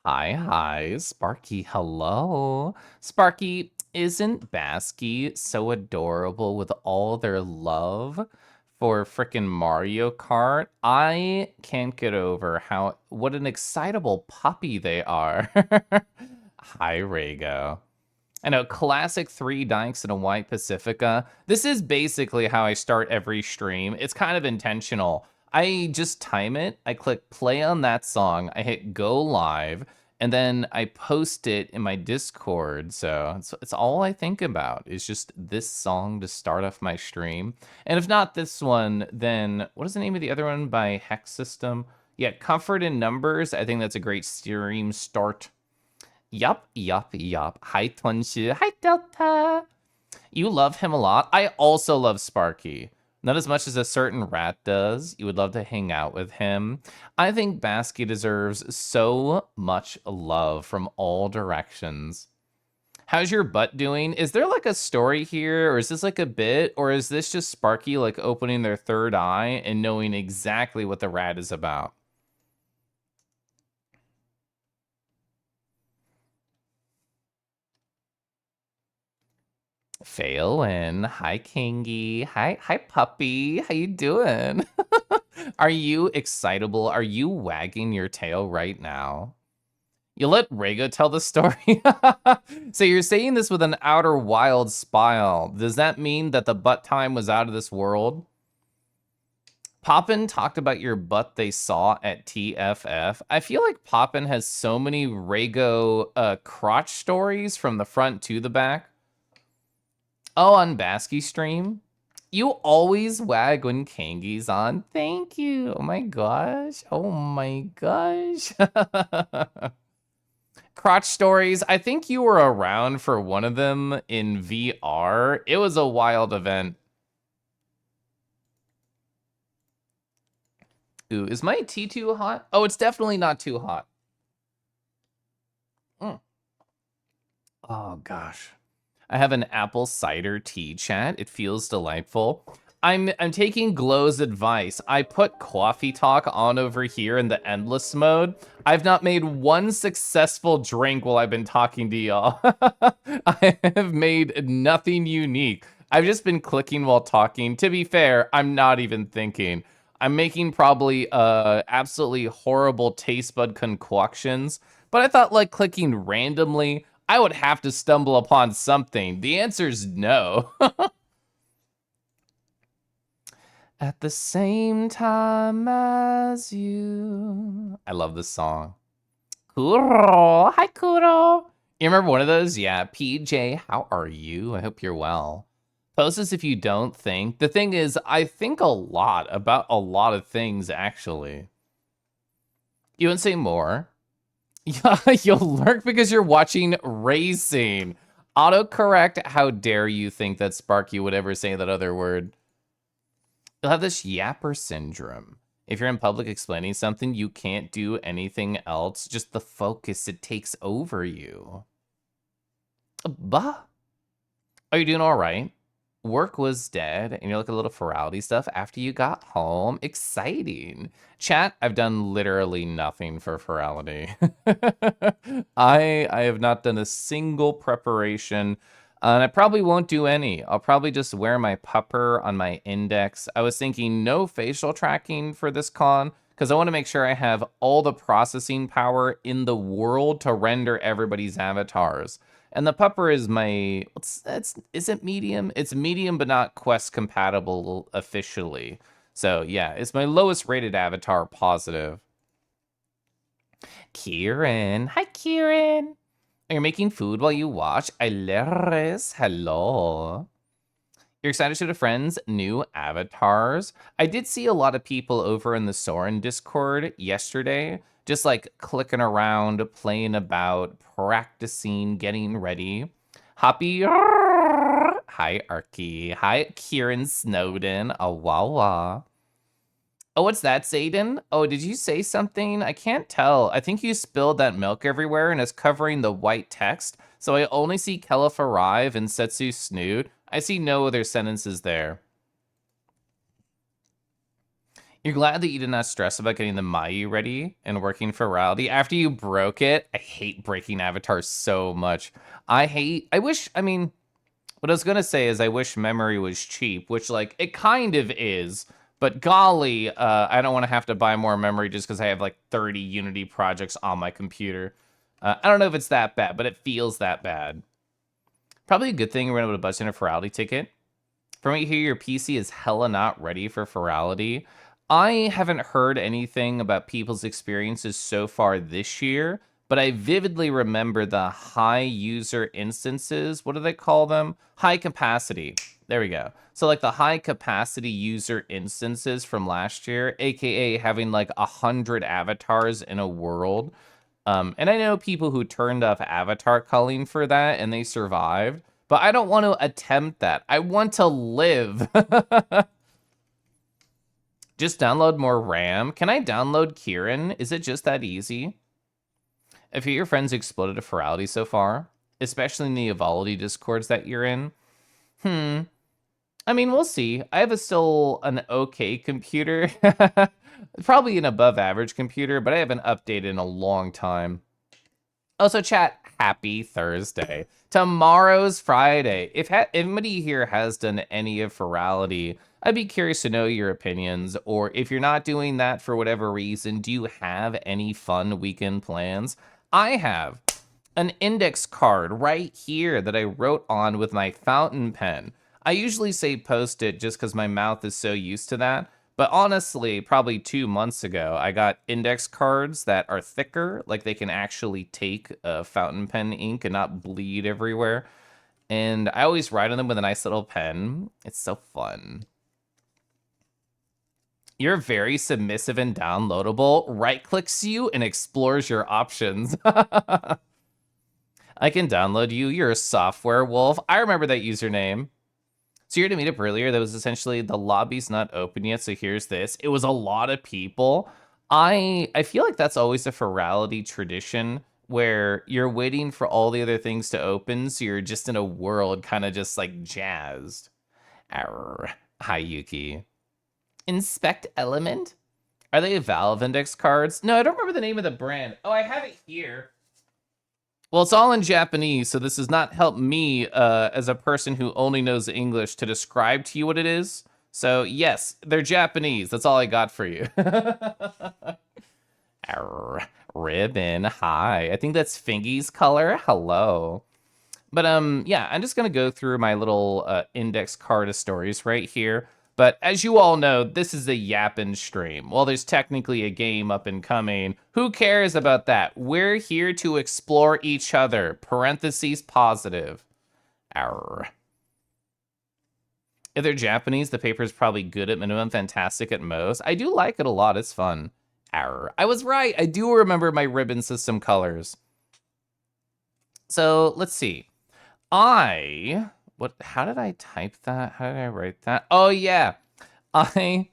Hi, Sparky, hello. Sparky, isn't Basky so adorable with all their love for frickin' Mario Kart? I can't get over what an excitable puppy they are. Hi, Rago. I know, classic three dykes and a white Pacifica. This is basically how I start every stream. It's kind of intentional. I just time it, I click play on that song, I hit go live, and then I post it in my Discord. So it's all I think about is just this song to start off my stream. And if not this one, then what is the name of the other one by Hex System? Yeah, Comfort in Numbers. I think that's a great stream start. Yup. Hi, Tunshi. Hi, Delta. You love him a lot. I also love Sparky. Not as much as a certain rat does. You would love to hang out with him. I think Basky deserves so much love from all directions. How's your butt doing? Is there like a story here, or is this like a bit, or is this just Sparky like opening their third eye and knowing exactly what the rat is about? Phelan, hi Kingy, hi puppy, how you doing? Are you excitable? Are you wagging your tail right now? You let Rego tell the story? So you're saying this with an outer wild smile. Does that mean that the butt time was out of this world? Poppin talked about your butt they saw at TFF. I feel like Poppin has so many Rego crotch stories from the front to the back. Oh, on Basky stream? You always wag when Kangi's on. Thank you. Oh my gosh. Oh my gosh. Crotch stories. I think you were around for one of them in VR. It was a wild event. Ooh, is my tea too hot? Oh, it's definitely not too hot. Mm. Oh gosh. I have an apple cider tea chat. It feels delightful. I'm taking Glow's advice. I put coffee talk on over here in the endless mode. I've not made one successful drink while I've been talking to y'all. I have made nothing unique. I've just been clicking while talking. To be fair, I'm not even thinking. I'm making probably absolutely horrible taste bud concoctions, but I thought like clicking randomly, I would have to stumble upon something. The answer is no. At the same time as you. I love this song. Kuro. Hi, Kuro. You remember one of those? Yeah. PJ, how are you? I hope you're well. Post this if you don't think. The thing is, I think a lot about a lot of things, actually. You want to say more? Yeah, you'll lurk because you're watching racing. Autocorrect, how dare you think that Sparky would ever say that other word? You'll have this yapper syndrome. If you're in public explaining something, you can't do anything else. Just the focus, it takes over you. Bah. Are you doing all right? Work was dead, and you're like a little ferality stuff after you got home. Exciting. Chat, I've done literally nothing for ferality. I have not done a single preparation, and I probably won't do any. I'll probably just wear my pupper on my index. I was thinking no facial tracking for this con, because I want to make sure I have all the processing power in the world to render everybody's avatars. And the pupper is my, is it medium? It's medium, but not Quest compatible officially. So yeah, it's my lowest rated avatar positive. Kieran. Hi, Kieran. You're making food while you watch. Aileres. Hello. You're excited to show the friends new avatars. I did see a lot of people over in the Soren Discord yesterday, just like clicking around, playing about, practicing, getting ready. Hoppy. Hi, Arky. Hi, Kieran Snowden. Awawa. Oh, what's that, Zayden? Oh, did you say something? I can't tell. I think you spilled that milk everywhere and it's covering the white text. So I only see Kelif arrive and Setsu snoot. I see no other sentences there. You're glad that you did not stress about getting the Mayu ready and working for Rowdy. After you broke it, I hate breaking avatars so much. I mean, what I was gonna say is I wish memory was cheap, which like it kind of is, but golly, I don't want to have to buy more memory just because I have like 30 Unity projects on my computer. I don't know if it's that bad, but it feels that bad. Probably a good thing we're able to bust in a Ferality ticket. From what you hear, your PC is hella not ready for Ferality. I haven't heard anything about people's experiences so far this year, but I vividly remember the high user instances. What do they call them? High capacity. There we go. So like the high capacity user instances from last year, aka having like 100 avatars in a world. And I know people who turned off avatar culling for that and they survived, but I don't want to attempt that. I want to live. Just download more RAM. Can I download Kieran? Is it just that easy? Have your friends exploded to Ferality so far? Especially in the Evolity discords that you're in? I mean, we'll see. I have still an okay computer. Probably an above average computer, but I haven't updated in a long time. Also, chat, happy Thursday. Tomorrow's Friday. If anybody here has done any of Ferality, I'd be curious to know your opinions. Or if you're not doing that for whatever reason, do you have any fun weekend plans? I have an index card right here that I wrote on with my fountain pen. I usually say Post-it just because my mouth is so used to that. But honestly, probably 2 months ago, I got index cards that are thicker, like they can actually take fountain pen ink and not bleed everywhere. And I always write on them with a nice little pen. It's so fun. You're very submissive and downloadable. Right-clicks you and explores your options. I can download you. You're a software wolf. I remember that username. So you're to meet up earlier. That was essentially the lobby's not open yet. So here's this. It was a lot of people. I feel like that's always a Ferality tradition where you're waiting for all the other things to open. So you're just in a world kind of just like jazzed. Arr. Hi, Yuki. Inspect Element? Are they Valve Index cards? No, I don't remember the name of the brand. Oh, I have it here. Well, it's all in Japanese, so this does not help me as a person who only knows English to describe to you what it is. So, yes, they're Japanese. That's all I got for you. Arr, ribbon, hi. I think that's Fingy's color. Hello. But, yeah, I'm just going to go through my little index card of stories right here. But as you all know, this is a yappin' stream. Well, there's technically a game up and coming. Who cares about that? We're here to explore each other. Parentheses positive. Arr. If they're Japanese, the paper is probably good at minimum, fantastic at most. I do like it a lot. It's fun. Arr. I was right. I do remember my ribbon system colors. So let's see. How did I type that? How did I write that? Oh yeah. I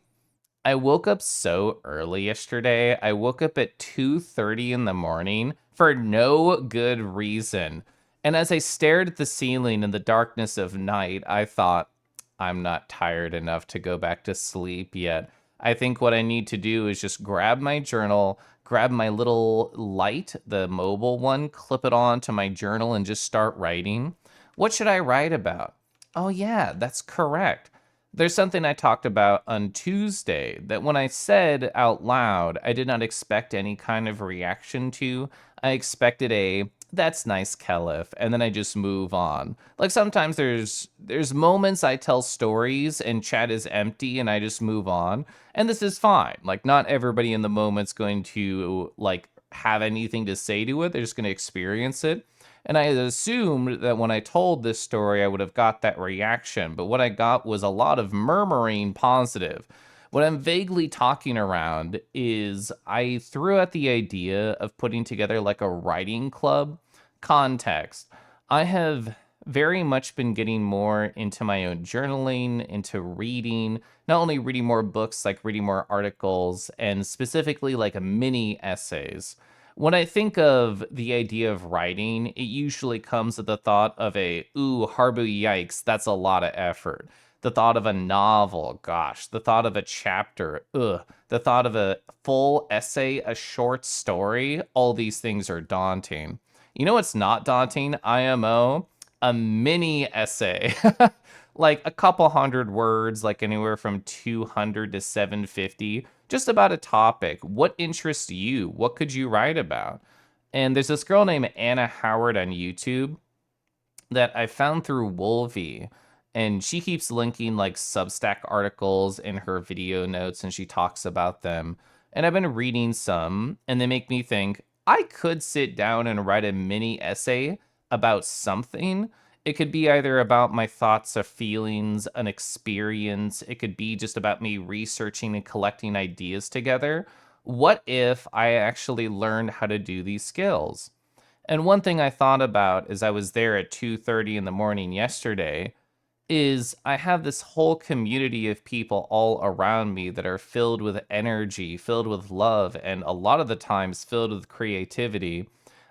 woke up so early yesterday. I woke up at 2:30 in the morning for no good reason. And as I stared at the ceiling in the darkness of night, I thought, I'm not tired enough to go back to sleep yet. I think what I need to do is just grab my journal, grab my little light, the mobile one, clip it on to my journal and just start writing. What should I write about? Oh yeah, that's correct. There's something I talked about on Tuesday that when I said out loud, I did not expect any kind of reaction to. I expected that's nice, Kelif, and then I just move on. Like sometimes there's moments I tell stories and chat is empty and I just move on, and this is fine. Like not everybody in the moment's going to like have anything to say to it. They're just going to experience it. And I had assumed that when I told this story, I would have got that reaction. But what I got was a lot of murmuring positive. What I'm vaguely talking around is I threw out the idea of putting together like a writing club. Context. I have very much been getting more into my own journaling, into reading, not only reading more books, like reading more articles, and specifically like mini essays. When I think of the idea of writing, it usually comes at the thought of ooh, Harbu, yikes, that's a lot of effort. The thought of a novel, gosh. The thought of a chapter, ugh. The thought of a full essay, a short story, all these things are daunting. You know what's not daunting, IMO? A mini essay. Like a couple hundred words, like anywhere from 200 to 750, just about a topic. What interests you? What could you write about? And there's this girl named Anna Howard on YouTube that I found through Wolvie, and she keeps linking like Substack articles in her video notes, and she talks about them. And I've been reading some, and they make me think I could sit down and write a mini essay about something. It could be either about my thoughts or feelings, an experience. It could be just about me researching and collecting ideas together. What if I actually learned how to do these skills? And one thing I thought about as I was there at 2:30 in the morning yesterday is I have this whole community of people all around me that are filled with energy, filled with love, and a lot of the times filled with creativity.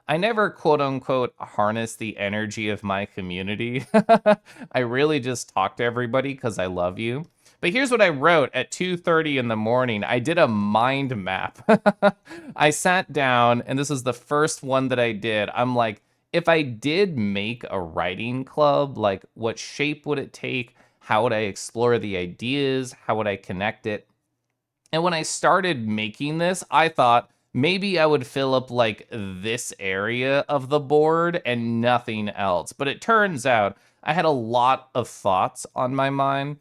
I never quote unquote harness the energy of my community. I really just talk to everybody because I love you. But here's what I wrote at 2:30 in the morning. I did a mind map. I sat down, and this is the first one that I did. I'm like, if I did make a writing club, like what shape would it take? How would I explore the ideas? How would I connect it? And when I started making this, I thought maybe I would fill up like this area of the board and nothing else. But it turns out I had a lot of thoughts on my mind.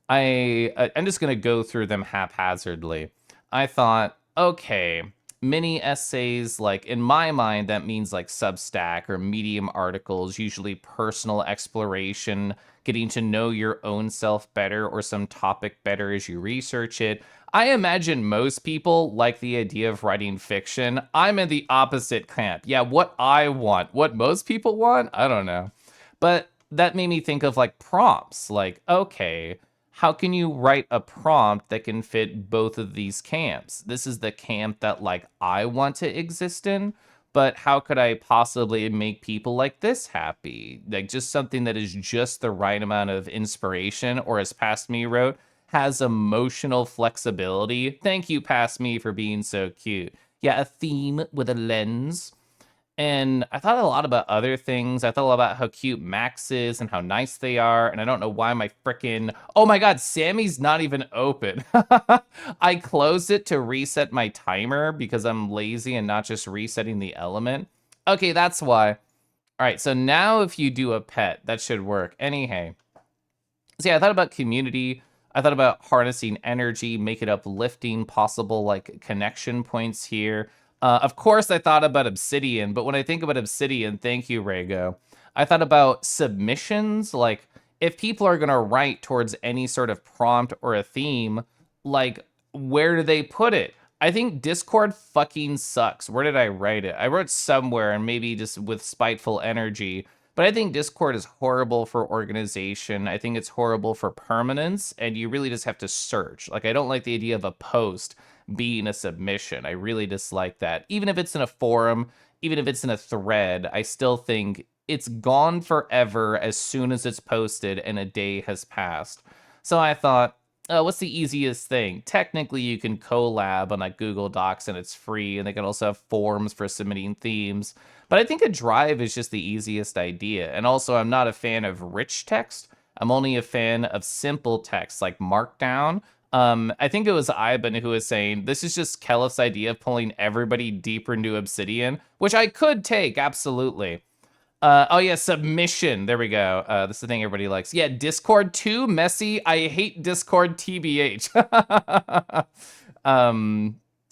I'm just gonna go through them haphazardly. I thought, okay, mini essays, like in my mind, that means like Substack or Medium articles, usually personal exploration, getting to know your own self better or some topic better as you research it. I imagine most people like the idea of writing fiction. I'm in the opposite camp. Yeah, what I want, what most people want, I don't know. But that made me think of like prompts, like, okay, how can you write a prompt that can fit both of these camps? This is the camp that like I want to exist in, but how could I possibly make people like this happy? Like just something that is just the right amount of inspiration, or as Past Me wrote, has emotional flexibility. Thank you, Past Me, for being so cute. Yeah, a theme with a lens. And I thought a lot about other things. I thought a lot about how cute Max is and how nice they are. And I don't know why my frickin' oh my god, Sammy's not even open. I closed it to reset my timer because I'm lazy and not just resetting the element. Okay, that's why. All right, so now if you do a pet, that should work. Anyhow. So yeah, I thought about community. I thought about harnessing energy, make it uplifting, possible like connection points here. Of course, I thought about Obsidian, but when I think about Obsidian, thank you, Rago. I thought about submissions, like if people are gonna write towards any sort of prompt or a theme, like where do they put it? I think Discord fucking sucks. Where did I write it? I wrote somewhere and maybe just with spiteful energy. But I think Discord is horrible for organization. I think it's horrible for permanence, and you really just have to search. Like, I don't like the idea of a post being a submission. I really dislike that. Even if it's in a forum, even if it's in a thread, I still think it's gone forever as soon as it's posted and a day has passed. So I thought, what's the easiest thing? Technically, you can collab on like Google Docs and it's free, and they can also have forums for submitting themes. But I think a drive is just the easiest idea. And also, I'm not a fan of rich text. I'm only a fan of simple text like Markdown. I think it was Iban who was saying this is just Kelif's idea of pulling everybody deeper into Obsidian, which I could take, absolutely. Oh yeah, submission. There we go. This is the thing everybody likes. Yeah, Discord too messy. I hate Discord TBH.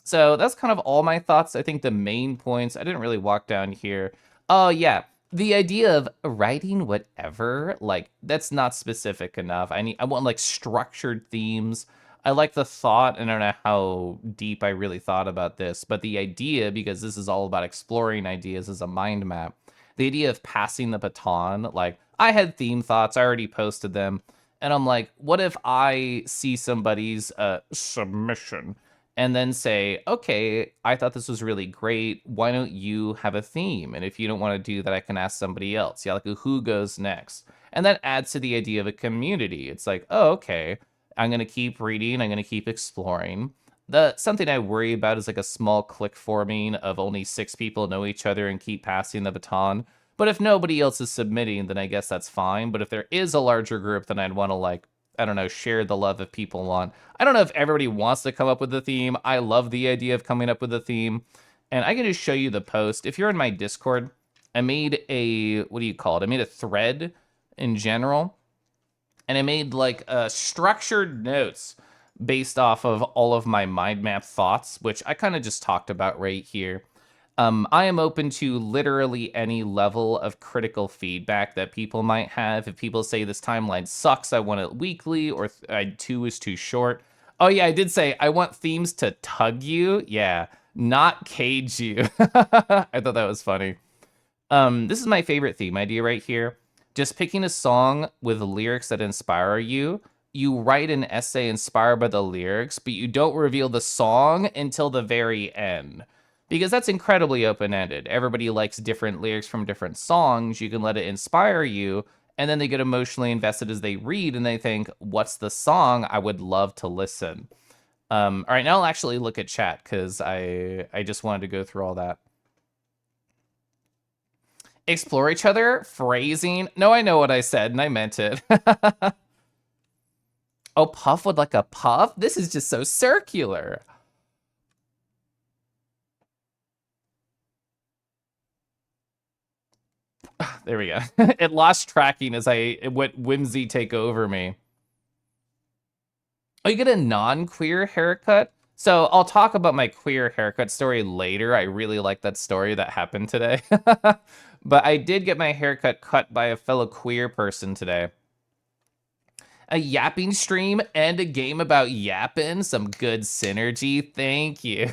So that's kind of all my thoughts. I think the main points. I didn't really walk down here. Oh yeah, the idea of writing whatever, like that's not specific enough. I want like structured themes. I like the thought, and I don't know how deep I really thought about this, but the idea, because this is all about exploring ideas as a mind map, the idea of passing the baton, like I had theme thoughts, I already posted them, and I'm like, what if I see somebody's submission and then say, okay, I thought this was really great. Why don't you have a theme? And if you don't want to do that, I can ask somebody else. Yeah, like who goes next? And that adds to the idea of a community. It's like, oh, okay, I'm going to keep reading, I'm going to keep exploring. The something I worry about is like a small clique forming of only 6 people know each other and keep passing the baton. But if nobody else is submitting, then I guess that's fine. But if there is a larger group, then I'd want to like, I don't know, share the love of people on. I don't know if everybody wants to come up with a theme. I love the idea of coming up with a theme. And I can just show you the post. If you're in my Discord, I made a, what do you call it? I made a thread in general. And I made like structured notes based off of all of my mind map thoughts, which I kind of just talked about right here. I am open to literally any level of critical feedback that people might have. If people say this timeline sucks, I want it weekly, or 2 is too short. Oh yeah, I did say I want themes to tug you. Yeah, not cage you. I thought that was funny. This is my favorite theme idea right here. Just picking a song with lyrics that inspire you. You write an essay inspired by the lyrics, but you don't reveal the song until the very end. Because that's incredibly open-ended. Everybody likes different lyrics from different songs. You can let it inspire you, and then they get emotionally invested as they read, and they think, what's the song? I would love to listen. All right, now I'll actually look at chat, because I just wanted to go through all that. Explore each other? Phrasing? No, I know what I said, and I meant it. Oh, puff would like a puff? This is just so circular. There we go. It lost tracking as it went whimsy take over me. Oh, you get a non-queer haircut? So I'll talk about my queer haircut story later. I really like that story that happened today. But I did get my haircut cut by a fellow queer person today. A yapping stream and a game about yapping. Some good synergy. Thank you.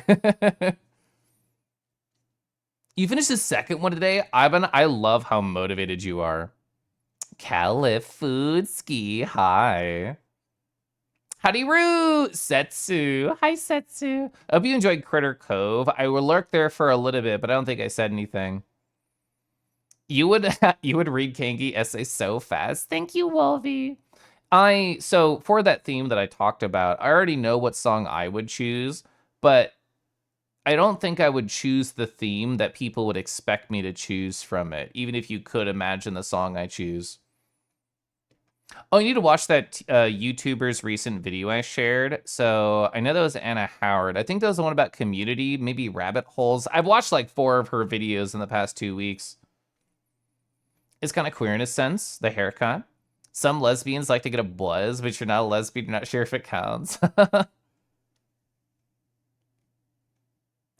You finished the second one today? Ivan, I love how motivated you are. Califoodski, hi. Howdy Roo! Setsu. Hi, Setsu. I hope you enjoyed Critter Cove. I will lurk there for a little bit, but I don't think I said anything. You would you would read Kangi essay so fast. Thank you, Wolvie. So for that theme that I talked about, I already know what song I would choose, but I don't think I would choose the theme that people would expect me to choose from it, even if you could imagine the song I choose. Oh, you need to watch that YouTuber's recent video I shared. So I know that was Anna Howard. I think that was the one about community, maybe rabbit holes. I've watched like 4 of her videos in the past 2 weeks. It's kind of queer in a sense, the haircut. Some lesbians like to get a buzz, but you're not a lesbian, you're not sure if it counts.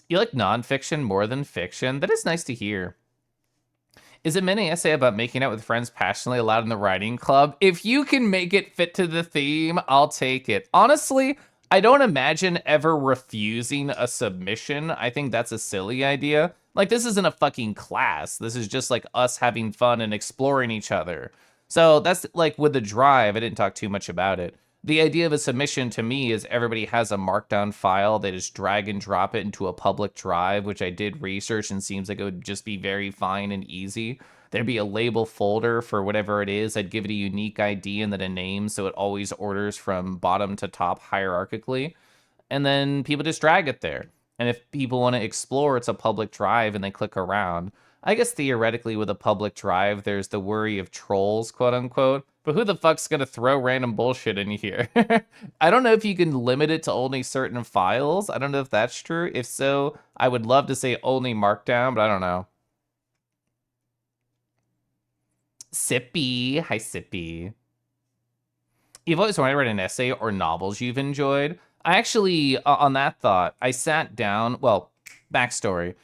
You like nonfiction more than fiction? That is nice to hear. Is it mini essay about making out with friends passionately allowed in the writing club? If you can make it fit to the theme, I'll take it. Honestly, I don't imagine ever refusing a submission. I think that's a silly idea. Like, this isn't a fucking class. This is just like us having fun and exploring each other. So that's like with the drive, I didn't talk too much about it. The idea of a submission to me is everybody has a markdown file. They just drag and drop it into a public drive, which I did research and seems like it would just be very fine and easy. There'd be a label folder for whatever it is. I'd give it a unique ID and then a name so it always orders from bottom to top hierarchically. And then people just drag it there. And if people want to explore, it's a public drive and they click around. I guess theoretically with a public drive, there's the worry of trolls, quote unquote. But who the fuck's gonna throw random bullshit in here? I don't know if you can limit it to only certain files. I don't know if that's true. If so, I would love to say only Markdown, but I don't know. Sippy. Hi, Sippy. You've always wanted to write an essay or novels you've enjoyed. I actually, on that thought, I sat down, well, backstory.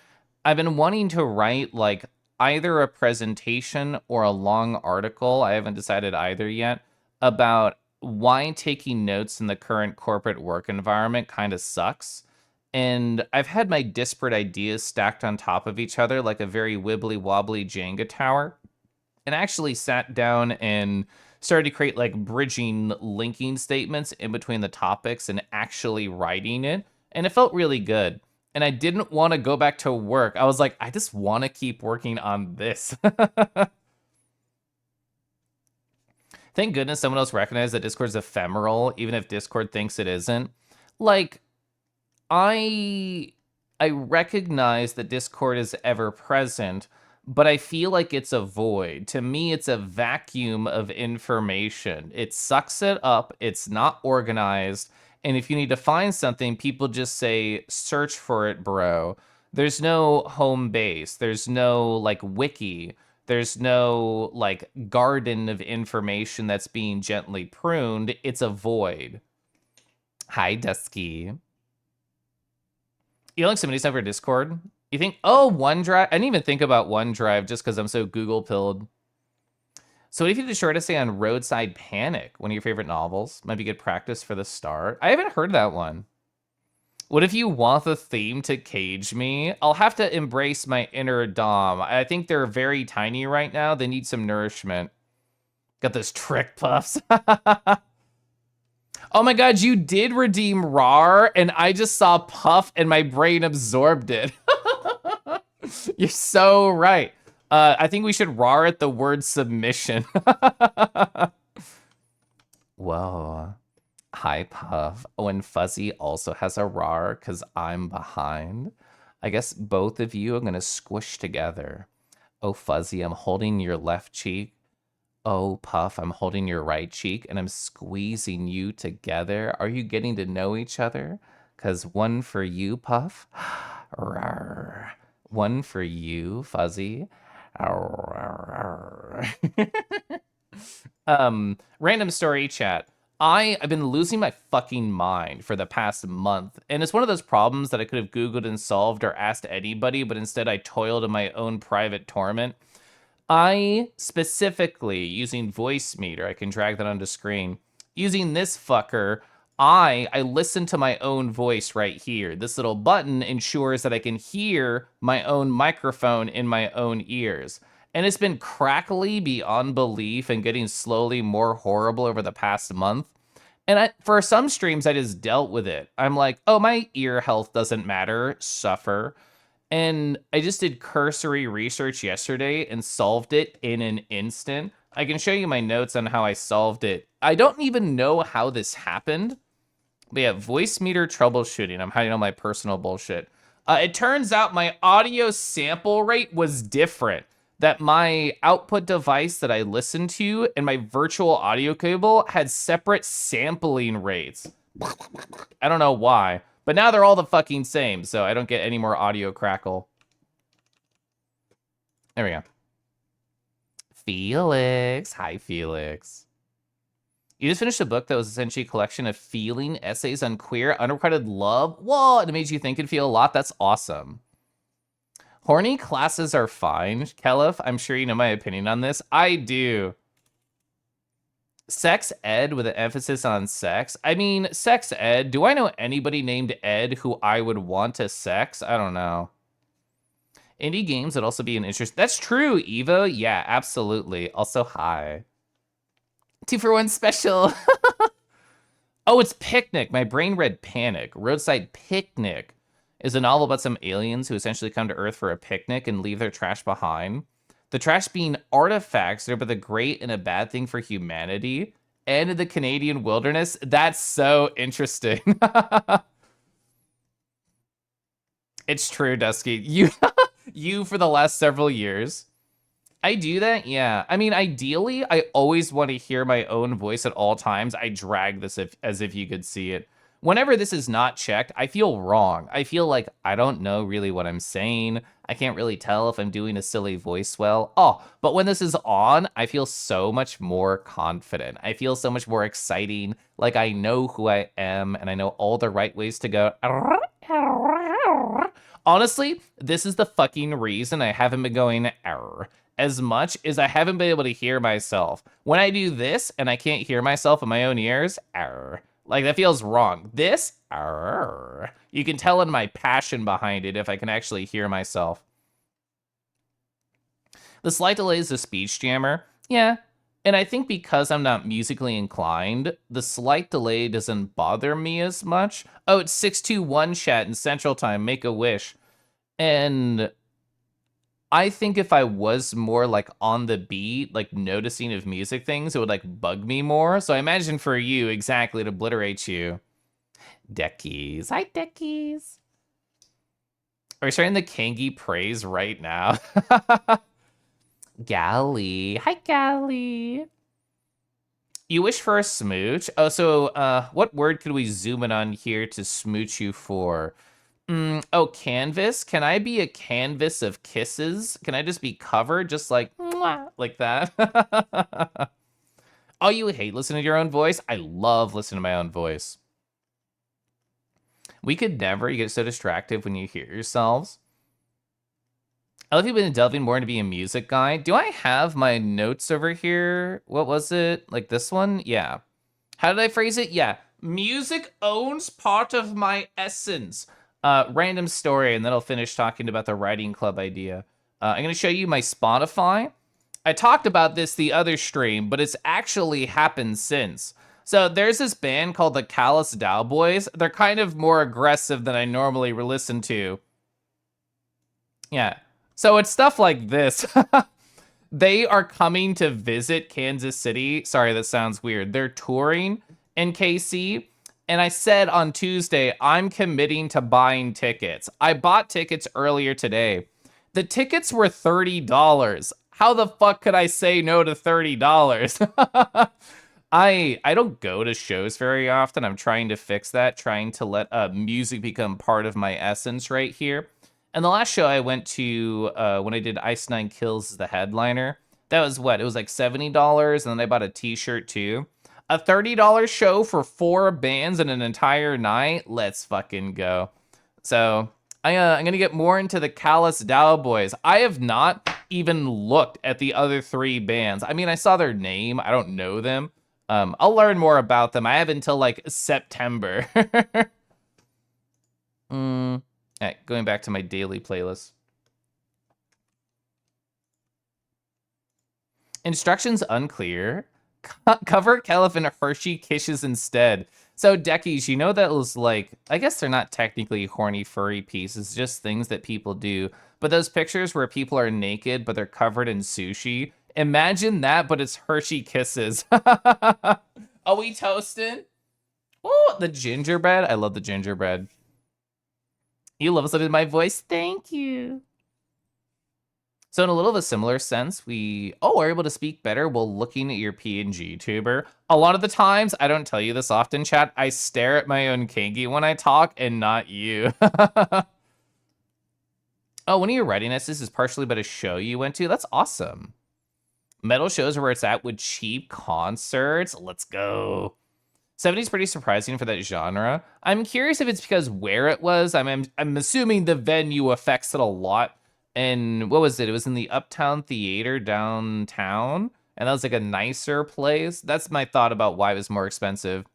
I've been wanting to write like either a presentation or a long article. I haven't decided either yet about why taking notes in the current corporate work environment kind of sucks. And I've had my disparate ideas stacked on top of each other like a very wibbly wobbly Jenga tower. And actually sat down and started to create like bridging linking statements in between the topics and actually writing it. and it felt really good. And I didn't want to go back to work. I was like, I just want to keep working on this. Thank goodness someone else recognized that Discord's ephemeral, even if Discord thinks it isn't. Like, I recognize that Discord is ever present, but I feel like it's a void. To me, it's a vacuum of information. It sucks it up, it's not organized, and if you need to find something, people just say, search for it, bro. There's no home base, there's no, like, wiki, there's no, like, garden of information that's being gently pruned. It's a void. Hi, Dusky. You like somebody's over Discord? You think, oh, OneDrive? I didn't even think about OneDrive just because I'm so Google pilled. So what if you did a short essay on Roadside Panic, one of your favorite novels? Might be good practice for the start. I haven't heard that one. What if you want the theme to cage me? I'll have to embrace my inner Dom. I think they're very tiny right now. They need some nourishment. Got those trick puffs. Oh my god, you did redeem RAR, and I just saw Puff and my brain absorbed it. You're so right. I think we should RAR at the word submission. Whoa. Hi, Puff. Oh, and Fuzzy also has a RAR because I'm behind. I guess both of you are going to squish together. Oh, Fuzzy, I'm holding your left cheek. Oh, Puff, I'm holding your right cheek and I'm squeezing you together. Are you getting to know each other? Because one for you, Puff. Rawr. One for you, Fuzzy. Random story chat. I've been losing my fucking mind for the past month, and it's one of those problems that I could have Googled and solved or asked anybody, but instead I toiled in my own private torment. I specifically, using Voicemeeter, I can drag that onto screen. Using this fucker, I listen to my own voice right here. This little button ensures that I can hear my own microphone in my own ears. And it's been crackly beyond belief and getting slowly more horrible over the past month. And for some streams, I just dealt with it. I'm like, oh, my ear health doesn't matter, suffer. And I just did cursory research yesterday and solved it in an instant. I can show you my notes on how I solved it. I don't even know how this happened. But yeah, Voicemeeter troubleshooting. I'm hiding all my personal bullshit. It turns out my audio sample rate was different. That my output device that I listened to and my virtual audio cable had separate sampling rates. I don't know why. But now they're all the fucking same, so I don't get any more audio crackle. There we go. Felix. Hi, Felix. You just finished a book that was essentially a collection of feeling essays on queer, unrequited love. Whoa, it made you think and feel a lot. That's awesome. Horny classes are fine. Kelif, I'm sure you know my opinion on this. I do. Sex ed with an emphasis on sex. I mean, sex ed. Do I know anybody named Ed who I would want to sex? I don't know. Indie games would also be an interest. That's true, Evo. Yeah, absolutely. Also, hi. 2 for 1 special. Oh, it's Picnic. My brain read Panic. Roadside Picnic is a novel about some aliens who essentially come to Earth for a picnic and leave their trash behind. The trash being artifacts that are both a great and a bad thing for humanity and in the Canadian wilderness. That's so interesting. It's true, Dusky. You for the last several years. I do that, yeah. I mean, ideally, I always want to hear my own voice at all times. I drag this as if you could see it. Whenever this is not checked, I feel wrong. I feel like I don't know really what I'm saying. I can't really tell if I'm doing a silly voice well. Oh, but when this is on, I feel so much more confident. I feel so much more exciting. Like I know who I am and I know all the right ways to go. Honestly, this is the fucking reason I haven't been going as much as I haven't been able to hear myself. When I do this and I can't hear myself in my own ears, like that feels wrong. This, you can tell in my passion behind it if I can actually hear myself. The slight delay is a speech jammer. Yeah, And I think because I'm not musically inclined, the slight delay doesn't bother me as much. Oh, it's 621 chat in Central Time, make a wish. And I think if I was more like on the beat, like noticing of music things, it would like bug me more. So I imagine for you, exactly, to obliterate you. Deckies. Hi, Deckies. Are we starting the Kangi praise right now? Gally. Hi, Gally. You wish for a smooch? Oh, so what word could we zoom in on here to smooch you for? Oh, canvas? Can I be a canvas of kisses? Can I just be covered just like, mwah, like that? Oh, you hate listening to your own voice? I love listening to my own voice. We could never. You get so distracted when you hear yourselves. I love you've been delving more into being a music guy. Do I have my notes over here? What was it? Like this one? Yeah. How did I phrase it? Yeah. Music owns part of my essence. Random story, and then I'll finish talking about the writing club idea. I'm going to show you my Spotify. I talked about this the other stream, but it's actually happened since. So there's this band called the Callous Dowboys. They're kind of more aggressive than I normally listen to. Yeah. So it's stuff like this. They are coming to visit Kansas City. Sorry, that sounds weird. They're touring in KC. And I said on Tuesday, I'm committing to buying tickets. I bought tickets earlier today. The tickets were $30. How the fuck could I say no to $30? I don't go to shows very often. I'm trying to fix that, trying to let music become part of my essence right here. And the last show I went to when I did Ice Nine Kills as the headliner, that was what? It was like $70, and then I bought a t-shirt too. A $30 show for 4 bands in an entire night? Let's fucking go. So I'm going to get more into the Callous Dowboys. I have not even looked at the other 3 bands. I mean, I saw their name. I don't know them. I'll learn more about them. I have until like September. Alright, going back to my daily playlist. Instructions unclear. Cover Caliph Hershey Kisses instead. So, Deckies, you know that was like, I guess they're not technically horny furry pieces, just things that people do. But those pictures where people are naked, but they're covered in sushi, imagine that, but it's Hershey Kisses. Are we toasting? Oh, the gingerbread. I love the gingerbread. You love listening to my voice. Thank you. So in a little of a similar sense, we are able to speak better while looking at your PNG tuber. A lot of the times, I don't tell you this often, chat, I stare at my own Kangi when I talk and not you. Oh, one of your readinesses is partially about a show you went to. That's awesome. Metal shows are where it's at with cheap concerts. Let's go. 70's pretty surprising for that genre. I'm curious if it's because where it was. I'm assuming the venue affects it a lot. And what was it? It was in the Uptown Theater downtown. And that was like a nicer place. That's my thought about why it was more expensive.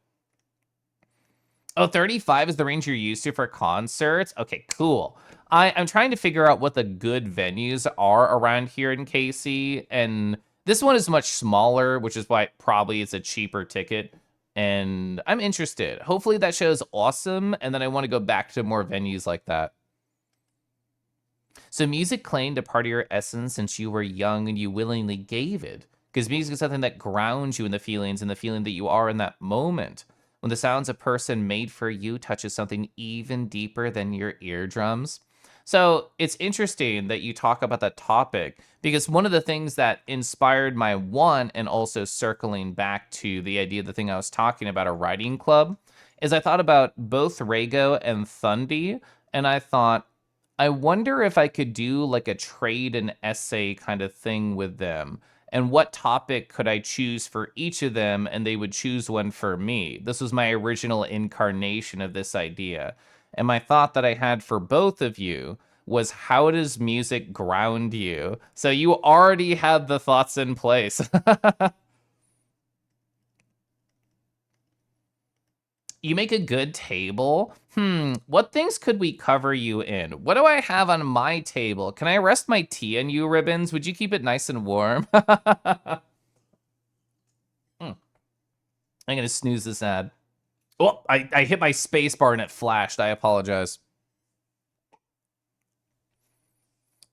Oh, 35 is the range you're used to for concerts? Okay, cool. I'm trying to figure out what the good venues are around here in KC. And this one is much smaller, which is why probably it's a cheaper ticket. And I'm interested. Hopefully that show's awesome, and then I want to go back to more venues like that. So music claimed a part of your essence since you were young and you willingly gave it. Because music is something that grounds you in the feelings and the feeling that you are in that moment. When the sounds a person made for you touches something even deeper than your eardrums. So it's interesting that you talk about that topic, because one of the things that inspired my one, and also circling back to the idea of the thing I was talking about, a writing club, is I thought about both Rago and Thundy, and I thought, I wonder if I could do like a trade and essay kind of thing with them. And what topic could I choose for each of them, and they would choose one for me. This was my original incarnation of this idea. And my thought that I had for both of you was, how does music ground you? So you already had the thoughts in place. You make a good table. What things could we cover you in? What do I have on my table? Can I rest my tea on you, Ribbons? Would you keep it nice and warm? I'm gonna snooze this ad. Oh, I hit my space bar and it flashed. I apologize.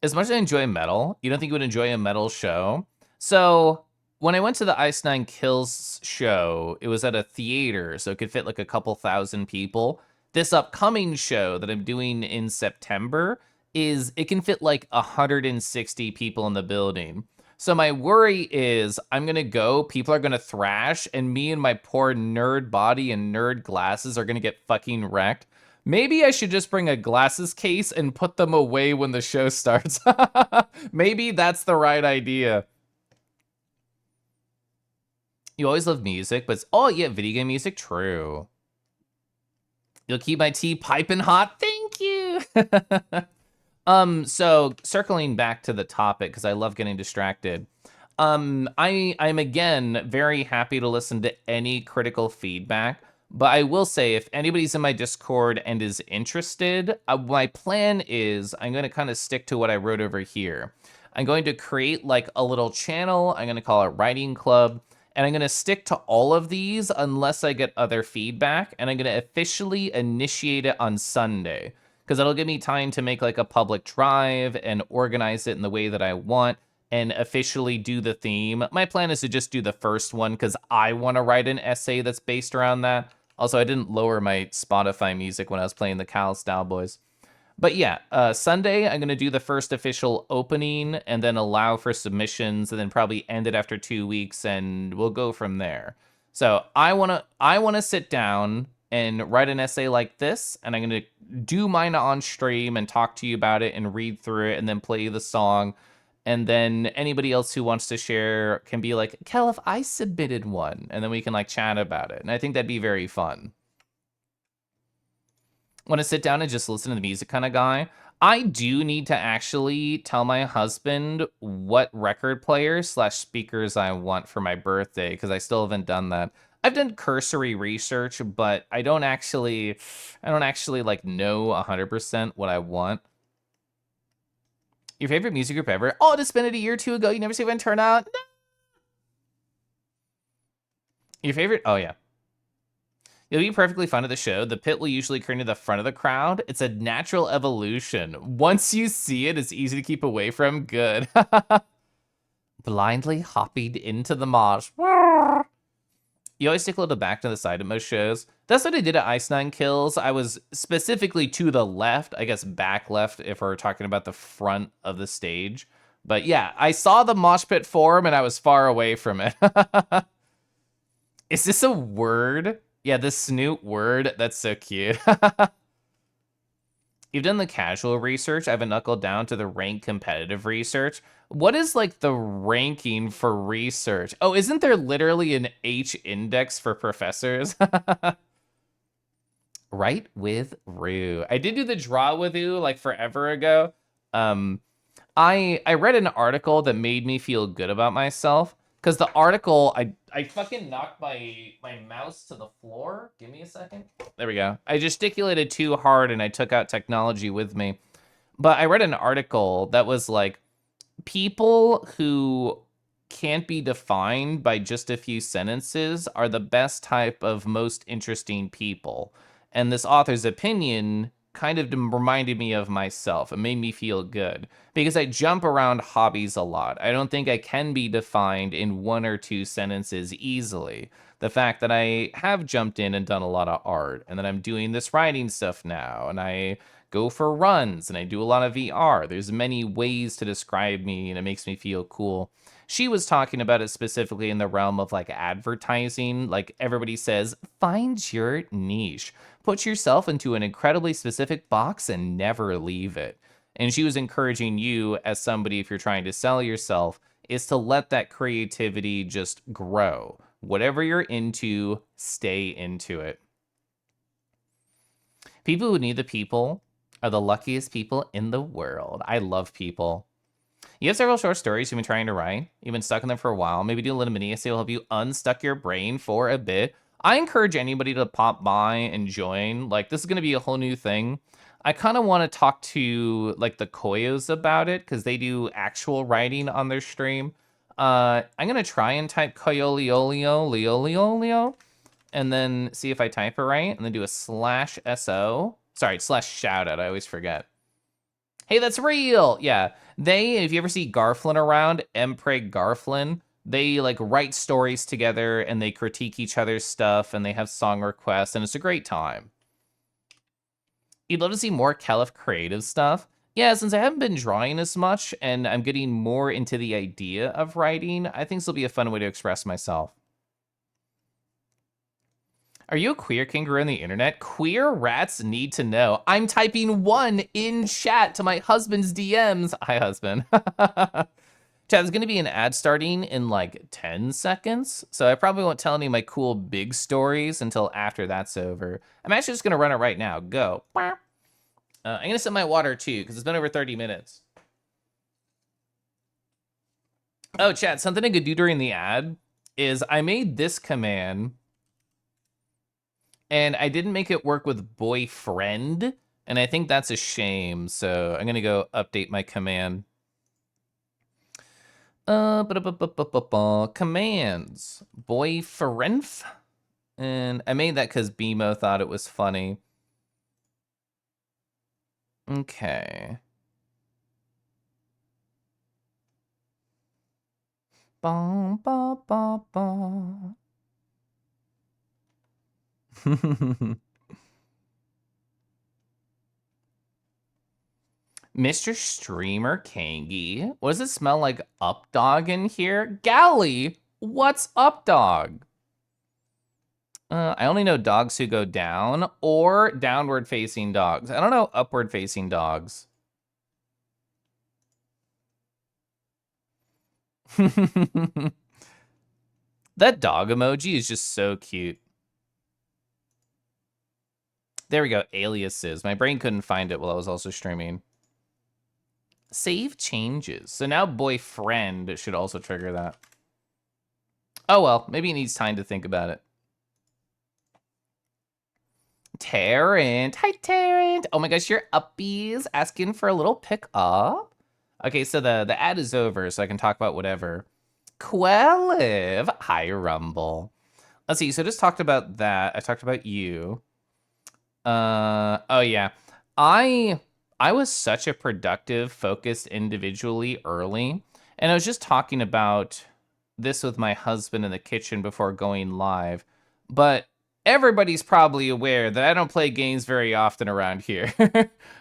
As much as I enjoy metal, you don't think you would enjoy a metal show? So when I went to the Ice Nine Kills show, it was at a theater, so it could fit like a couple thousand people. This upcoming show that I'm doing in September it can fit like 160 people in the building. So my worry is I'm gonna go, people are gonna thrash, and me and my poor nerd body and nerd glasses are gonna get fucking wrecked. Maybe I should just bring a glasses case and put them away when the show starts. Maybe that's the right idea. You always love music, but oh yeah, video game music, true. You'll keep my tea piping hot. Thank you. So circling back to the topic, because I love getting distracted. I'm again very happy to listen to any critical feedback. But I will say, if anybody's in my Discord and is interested, my plan is I'm going to kind of stick to what I wrote over here. I'm going to create like a little channel. I'm going to call it Writing Club. And I'm going to stick to all of these unless I get other feedback. And I'm going to officially initiate it on Sunday, because that'll give me time to make like a public drive and organize it in the way that I want and officially do the theme. My plan is to just do the first one because I want to write an essay that's based around that. Also, I didn't lower my Spotify music when I was playing the Cal Style Boys. But yeah, Sunday, I'm going to do the first official opening and then allow for submissions and then probably end it after 2 weeks and we'll go from there. So I want to sit down and write an essay like this, and I'm going to do mine on stream and talk to you about it and read through it and then play the song. And then anybody else who wants to share can be like, Kel, if I submitted one, and then we can like chat about it. And I think that'd be very fun. Want to sit down and just listen to the music kind of guy? I do need to actually tell my husband what record players / speakers I want for my birthday, because I still haven't done that. I've done cursory research, but I don't actually like know 100% what I want. Your favorite music group ever? Oh, to spend it a year or two ago. You never see one turn out? No. Your favorite? Oh, yeah. You'll be perfectly fun at the show. The pit will usually turn to the front of the crowd. It's a natural evolution. Once you see it, it's easy to keep away from. Good. Blindly hopping into the mosh. You always stick a little back to the side at most shows. That's what I did at Ice Nine Kills. I was specifically to the left, I guess back left if we're talking about the front of the stage. But yeah, I saw the mosh pit form and I was far away from it. Is this a word? Yeah, the snoot word. That's so cute. You've done the casual research. I haven't knuckled down to the rank competitive research. What is like the ranking for research? Oh, isn't there literally an H index for professors? Right with Rue. I did do the draw with you like forever ago. I read an article that made me feel good about myself. Because the article, I fucking knocked my mouse to the floor. Give me a second. There we go. I gesticulated too hard and I took out technology with me. But I read an article that was like, people who can't be defined by just a few sentences are the best type of most interesting people. And this author's opinion kind of reminded me of myself. It made me feel good because I jump around hobbies a lot. I don't think I can be defined in 1 or 2 sentences easily. The fact that I have jumped in and done a lot of art, and that I'm doing this writing stuff now, and I go for runs, and I do a lot of VR. There's many ways to describe me, and it makes me feel cool. She was talking about it specifically in the realm of like advertising. Like everybody says, find your niche. Put yourself into an incredibly specific box and never leave it. And she was encouraging you as somebody, if you're trying to sell yourself, is to let that creativity just grow. Whatever you're into, stay into it. People who need the people are the luckiest people in the world. I love people. You have several short stories you've been trying to write. You've been stuck in them for a while. Maybe do a little mini essay will help you unstuck your brain for a bit. I encourage anybody to pop by and join. Like, this is going to be a whole new thing. I kind of want to talk to, like, the Koyos about it, because they do actual writing on their stream. I'm going to try and type Koyoliolio, Leoliolio. and then see if I type it right, and then do a /SO. Sorry, /shoutout. I always forget. Hey, that's real. Yeah. If you ever see Garflin around, Mpreg Garflin, they like write stories together and they critique each other's stuff and they have song requests and it's a great time. You'd love to see more Kelif creative stuff. Yeah, since I haven't been drawing as much and I'm getting more into the idea of writing, I think this will be a fun way to express myself. Are you a queer kangaroo on the internet? Queer rats need to know. I'm typing 1 in chat to my husband's DMs. Hi, husband. Chat, there's going to be an ad starting in like 10 seconds, so I probably won't tell any of my cool big stories until after that's over. I'm actually just going to run it right now. Go. I'm going to sip my water too, because it's been over 30 minutes. Oh, chat, something I could do during the ad is I made this command, and I didn't make it work with boyfriend, and I think that's a shame, so I'm going to go update my command. Commands. Boyfriend. And I made that because BMO thought it was funny. Okay. Ba, ba, ba, ba. Mr. Streamer Kangi. What does it smell like Updog in here? Gally, what's Updog? I only know dogs who go down or downward facing dogs. I don't know upward facing dogs. That dog emoji is just so cute. There we go, aliases. My brain couldn't find it while I was also streaming. Save changes. So now boyfriend should also trigger that. Oh well, maybe it needs time to think about it. Tarrant. Hi, Tarrant. Oh my gosh, you're uppies asking for a little pick up. Okay, so the ad is over, so I can talk about whatever. Quelliv. Hi, Rumble. Let's see, so I just talked about that. I talked about you. Oh yeah. I was such a productive, focused individually early, and I was just talking about this with my husband in the kitchen before going live, but everybody's probably aware that I don't play games very often around here.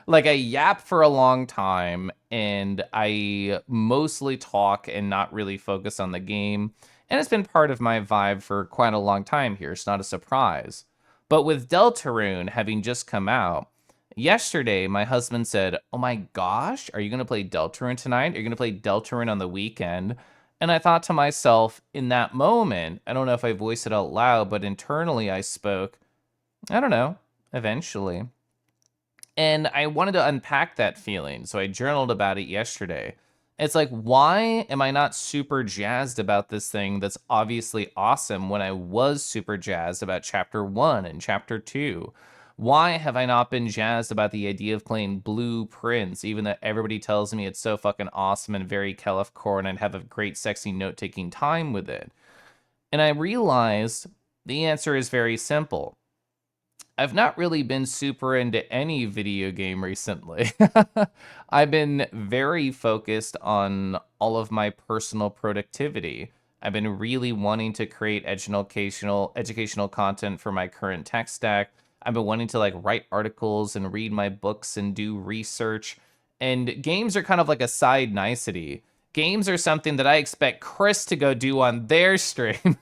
Like, I yap for a long time, and I mostly talk and not really focus on the game, and it's been part of my vibe for quite a long time here. It's not a surprise. But with Deltarune having just come out, yesterday my husband said, oh my gosh, are you going to play Deltarune tonight? Are you going to play Deltarune on the weekend? And I thought to myself in that moment, I don't know if I voiced it out loud, but internally I spoke, I don't know, eventually. And I wanted to unpack that feeling, so I journaled about it yesterday. It's like, why am I not super jazzed about this thing that's obviously awesome when I was super jazzed about Chapter 1 and Chapter 2? Why have I not been jazzed about the idea of playing Blue Prince, even though everybody tells me it's so fucking awesome and very Kelif core and I'd have a great sexy note-taking time with it? And I realized the answer is very simple. I've not really been super into any video game recently. I've been very focused on all of my personal productivity. I've been really wanting to create educational content for my current tech stack. I've been wanting to like write articles and read my books and do research. And games are kind of like a side nicety. Games are something that I expect Chris to go do on their stream.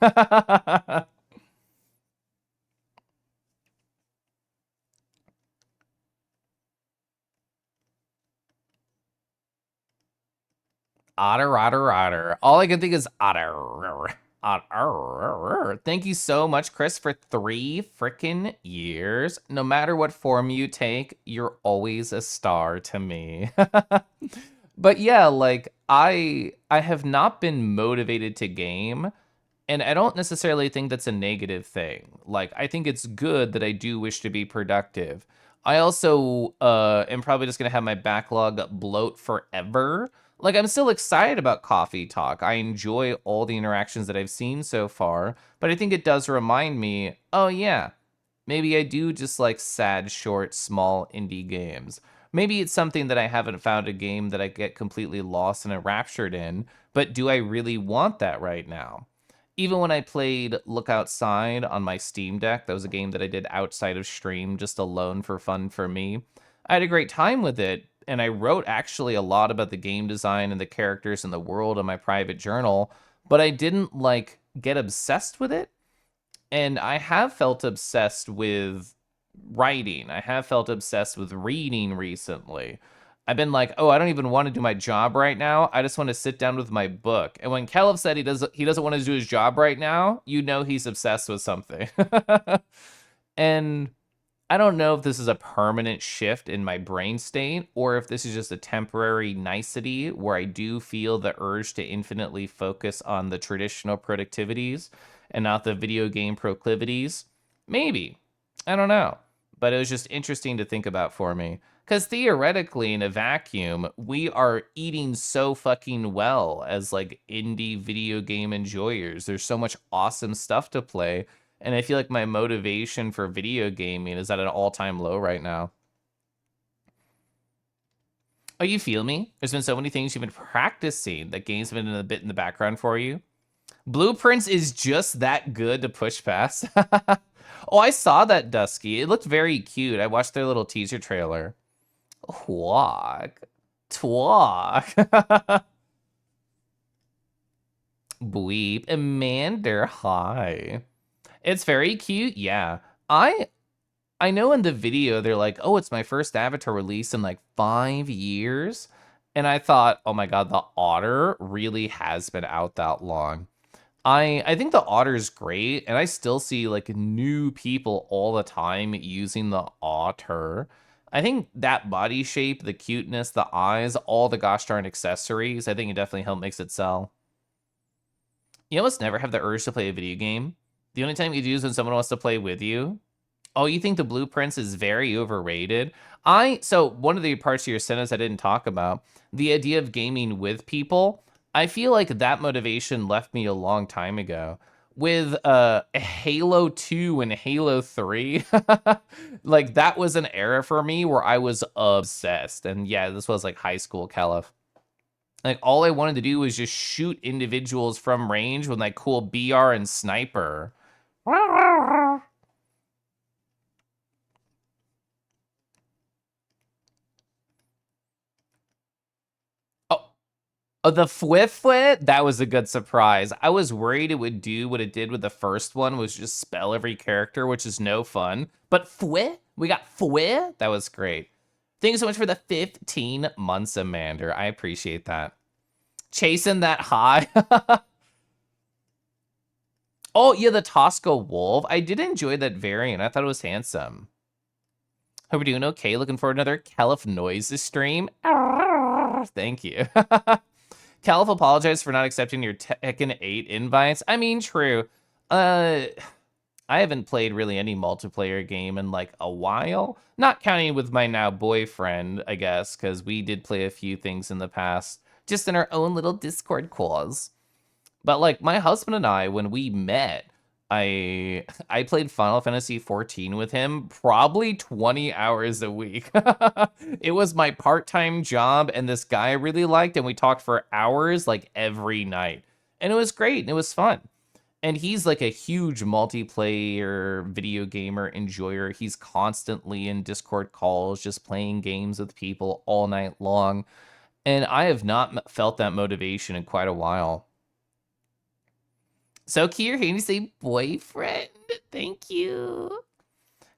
Otter, otter, otter. All I can think is otter. Otter. Thank you so much, Chris, for 3 freaking years. No matter what form you take, you're always a star to me. But yeah, like I have not been motivated to game, and I don't necessarily think that's a negative thing. Like, I think it's good that I do wish to be productive. I also am probably just gonna have my backlog bloat forever. Like, I'm still excited about Coffee Talk. I enjoy all the interactions that I've seen so far, but I think it does remind me, oh yeah, maybe I do just like sad, short, small indie games. Maybe it's something that I haven't found a game that I get completely lost and enraptured in, but do I really want that right now? Even when I played Look Outside on my Steam Deck, that was a game that I did outside of stream, just alone for fun for me. I had a great time with it, and I wrote actually a lot about the game design and the characters and the world in my private journal, but I didn't like get obsessed with it. And I have felt obsessed with writing. I have felt obsessed with reading recently. I've been like, oh, I don't even want to do my job right now. I just want to sit down with my book. And when Caleb said he doesn't want to do his job right now, you know he's obsessed with something. And I don't know if this is a permanent shift in my brain state or if this is just a temporary nicety where I do feel the urge to infinitely focus on the traditional productivities and not the video game proclivities. Maybe. I don't know. But it was just interesting to think about for me. Because theoretically, in a vacuum, we are eating so fucking well as like indie video game enjoyers. There's so much awesome stuff to play, and I feel like my motivation for video gaming is at an all-time low right now. Oh, you feel me? There's been so many things you've been practicing that games have been a bit in the background for you. Blueprints is just that good to push past. Oh, I saw that, Dusky. It looked very cute. I watched their little teaser trailer. Walk. Twalk. Bleep. Amanda, hi. It's very cute, yeah. I know in the video they're like, oh, it's my first Avatar release in like 5 years. And I thought, oh my god, the otter really has been out that long. I think the otter is great, and I still see like new people all the time using the otter. I think that body shape, the cuteness, the eyes, all the gosh darn accessories, I think it definitely helped makes it sell. You almost never have the urge to play a video game. The only time you do is when someone wants to play with you. Oh, you think the blueprints is very overrated? So one of the parts of your sentence I didn't talk about, the idea of gaming with people, I feel like that motivation left me a long time ago. With Halo 2 and Halo 3, like that was an era for me where I was obsessed. And yeah, this was like high school Caliph. Like all I wanted to do was just shoot individuals from range with like cool BR and sniper. Oh, the Fwifwit? That was a good surprise. I was worried it would do what it did with the first one, was just spell every character, which is no fun. But Fwit? We got Fwit? That was great. Thank you so much for the 15 months, Amander. I appreciate that. Chasing that high. Oh, yeah, the Tosca Wolf. I did enjoy that variant. I thought it was handsome. Hope you're doing okay. Looking for another Caliph Noises stream. Thank you. Caliph apologized for not accepting your Tekken 8 invites. I mean, true. I haven't played really any multiplayer game in like a while. Not counting with my now boyfriend, I guess, because we did play a few things in the past, just in our own little Discord calls. But like my husband and I, when we met, I played Final Fantasy 14 with him probably 20 hours a week. It was my part-time job, and this guy I really liked, and we talked for hours like every night. And it was great, and it was fun. And he's like a huge multiplayer video gamer enjoyer. He's constantly in Discord calls, just playing games with people all night long. And I have not felt that motivation in quite a while. So cute, hearing you say boyfriend. Thank you.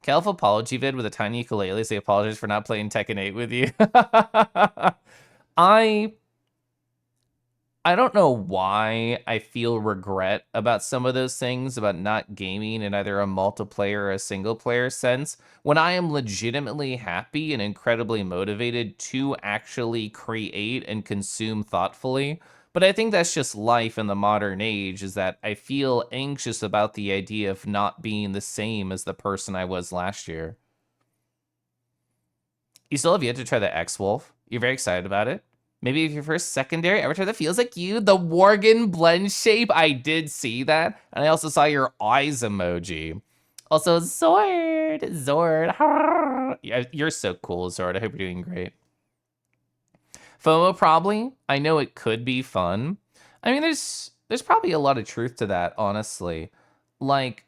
Calf apology vid with a tiny ukulele. Say apologize for not playing Tekken 8 with you. I don't know why I feel regret about some of those things, about not gaming in either a multiplayer or a single player sense, when I am legitimately happy and incredibly motivated to actually create and consume thoughtfully. But I think that's just life in the modern age, is that I feel anxious about the idea of not being the same as the person I was last year. You still have yet to try the X-Wolf. You're very excited about it. Maybe if your first secondary avatar that feels like you, the Worgen blend shape. I did see that. And I also saw your eyes emoji. Also, Zord. Yeah, you're so cool, Zord. I hope you're doing great. FOMO probably. I know it could be fun. I mean, there's probably a lot of truth to that, honestly. Like,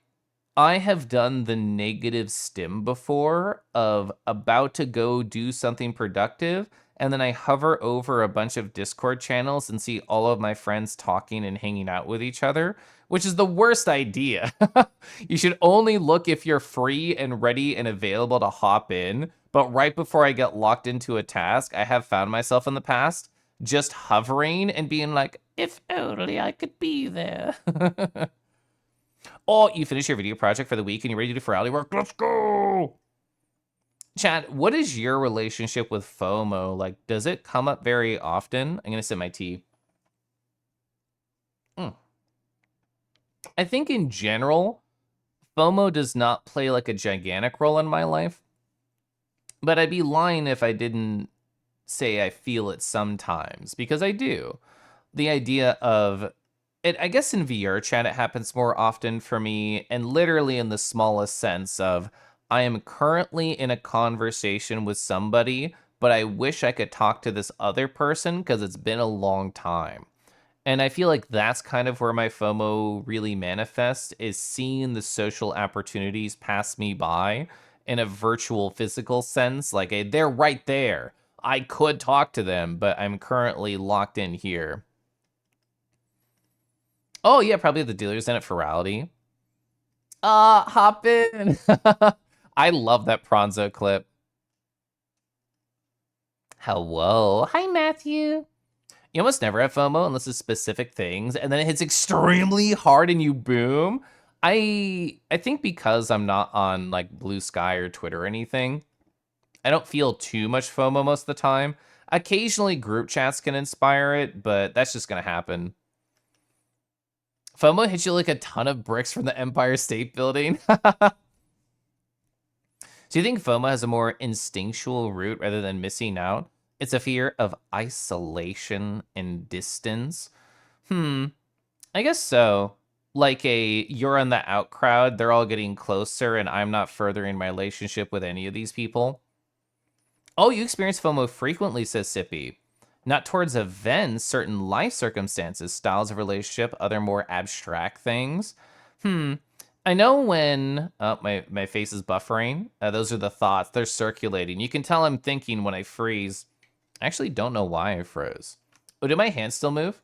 I have done the negative stim before of about to go do something productive, and then I hover over a bunch of Discord channels and see all of my friends talking and hanging out with each other, which is the worst idea. You should only look if you're free and ready and available to hop in. But right before I get locked into a task, I have found myself in the past just hovering and being like, if only I could be there. Oh, you finished your video project for the week and you're ready to do Ferality work. Let's go. Chad, what is your relationship with FOMO? Like, does it come up very often? I'm going to sip my tea. I think in general, FOMO does not play like a gigantic role in my life. But I'd be lying if I didn't say I feel it sometimes, because I do. The idea of it, I guess in VR chat, it happens more often for me, and literally in the smallest sense of I am currently in a conversation with somebody, but I wish I could talk to this other person because it's been a long time. And I feel like that's kind of where my FOMO really manifests, is seeing the social opportunities pass me by in a virtual physical sense. Like, they're right there. I could talk to them, but I'm currently locked in here. Oh, yeah, probably the dealer's in it for Ferality. Hop in. I love that Pronzo clip. Hello. Hi, Matthew. You almost never have FOMO unless it's specific things, and then it hits extremely hard and you boom. I think because I'm not on like Blue Sky or Twitter or anything, I don't feel too much FOMO most of the time. Occasionally group chats can inspire it, but that's just gonna happen. FOMO hits you like a ton of bricks from the Empire State Building. Do you think FOMO has a more instinctual root rather than missing out? It's a fear of isolation and distance. I guess so. Like you're on the out crowd, they're all getting closer, and I'm not furthering my relationship with any of these people. Oh, you experience FOMO frequently, says Sippy. Not towards events, certain life circumstances, styles of relationship, other more abstract things. I know when my face is buffering. Those are the thoughts. They're circulating. You can tell I'm thinking when I freeze. I actually don't know why I froze. Oh, did my hand still move?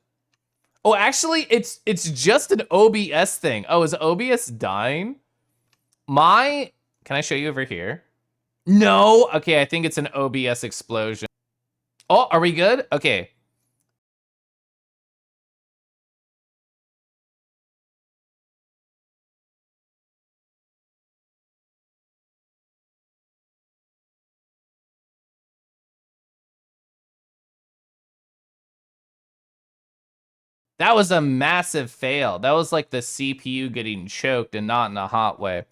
Oh, actually, it's just an OBS thing. Oh, is OBS dying? Can I show you over here? No. Okay, I think it's an OBS explosion. Oh, are we good? Okay. That was a massive fail. That was like the CPU getting choked and not in a hot way.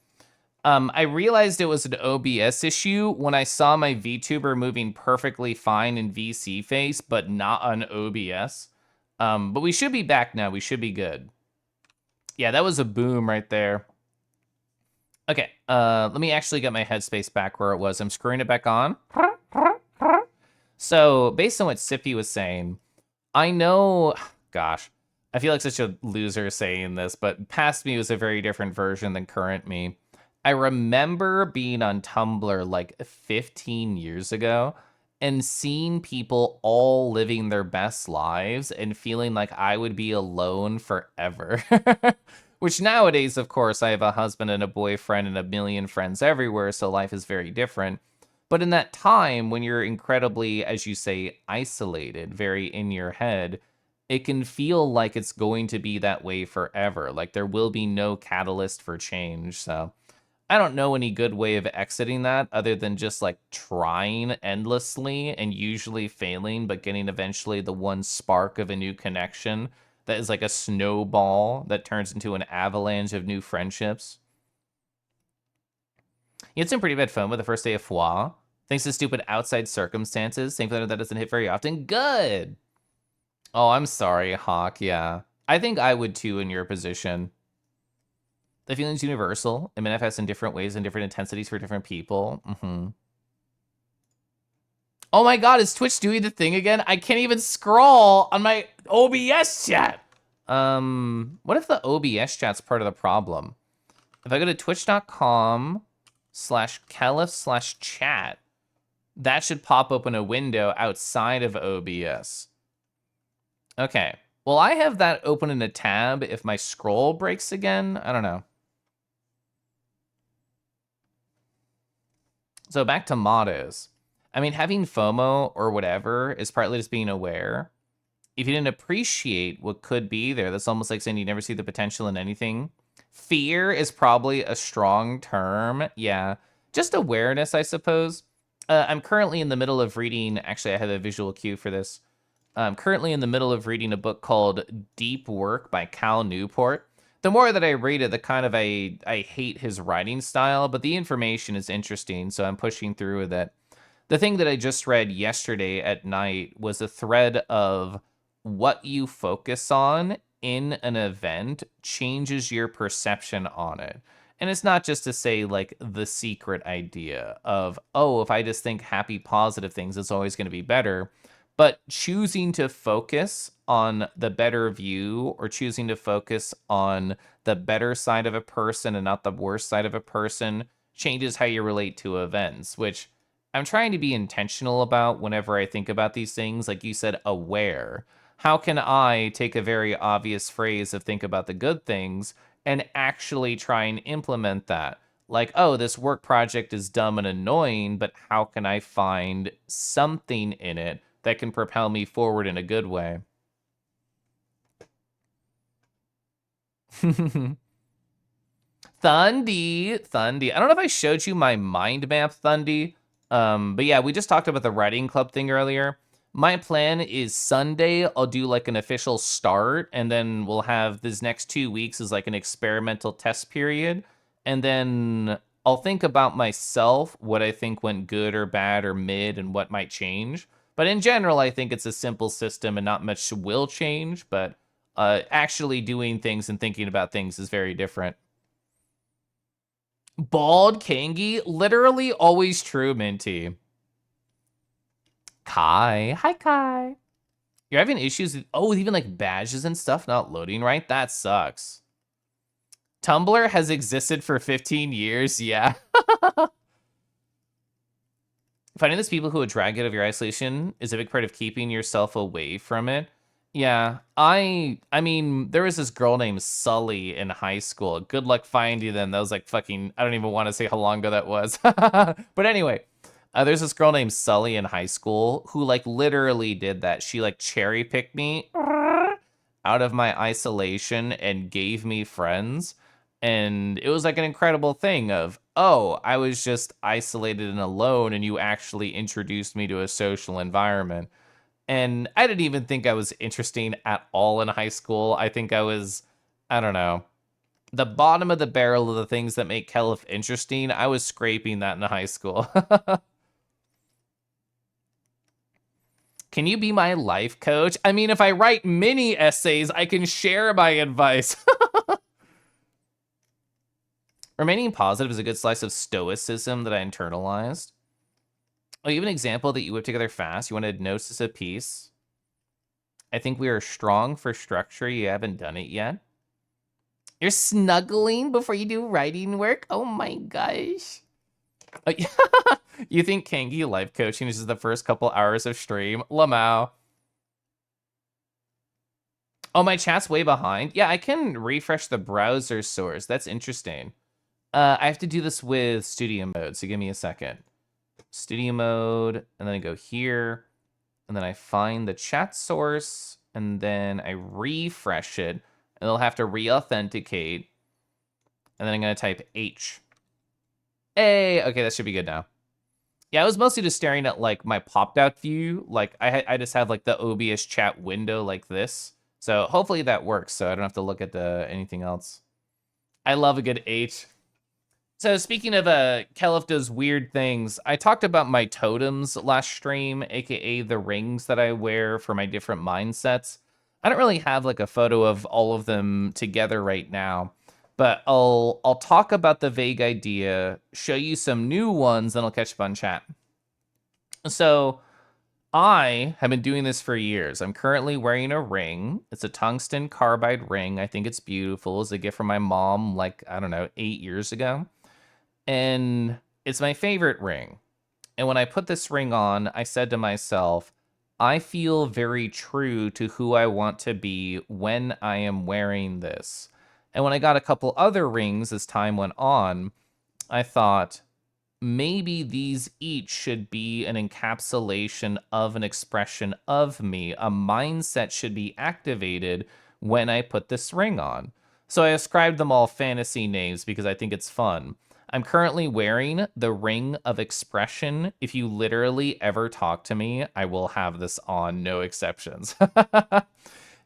I realized it was an OBS issue when I saw my VTuber moving perfectly fine in VC face, but not on OBS. But we should be back now. We should be good. Yeah, that was a boom right there. Okay, let me actually get my headspace back where it was. I'm screwing it back on. So, based on what Sippy was saying, I know, gosh, I feel like such a loser saying this, but past me was a very different version than current me. I remember being on Tumblr like 15 years ago and seeing people all living their best lives and feeling like I would be alone forever. Which nowadays, of course, I have a husband and a boyfriend and a million friends everywhere, so life is very different. But in that time, when you're incredibly, as you say, isolated, very in your head, it can feel like it's going to be that way forever. Like there will be no catalyst for change. So I don't know any good way of exiting that other than just like trying endlessly and usually failing, but getting eventually the one spark of a new connection that is like a snowball that turns into an avalanche of new friendships. You had some pretty bad FOMO the first day of Foie. Thanks to stupid outside circumstances. Same thing that doesn't hit very often. Good. Oh, I'm sorry, Hawk. Yeah. I think I would too in your position. The feeling's universal. It manifests in different ways and different intensities for different people. Oh my god, is Twitch doing the thing again? I can't even scroll on my OBS chat. What if the OBS chat's part of the problem? If I go to twitch.com/Kelif/chat, that should pop open a window outside of OBS. Okay. Well, I have that open in a tab if my scroll breaks again. I don't know. So back to mottos. I mean, having FOMO or whatever is partly just being aware. If you didn't appreciate what could be there, that's almost like saying you never see the potential in anything. Fear is probably a strong term. Yeah. Just awareness, I suppose. I'm currently in the middle of reading, actually, I have a visual cue for this. I'm currently in the middle of reading a book called Deep Work by Cal Newport. The more that I read it, the kind of I hate his writing style, but the information is interesting, so I'm pushing through with it. The thing that I just read yesterday at night was a thread of what you focus on in an event changes your perception on it. And it's not just to say, like, the secret idea of, oh, if I just think happy, positive things, it's always going to be better. But choosing to focus on the better view or choosing to focus on the better side of a person and not the worst side of a person changes how you relate to events, which I'm trying to be intentional about whenever I think about these things. Like you said, aware. How can I take a very obvious phrase of think about the good things and actually try and implement that? Like, oh, this work project is dumb and annoying, but how can I find something in it that can propel me forward in a good way? Thundy. I don't know if I showed you my mind map, Thundy. But yeah, we just talked about the writing club thing earlier. My plan is Sunday, I'll do like an official start, and then we'll have this next 2 weeks as like an experimental test period. And then I'll think about myself, what I think went good or bad or mid, and what might change. But in general, I think it's a simple system and not much will change, but actually doing things and thinking about things is very different. Bald Kangi, literally always true, Minty. Kai. Hi, Kai. You're having issues with, with even like badges and stuff not loading right? That sucks. Tumblr has existed for 15 years. Yeah. Finding those people who would drag you out of your isolation is a big part of keeping yourself away from it. Yeah, I mean, there was this girl named Sully in high school. Good luck finding them. That was like fucking, I don't even want to say how long ago that was. But anyway, there's this girl named Sully in high school who like literally did that. She like cherry picked me out of my isolation and gave me friends. And it was like an incredible thing of, oh, I was just isolated and alone and you actually introduced me to a social environment. And I didn't even think I was interesting at all in high school. I think I was, I don't know, the bottom of the barrel of the things that make Kelif interesting. I was scraping that in high school. Can you be my life coach? I mean, if I write mini essays, I can share my advice. Remaining positive is a good slice of stoicism that I internalized. Oh, you have an example that you whip together fast. You wanted Gnosis of Peace. I think we are strong for structure. You haven't done it yet. You're snuggling before you do writing work? Oh my gosh. You think Kangi life coaching is just the first couple hours of stream? Lamau. Oh, my chat's way behind. Yeah, I can refresh the browser source. That's interesting. I have to do this with studio mode, so give me a second. Studio mode, and then I go here, and then I find the chat source, and then I refresh it, and it'll have to re-authenticate, and then I'm going to type H. Hey, okay, that should be good now. Yeah, I was mostly just staring at, like, my popped-out view. Like, I just have, like, the OBS chat window like this. So hopefully that works, so I don't have to look at anything else. I love a good H. So speaking of Kelif does weird things, I talked about my totems last stream, aka the rings that I wear for my different mindsets. I don't really have like a photo of all of them together right now, but I'll talk about the vague idea, show you some new ones, then I'll catch up on chat. So I have been doing this for years. I'm currently wearing a ring. It's a tungsten carbide ring. I think it's beautiful. It's a gift from my mom, like, I don't know, 8 years ago. And it's my favorite ring. And when I put this ring on, I said to myself, I feel very true to who I want to be when I am wearing this. And when I got a couple other rings as time went on, I thought, maybe these each should be an encapsulation of an expression of me. A mindset should be activated when I put this ring on. So I ascribed them all fantasy names because I think it's fun. I'm currently wearing the Ring of Expression. If you literally ever talk to me, I will have this on, no exceptions.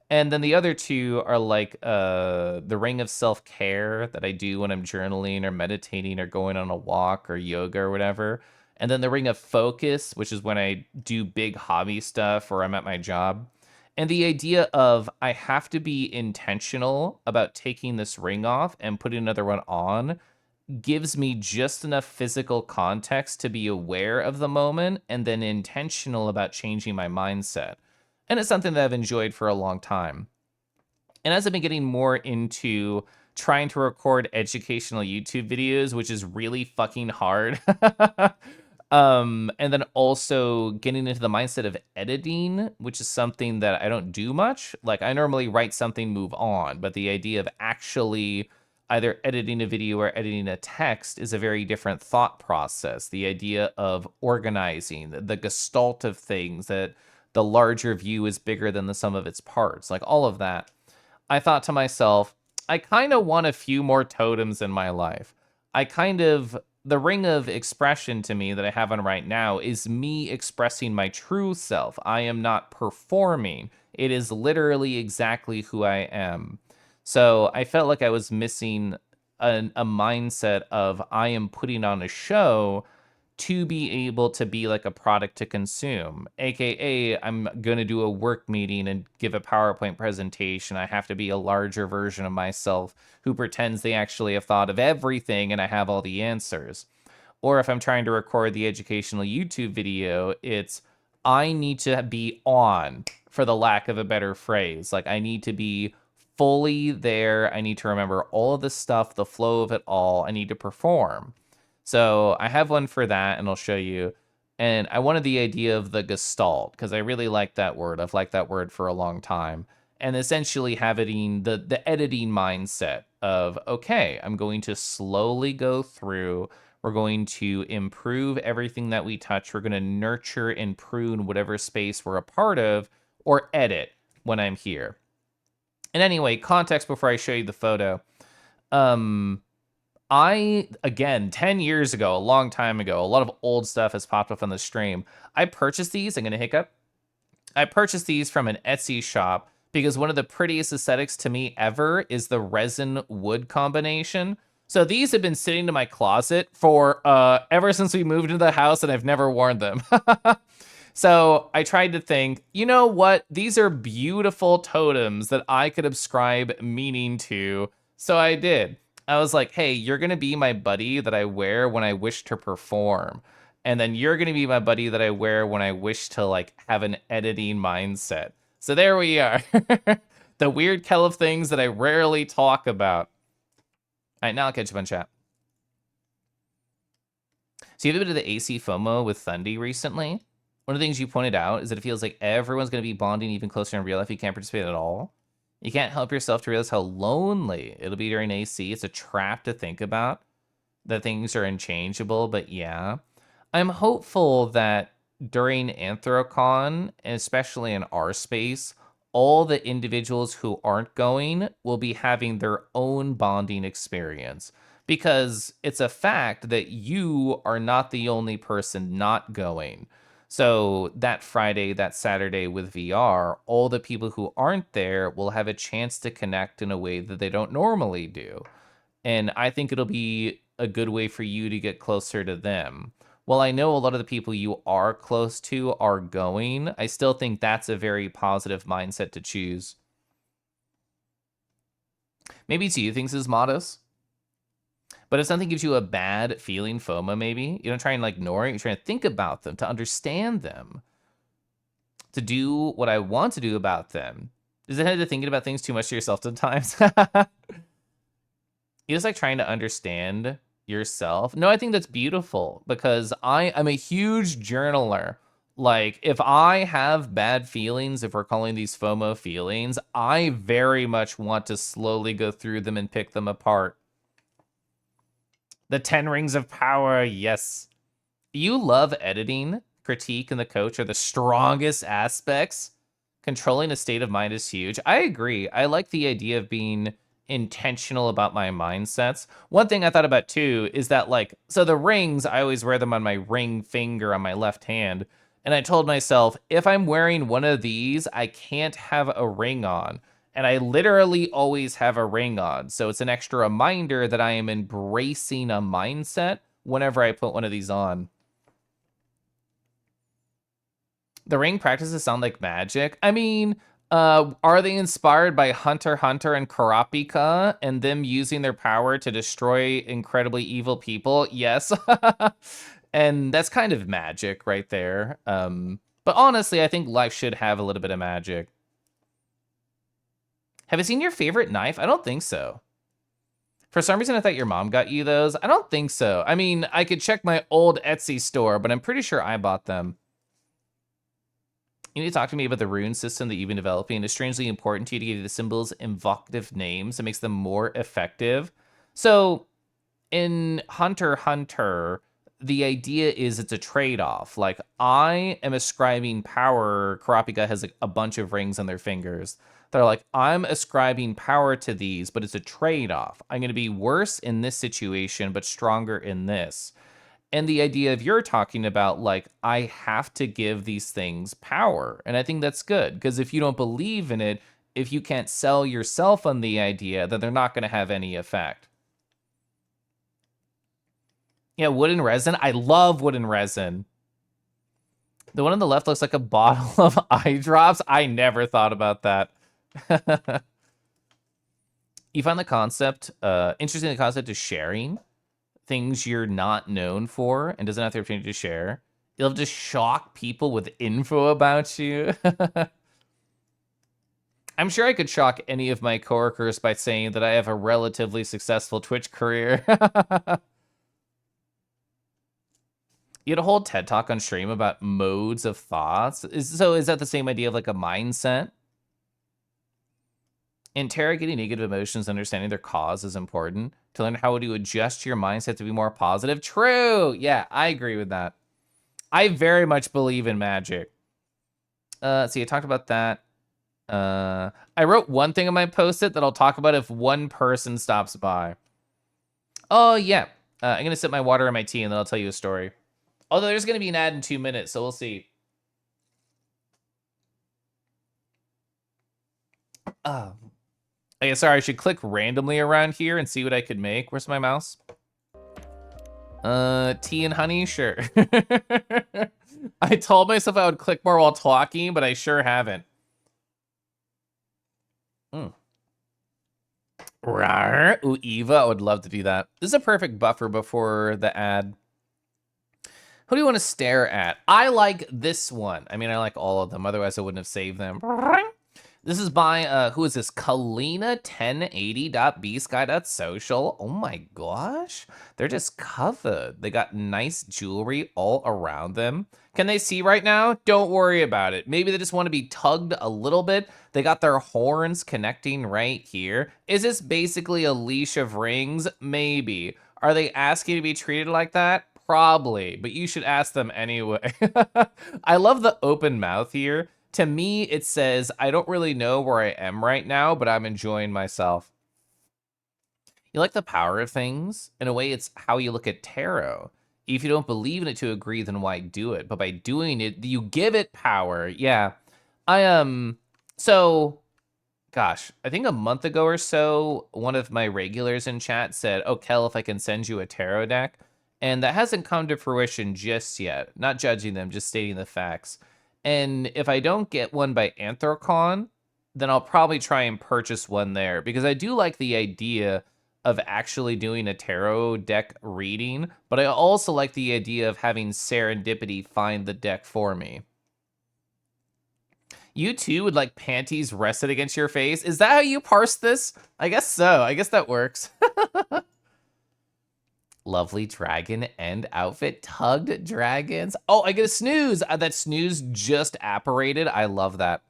And then the other two are like the ring of self-care that I do when I'm journaling or meditating or going on a walk or yoga or whatever. And then the ring of focus, which is when I do big hobby stuff or I'm at my job. And the idea of I have to be intentional about taking this ring off and putting another one on gives me just enough physical context to be aware of the moment and then intentional about changing my mindset. And it's something that I've enjoyed for a long time. And as I've been getting more into trying to record educational YouTube videos, which is really fucking hard, and then also getting into the mindset of editing, which is something that I don't do much. Like I normally write something, move on, but the idea of actually either editing a video or editing a text is a very different thought process. The idea of organizing, the gestalt of things, that the larger view is bigger than the sum of its parts, like all of that. I thought to myself, I kind of want a few more totems in my life. The ring of expression to me that I have on right now is me expressing my true self. I am not performing. It is literally exactly who I am. So I felt like I was missing a mindset of I am putting on a show to be able to be like a product to consume. AKA, I'm going to do a work meeting and give a PowerPoint presentation. I have to be a larger version of myself who pretends they actually have thought of everything and I have all the answers. Or if I'm trying to record the educational YouTube video, it's I need to be on, for the lack of a better phrase. Like I need to be fully there. I need to remember all of the stuff, the flow of it all. I need to perform. So I have one for that, and I'll show you. And I wanted the idea of the gestalt, because I really like that word. I've liked that word for a long time. And essentially having the editing mindset of, okay, I'm going to slowly go through. We're going to improve everything that we touch. We're going to nurture and prune whatever space we're a part of, or edit when I'm here. And anyway, context before I show you the photo. Again, 10 years ago, a long time ago, a lot of old stuff has popped up on the stream. I purchased these. I'm going to hiccup. I purchased these from an Etsy shop because one of the prettiest aesthetics to me ever is the resin wood combination. So these have been sitting in my closet for ever since we moved into the house, and I've never worn them. So I tried to think, you know what? These are beautiful totems that I could ascribe meaning to. So I did. I was like, hey, you're going to be my buddy that I wear when I wish to perform. And then you're going to be my buddy that I wear when I wish to like have an editing mindset. So there we are. The weird Kelif things that I rarely talk about. All right, now I'll catch you on chat. So you have a bit of the AC FOMO with Thundy recently. One of the things you pointed out is that it feels like everyone's going to be bonding even closer in real life. You can't participate at all. You can't help yourself to realize how lonely it'll be during AC. It's a trap to think about that things are unchangeable, but yeah. I'm hopeful that during Anthrocon, and especially in our space, all the individuals who aren't going will be having their own bonding experience. Because it's a fact that you are not the only person not going. So that Friday, that Saturday with VR, all the people who aren't there will have a chance to connect in a way that they don't normally do. And I think it'll be a good way for you to get closer to them. While I know a lot of the people you are close to are going, I still think that's a very positive mindset to choose. Maybe to you things is modest. But if something gives you a bad feeling, FOMO maybe, you don't try and like ignore it. You're trying to think about them, to understand them, to do what I want to do about them. Is it headed to thinking about things too much to yourself sometimes? You just like trying to understand yourself. No, I think that's beautiful because I'm a huge journaler. Like, if I have bad feelings, if we're calling these FOMO feelings, I very much want to slowly go through them and pick them apart. The 10 rings of power, yes. You love editing, critique, and the coach are the strongest aspects. Controlling a state of mind is huge. I agree. I like the idea of being intentional about my mindsets. One thing I thought about too is that, like, so the rings, I always wear them on my ring finger on my left hand. And I told myself, if I'm wearing one of these, I can't have a ring on. And I literally always have a ring on. So it's an extra reminder that I am embracing a mindset whenever I put one of these on. The ring practices sound like magic. I mean, are they inspired by Hunter x Hunter and Kurapika and them using their power to destroy incredibly evil people? Yes. And that's kind of magic right there. But honestly, I think life should have a little bit of magic. Have you seen your favorite knife? I don't think so. For some reason, I thought your mom got you those. I don't think so. I mean, I could check my old Etsy store, but I'm pretty sure I bought them. You need to talk to me about the rune system that you've been developing. It's strangely important to you to give the symbols evocative names. It makes them more effective. So in Hunter x Hunter, the idea is it's a trade-off. Like, I am ascribing power. Kurapika has a bunch of rings on their fingers. They're like, I'm ascribing power to these, but it's a trade-off. I'm going to be worse in this situation, but stronger in this. And the idea of you're talking about, like, I have to give these things power. And I think that's good, because if you don't believe in it, if you can't sell yourself on the idea, then they're not going to have any effect. Yeah, wooden resin. I love wooden resin. The one on the left looks like a bottle of eye drops. I never thought about that. You find the concept, interesting, the concept of sharing things you're not known for and doesn't have the opportunity to share. You'll just shock people with info about you. I'm sure I could shock any of my coworkers by saying that I have a relatively successful Twitch career. You had a whole TED Talk on stream about modes of thoughts. Is that the same idea of like a mindset? Interrogating negative emotions, understanding their cause is important. To learn how to adjust your mindset to be more positive. True. Yeah, I agree with that. I very much believe in magic. So you talked about that. I wrote one thing on my post-it that I'll talk about if one person stops by. Oh, yeah. I'm going to sip my water and my tea, and then I'll tell you a story. Although there's going to be an ad in 2 minutes, so we'll see. Okay, sorry, I should click randomly around here and see what I could make. Where's my mouse? Tea and honey? Sure. I told myself I would click more while talking, but I sure haven't. Rawr. Ooh, Eva, I would love to do that. This is a perfect buffer before the ad. Who do you want to stare at? I like this one. I mean, I like all of them. Otherwise, I wouldn't have saved them. This is by, who is this? Kalina1080.bsky.social. Oh my gosh. They're just covered. They got nice jewelry all around them. Can they see right now? Don't worry about it. Maybe they just want to be tugged a little bit. They got their horns connecting right here. Is this basically a leash of rings? Maybe. Are they asking to be treated like that? Probably, but you should ask them anyway. I love the open mouth here. To me, it says, I don't really know where I am right now, but I'm enjoying myself. You like the power of things? In a way, it's how you look at tarot. If you don't believe in it to agree, then why do it? But by doing it, you give it power. Yeah. So gosh, I think a month ago or so, one of my regulars in chat said, "Oh, Kel, if I can send you a tarot deck." And that hasn't come to fruition just yet. Not judging them, just stating the facts. And if I don't get one by Anthrocon, then I'll probably try and purchase one there because I do like the idea of actually doing a tarot deck reading, but I also like the idea of having serendipity find the deck for me. You too would like panties rested against your face? Is that how you parse this? I guess so. I guess that works. Lovely dragon and outfit. Tugged dragons. Oh, I get a snooze. That snooze just apparated. I love that.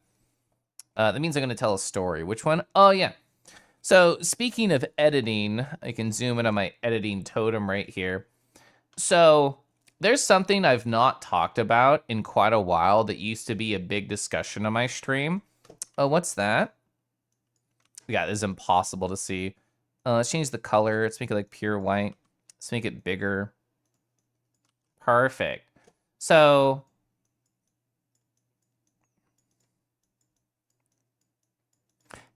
That means I'm going to tell a story. Which one? Oh, yeah. So speaking of editing, I can zoom in on my editing totem right here. So there's something I've not talked about in quite a while that used to be a big discussion on my stream. Oh, what's that? Yeah, this is impossible to see. Let's change the color. Let's make it like pure white. Let's make it bigger. Perfect. So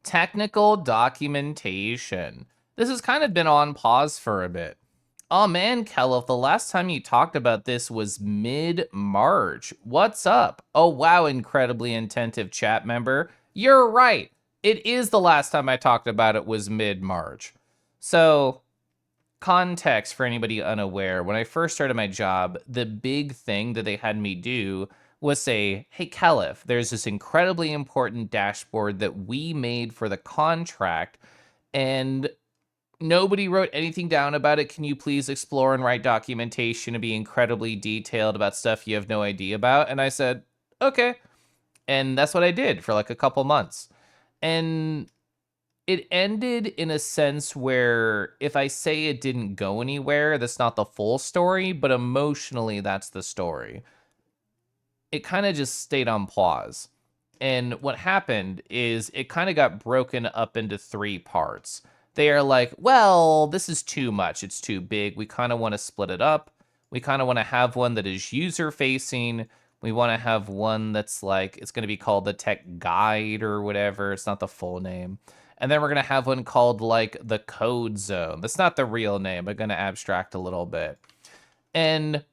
technical documentation. This has kind of been on pause for a bit. Oh man, Kelif, the last time you talked about this was mid-March. What's up? Oh wow, incredibly attentive chat member. You're right. It is the last time I talked about it was mid-March. So, context for anybody unaware, when I first started my job, the big thing that they had me do was say, hey, Kelif, there's this incredibly important dashboard that we made for the contract, and nobody wrote anything down about it. Can you please explore and write documentation and be incredibly detailed about stuff you have no idea about? And I said, okay. And that's what I did for like a couple months. And it ended in a sense where if I say it didn't go anywhere, that's not the full story, but emotionally, that's the story. It kind of just stayed on pause. And what happened is it kind of got broken up into 3 parts. They are like, well, this is too much. It's too big. We kind of want to split it up. We kind of want to have one that is user facing. We want to have one that's like, it's going to be called the tech guide or whatever. It's not the full name. And then we're going to have one called like the code zone. That's not the real name. I'm going to abstract a little bit. And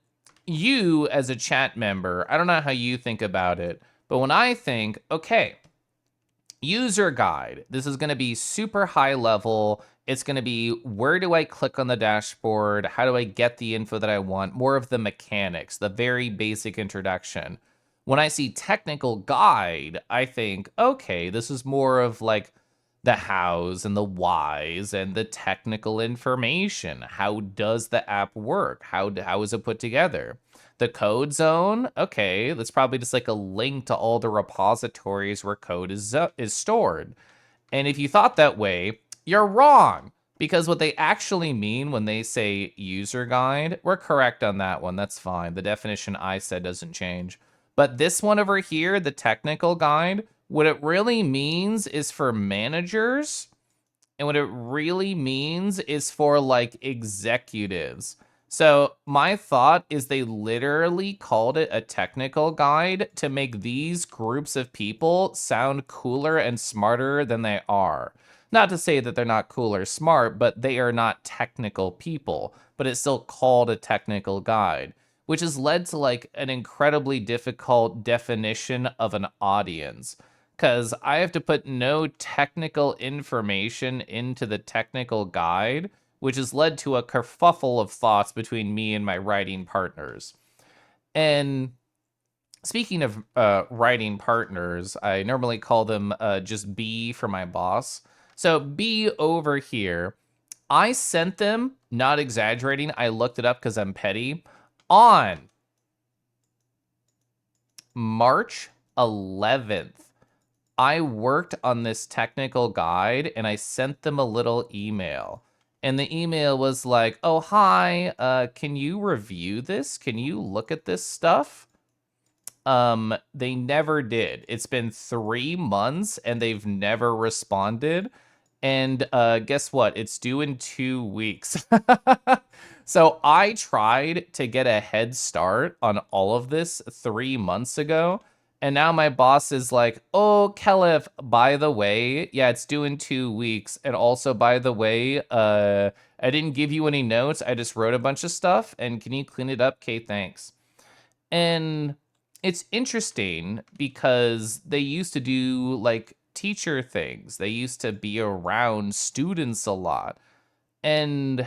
you as a chat member, I don't know how you think about it, but when I think, okay, user guide, this is going to be super high level. It's going to be, where do I click on the dashboard? How do I get the info that I want? More of the mechanics, the very basic introduction. When I see technical guide, I think, okay, this is more of like the hows and the whys and the technical information. How does the app work? How is it put together? The code zone, okay, that's probably just like a link to all the repositories where code is stored. And if you thought that way, you're wrong. Because what they actually mean when they say user guide, we're correct on that one. That's fine. The definition I said doesn't change. But this one over here, the technical guide, what it really means is for managers. And what it really means is for like executives. So my thought is they literally called it a technical guide to make these groups of people sound cooler and smarter than they are. Not to say that they're not cool or smart, but they are not technical people, but it's still called a technical guide, which has led to like an incredibly difficult definition of an audience. Because I have to put no technical information into the technical guide, which has led to a kerfuffle of thoughts between me and my writing partners. And speaking of writing partners, I normally call them just B for my boss. So B over here, I sent them, not exaggerating, I looked it up because I'm petty, on March 11th. I worked on this technical guide and I sent them a little email. And the email was like, oh, hi, can you review this? Can you look at this stuff? They never did. It's been 3 months and they've never responded. And guess what? It's due in 2 weeks. So I tried to get a head start on all of this 3 months ago. And now my boss is like, oh, Kelif, by the way, yeah, it's due in 2 weeks. And also, by the way, I didn't give you any notes. I just wrote a bunch of stuff. And can you clean it up? Okay, thanks. And it's interesting because they used to do like teacher things. They used to be around students a lot. And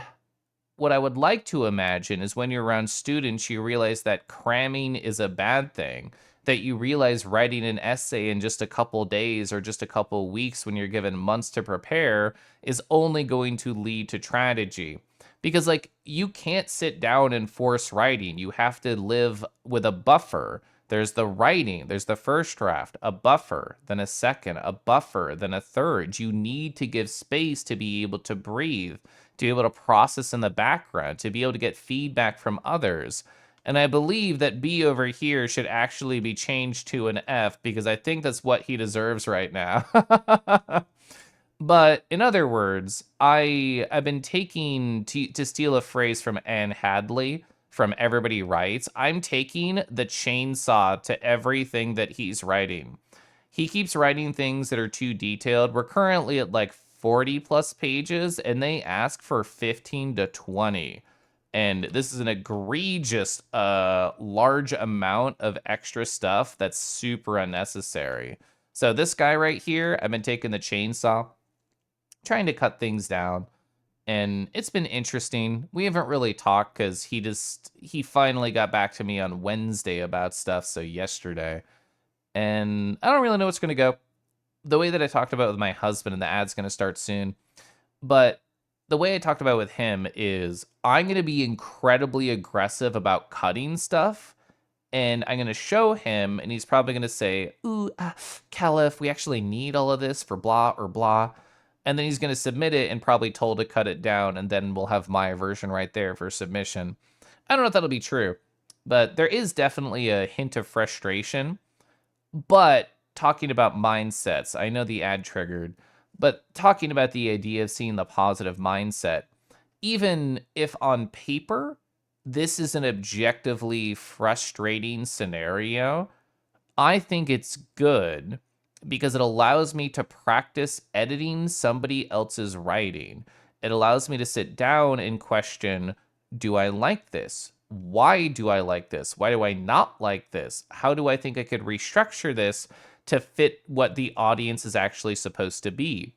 what I would like to imagine is when you're around students, you realize that cramming is a bad thing. That you realize writing an essay in just a couple days or just a couple weeks when you're given months to prepare is only going to lead to tragedy. Because, like, you can't sit down and force writing. You have to live with a buffer. There's the writing, there's the first draft, a buffer, then a second, a buffer, then a third. You need to give space to be able to breathe, to be able to process in the background, to be able to get feedback from others. And I believe that B over here should actually be changed to an F because I think that's what he deserves right now. But in other words, I've been taking, to steal a phrase from Anne Hadley from Everybody Writes, I'm taking the chainsaw to everything that he's writing. He keeps writing things that are too detailed. We're currently at like 40 plus pages and they ask for 15 to 20. And this is an egregious large amount of extra stuff that's super unnecessary. So this guy right here, I've been taking the chainsaw, trying to cut things down, and it's been interesting. We haven't really talked because he finally got back to me on Wednesday about stuff, so yesterday. And I don't really know what's going to go. The way that I talked about with my husband, and the ad's going to start soon, but the way I talked about with him is I'm going to be incredibly aggressive about cutting stuff, and I'm going to show him, and he's probably going to say, ooh, Caliph, we actually need all of this for blah or blah. And then he's going to submit it and probably told to cut it down, and then we'll have my version right there for submission. I don't know if that'll be true, but there is definitely a hint of frustration. But talking about mindsets, I know the ad triggered, but talking about the idea of seeing the positive mindset, even if on paper, this is an objectively frustrating scenario, I think it's good because it allows me to practice editing somebody else's writing. It allows me to sit down and question, do I like this? Why do I like this? Why do I not like this? How do I think I could restructure this to fit what the audience is actually supposed to be?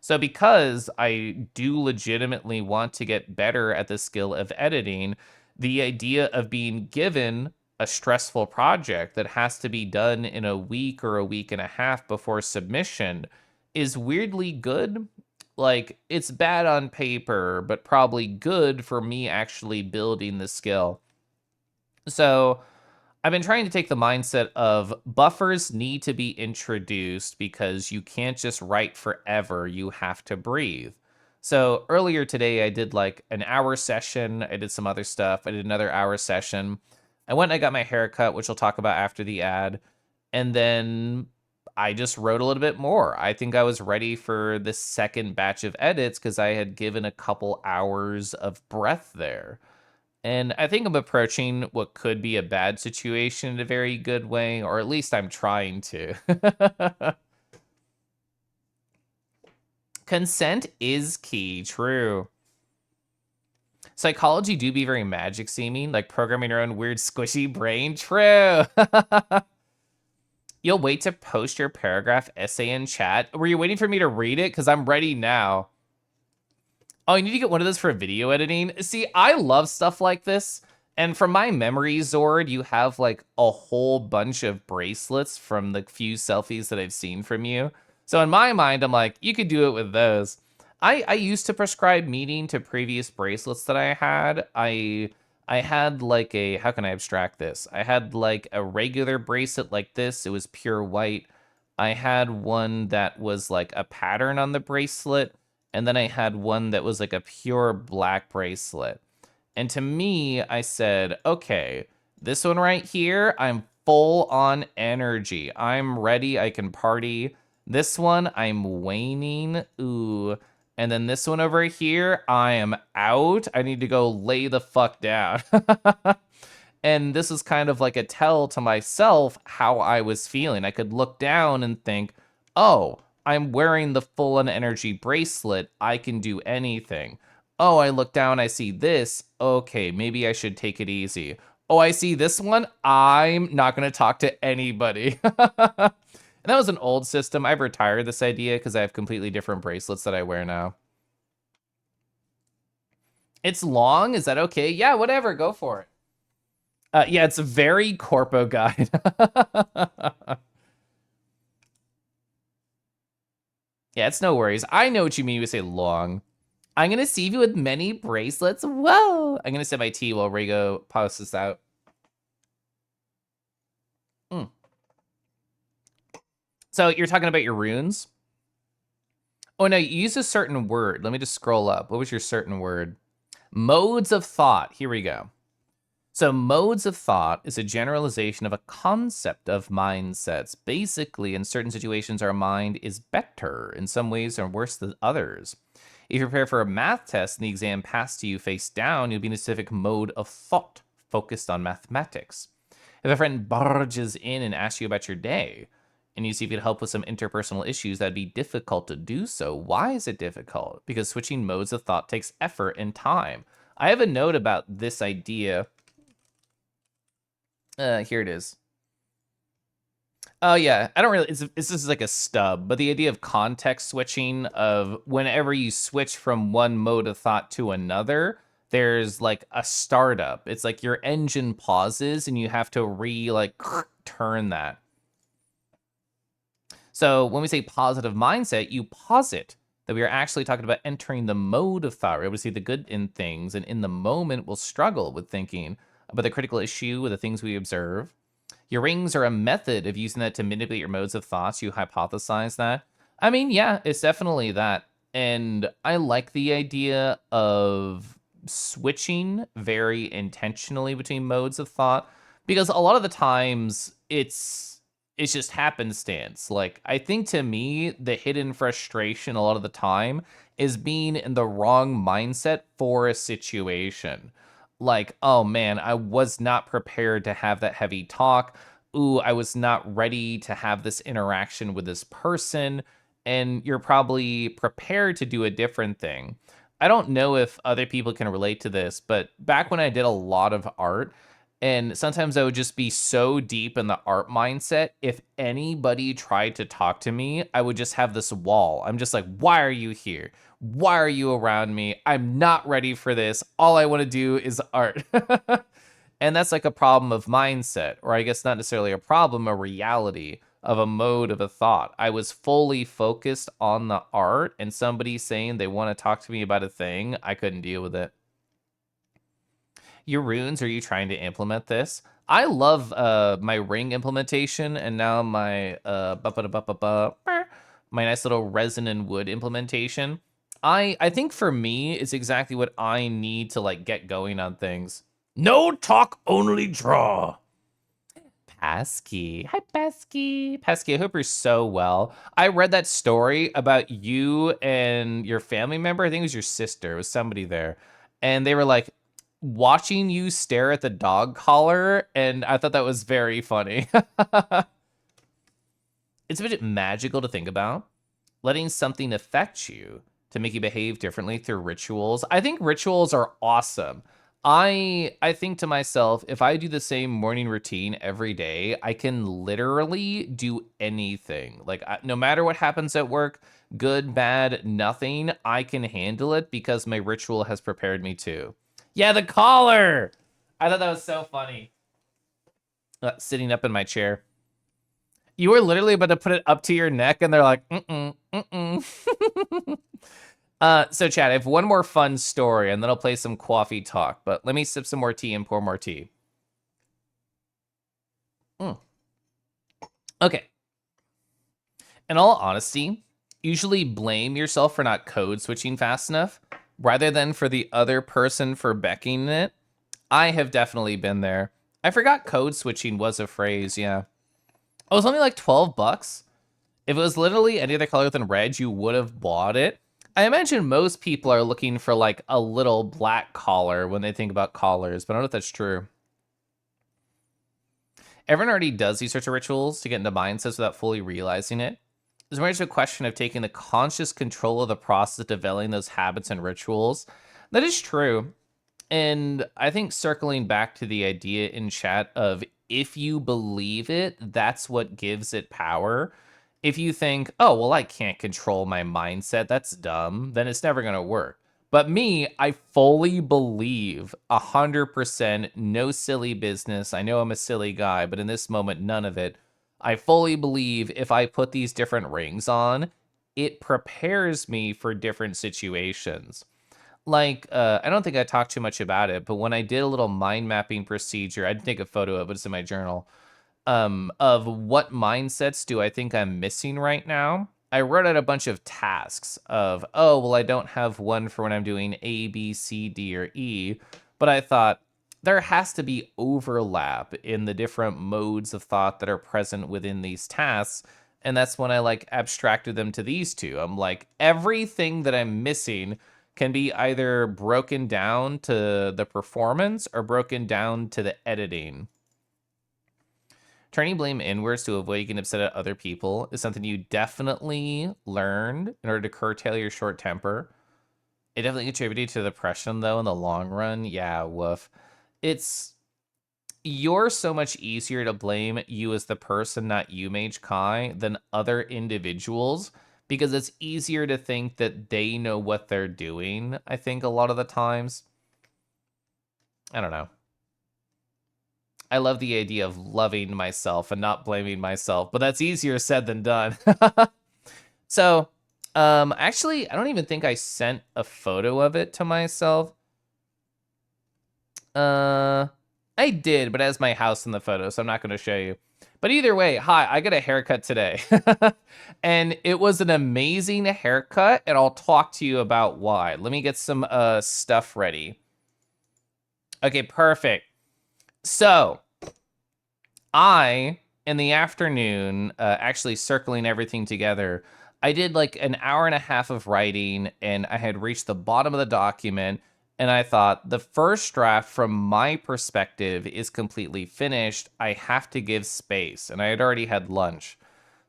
So because I do legitimately want to get better at the skill of editing, the idea of being given a stressful project that has to be done in a week or a week and a half before submission is weirdly good. Like, it's bad on paper, but probably good for me actually building the skill. So I've been trying to take the mindset of buffers need to be introduced because you can't just write forever. You have to breathe. So earlier today, I did like an hour session. I did some other stuff. I did another hour session. I went and I got my hair cut, which we'll talk about after the ad. And then I just wrote a little bit more. I think I was ready for the second batch of edits because I had given a couple hours of breath there. And I think I'm approaching what could be a bad situation in a very good way, or at least I'm trying to. Consent is key, true. Psychology do be very magic seeming, like programming your own weird squishy brain, true. You'll wait to post your paragraph essay in chat. Were you waiting for me to read it? Because I'm ready now. Oh, you need to get one of those for video editing? See, I love stuff like this. And from my memory, Zord, you have like a whole bunch of bracelets from the few selfies that I've seen from you. So in my mind, I'm like, you could do it with those. I used to prescribe meaning to previous bracelets that I had. I had like a, how can I abstract this? I had like a regular bracelet like this. It was pure white. I had one that was like a pattern on the bracelet. And then I had one that was like a pure black bracelet. And to me, I said, okay, this one right here, I'm full on energy. I'm ready. I can party. This one, I'm waning. Ooh. And then this one over here, I am out. I need to go lay the fuck down. And this is kind of like a tell to myself how I was feeling. I could look down and think, oh, I'm wearing the full on energy bracelet. I can do anything. Oh, I look down, I see this. Okay, maybe I should take it easy. Oh, I see this one. I'm not going to talk to anybody. And that was an old system. I've retired this idea because I have completely different bracelets that I wear now. It's long. Is that okay? Yeah, whatever. Go for it. Yeah, it's a very corpo guide. Yeah, it's no worries. I know what you mean when you say long. I'm going to see you with many bracelets. Whoa. I'm going to sip my tea while Rego posts this out. Mm. So you're talking about your runes? Oh, no, you use a certain word. Let me just scroll up. What was your certain word? Modes of thought. Here we go. So modes of thought is a generalization of a concept of mindsets. Basically, in certain situations, our mind is better in some ways and worse than others. If you prepare for a math test and the exam passed to you face down, you'll be in a specific mode of thought focused on mathematics. If a friend barges in and asks you about your day, and you see if you could help with some interpersonal issues, that'd be difficult to do so. Why is it difficult? Because switching modes of thought takes effort and time. I have a note about this idea. Here it is. Oh yeah, I don't really. This is like a stub, but the idea of context switching, of whenever you switch from one mode of thought to another, there's like a startup. It's like your engine pauses and you have to turn that. So when we say positive mindset, you posit that we are actually talking about entering the mode of thought. We're able to see the good in things, and in the moment, we'll struggle with thinking about the critical issue with the things we observe. Your rings are a method of using that to manipulate your modes of thoughts. You hypothesize that. I mean, yeah, it's definitely that. And I like the idea of switching very intentionally between modes of thought, because a lot of the times it's just happenstance. Like, I think to me, the hidden frustration a lot of the time is being in the wrong mindset for a situation. Like, oh man, I was not prepared to have that heavy talk. Ooh, I was not ready to have this interaction with this person. And you're probably prepared to do a different thing. I don't know if other people can relate to this, but back when I did a lot of art, and sometimes I would just be so deep in the art mindset, if anybody tried to talk to me, I would just have this wall. I'm just like, why are you here? Why are you around me? I'm not ready for this. All I want to do is art. And that's like a problem of mindset, or I guess not necessarily a problem, a reality of a mode of a thought. I was fully focused on the art, and somebody saying they want to talk to me about a thing, I couldn't deal with it. Your runes, are you trying to implement this? I love my ring implementation, and now my my nice little resin and wood implementation. I think for me, it's exactly what I need to like get going on things. No talk, only draw. Pasky. Hi, Pasky. Pasky, I hope you're so well. I read that story about you and your family member. I think it was your sister. It was somebody there. And they were like watching you stare at the dog collar. And I thought that was very funny. It's a bit magical to think about. Letting something affect you to make you behave differently through rituals. I think rituals are awesome. I think to myself, if I do the same morning routine every day, I can literally do anything. Like, no matter what happens at work, good, bad, nothing, I can handle it because my ritual has prepared me to. Yeah, the collar. I thought that was so funny. Sitting up in my chair. You were literally about to put it up to your neck, and they're like, mm-mm, mm-mm. So Chad, I have one more fun story, and then I'll play some coffee talk. But let me sip some more tea and pour more tea. Okay. In all honesty, usually blame yourself for not code switching fast enough, rather than for the other person for becking it. I have definitely been there. I forgot code switching was a phrase, yeah. Oh, it was only like 12 bucks. If it was literally any other color than red, you would have bought it. I imagine most people are looking for like a little black collar when they think about collars, but I don't know if that's true. Everyone already does these sorts of rituals to get into mindsets without fully realizing it. It's more just a question of taking the conscious control of the process of developing those habits and rituals. That is true. And I think circling back to the idea in chat of if you believe it, that's what gives it power. If you think, oh, well, I can't control my mindset, that's dumb, then it's never going to work. But me, I fully believe 100%, no silly business. I know I'm a silly guy, but in this moment, none of it. I fully believe if I put these different rings on, it prepares me for different situations. Like, I don't think I talked too much about it, but when I did a little mind mapping procedure, I didn't take a photo of it, it's in my journal, of what mindsets do I think I'm missing right now. I wrote out a bunch of tasks of, oh, well, I don't have one for when I'm doing A, B, C, D, or E, but I thought there has to be overlap in the different modes of thought that are present within these tasks. And that's when I like abstracted them to these two. I'm like, everything that I'm missing can be either broken down to the performance or broken down to the editing. Turning blame inwards to avoid getting upset at other people is something you definitely learned in order to curtail your short temper. It definitely contributed to depression, though, in the long run. Yeah, woof. You're so much easier to blame you as the person, not you, Mage Kai, than other individuals because it's easier to think that they know what they're doing, I think, a lot of the times. I don't know. I love the idea of loving myself and not blaming myself, but that's easier said than done. So, actually, I don't even think I sent a photo of it to myself. I did, but it has my house in the photo, so I'm not going to show you. But either way, hi, I got a haircut today. And it was an amazing haircut, and I'll talk to you about why. Let me get some stuff ready. Okay, perfect. So, in the afternoon, actually circling everything together, I did like an hour and a half of writing, and I had reached the bottom of the document, and I thought the first draft from my perspective is completely finished. I have to give space, and I had already had lunch.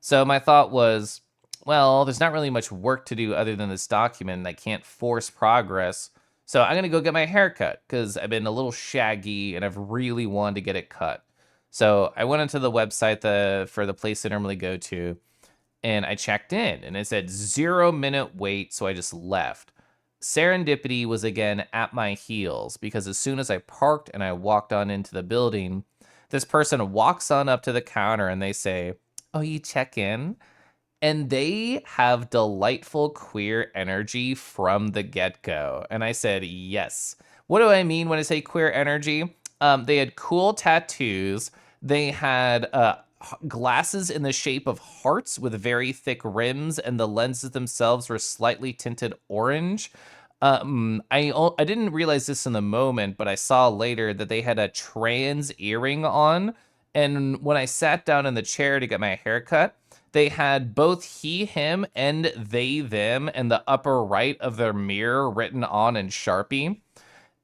So my thought was, well, there's not really much work to do other than this document, and I can't force progress. So I'm gonna go get my hair cut because I've been a little shaggy and I've really wanted to get it cut. So I went into the website for the place I normally go to, and I checked in, and it said 0 minute wait, so I just left. Serendipity was again at my heels because as soon as I parked and I walked on into the building, this person walks on up to the counter and they say, "Oh, you check in?" And they have delightful queer energy from the get-go. And I said, yes. What do I mean when I say queer energy? They had cool tattoos. They had glasses in the shape of hearts with very thick rims, and the lenses themselves were slightly tinted orange. I didn't realize this in the moment, but I saw later that they had a trans earring on. And when I sat down in the chair to get my haircut, they had both he, him, and they, them in the upper right of their mirror written on in Sharpie.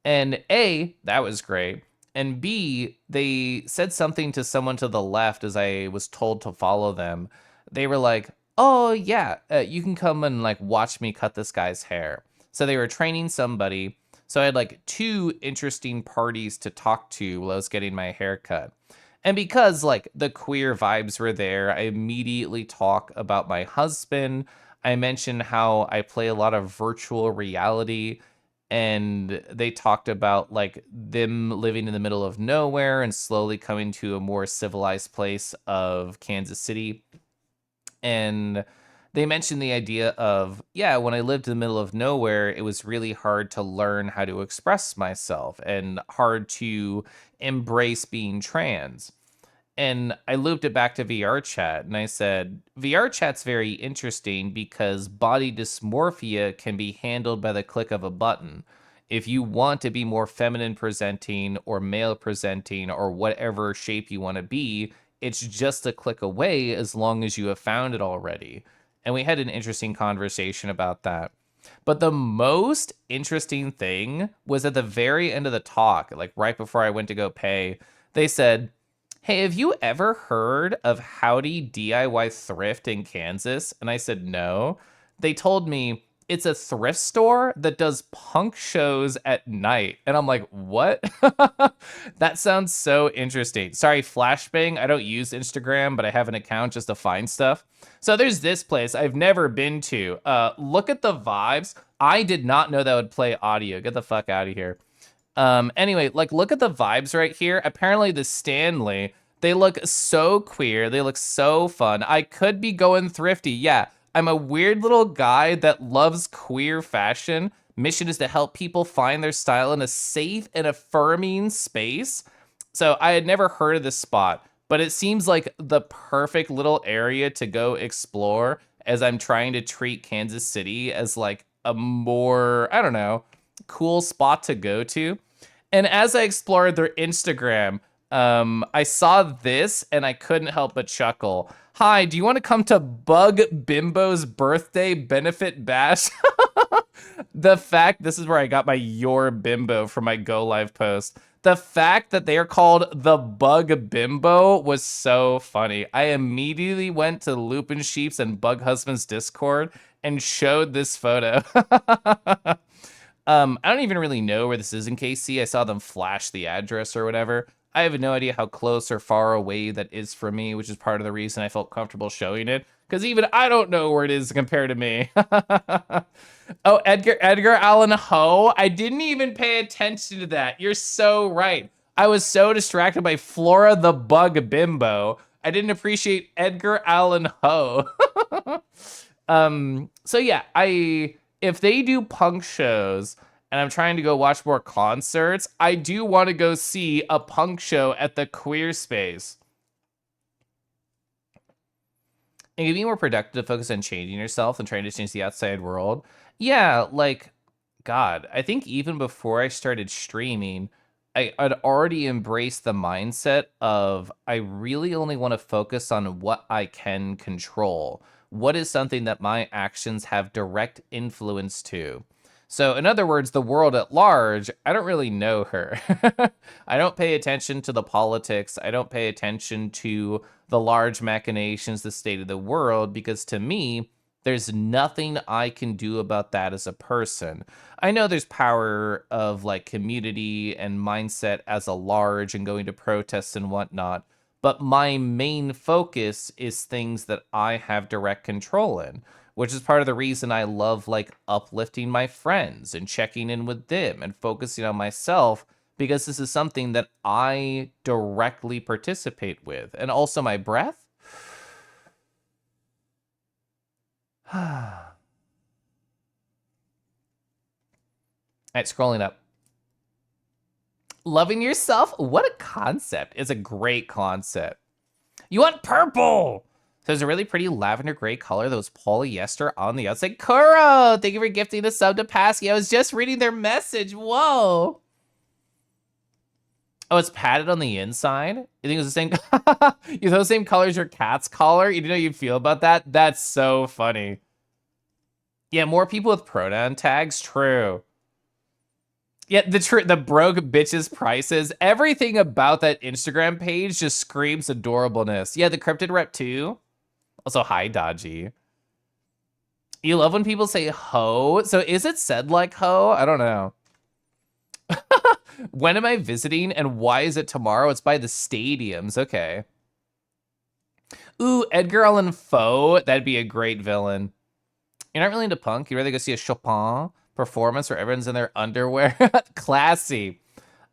And A, that was great. And B, they said something to someone to the left as I was told to follow them. They were like, "Oh yeah, you can come and like watch me cut this guy's hair." So they were training somebody. So I had like two interesting parties to talk to while I was getting my hair cut. And because like the queer vibes were there, I immediately talk about my husband. I mentioned how I play a lot of virtual reality, and they talked about like them living in the middle of nowhere and slowly coming to a more civilized place of Kansas City. And they mentioned the idea of, yeah, when I lived in the middle of nowhere, it was really hard to learn how to express myself and hard to embrace being trans. And I looped it back to VR chat and I said, VR chat's very interesting because body dysmorphia can be handled by the click of a button. If you want to be more feminine presenting or male presenting or whatever shape you want to be, it's just a click away as long as you have found it already. And we had an interesting conversation about that. But the most interesting thing was at the very end of the talk, like right before I went to go pay, they said, Hey, have you ever heard of Howdy DIY Thrift in Kansas? And I said, no. They told me it's a thrift store that does punk shows at night. And I'm like, what? That sounds so interesting. Sorry, flashbang. I don't use Instagram, but I have an account just to find stuff. So there's this place I've never been to. Look at the vibes. I did not know that would play audio. Get the fuck out of here. Anyway, like, look at the vibes right here. Apparently the Stanley, they look so queer. They look so fun. I could be going thrifty. Yeah, I'm a weird little guy that loves queer fashion. Mission is to help people find their style in a safe and affirming space. So I had never heard of this spot, but it seems like the perfect little area to go explore as I'm trying to treat Kansas City as like a more, I don't know, cool spot to go to. And as I explored their Instagram, I saw this and I couldn't help but chuckle. Hi, do you want to come to Bug Bimbo's birthday benefit bash? The fact, this is where I got my Your Bimbo for my Go Live post. The fact that they are called the Bug Bimbo was so funny. I immediately went to Lupin Sheep's and Bug Husband's Discord and showed this photo. I don't even really know where this is in KC. I saw them flash the address or whatever. I have no idea how close or far away that is from me, which is part of the reason I felt comfortable showing it. Because even I don't know where it is compared to me. Oh, Edgar Allan Poe. I didn't even pay attention to that. You're so right. I was so distracted by Flora the Bug Bimbo. I didn't appreciate Edgar Allan Poe. So yeah, if they do punk shows and I'm trying to go watch more concerts, I do want to go see a punk show at the Queer Space. It can be more productive to focus on changing yourself than trying to change the outside world. Yeah, like, God, I think even before I started streaming, I'd already embraced the mindset of I really only want to focus on what I can control. What is something that my actions have direct influence to? So, in other words, the world at large, I don't really know her. I don't pay attention to the politics. I don't pay attention to the large machinations, the state of the world, because to me, there's nothing I can do about that as a person. I know there's power of like community and mindset as a large and going to protests and whatnot, but my main focus is things that I have direct control in, which is part of the reason I love like uplifting my friends and checking in with them and focusing on myself, because this is something that I directly participate with. And also my breath. All right, scrolling up. Loving yourself? What a concept. It's a great concept. You want purple. So there's a really pretty lavender gray color that was polyester on the outside. Kuro, thank you for gifting the sub to Pasky. I was just reading their message. Whoa. Oh, it's padded on the inside? You think it's the same? You those same color as your cat's collar? You didn't know you'd feel about that? That's so funny. Yeah, more people with pronoun tags. True. Yeah, the broke bitches prices. Everything about that Instagram page just screams adorableness. Yeah, the cryptid rep too. Also, hi, Dodgy. You love when people say ho. So is it said like ho? I don't know. When am I visiting and why is it tomorrow? It's by the stadiums. Okay. Ooh, Edgar Allan Poe. That'd be a great villain. You're not really into punk. You'd rather go see a Chopin performance where everyone's in their underwear. Classy.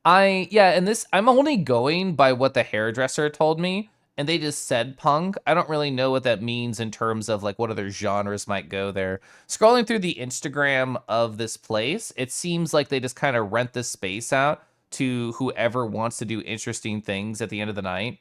And this, I'm only going by what the hairdresser told me, and they just said punk. I don't really know what that means in terms of like what other genres might go there. Scrolling through the Instagram of this place, it seems like they just kind of rent this space out to whoever wants to do interesting things at the end of the night.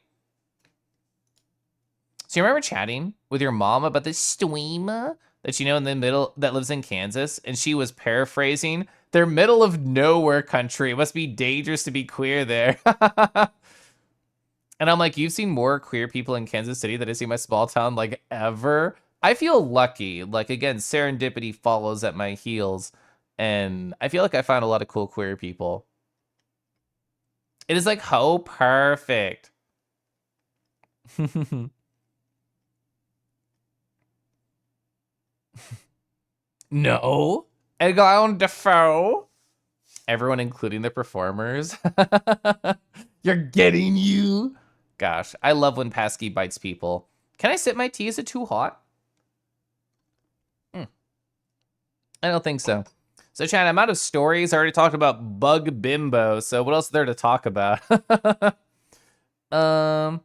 So you remember chatting with your mom about this stream that you know in the middle that lives in Kansas, and she was paraphrasing, "They're middle of nowhere country. It must be dangerous to be queer there." And I'm like, you've seen more queer people in Kansas City than I see in my small town, like, ever. I feel lucky. Like, again, serendipity follows at my heels, and I feel like I found a lot of cool queer people. It is like, oh, perfect. No. Edgar Allan Defoe. Everyone, including the performers. You're getting you. Gosh, I love when Pasky bites people. Can I sip my tea? Is it too hot? I don't think so. So, Chad, I'm out of stories. I already talked about Bug Bimbo. So, what else is there to talk about? Oh,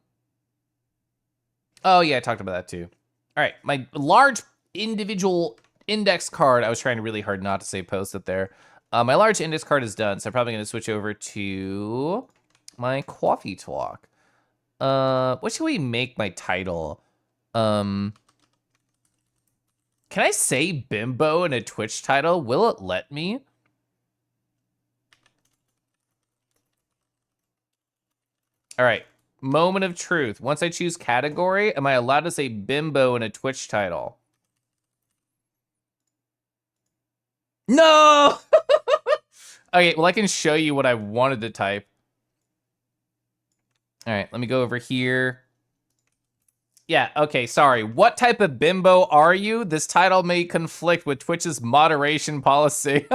yeah, I talked about that too. All right, my large individual index card. I was trying really hard not to say post it there. My large index card is done, so I'm probably going to switch over to my coffee talk. What should we make my title? Can I say bimbo in a Twitch title? Will it let me? All right, moment of truth. Once I choose category, am I allowed to say bimbo in a Twitch title? No! Okay, well, I can show you what I wanted to type. All right, let me go over here. Yeah, okay, sorry. What type of bimbo are you? This title may conflict with Twitch's moderation policy.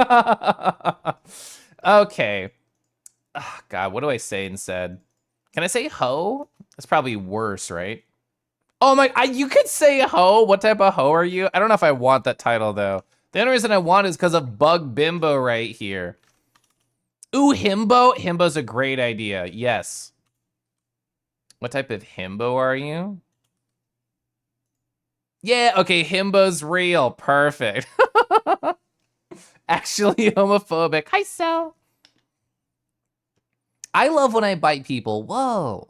Okay. Oh, God, what do I say instead? Can I say ho? That's probably worse, right? Oh my, you could say ho. What type of ho are you? I don't know if I want that title, though. The only reason I want is because of Bug Bimbo right here. Ooh, himbo? Himbo's a great idea, yes. What type of himbo are you? Yeah, okay, himbo's real. Perfect. Actually homophobic. Hi, Sel. I love when I bite people. Whoa.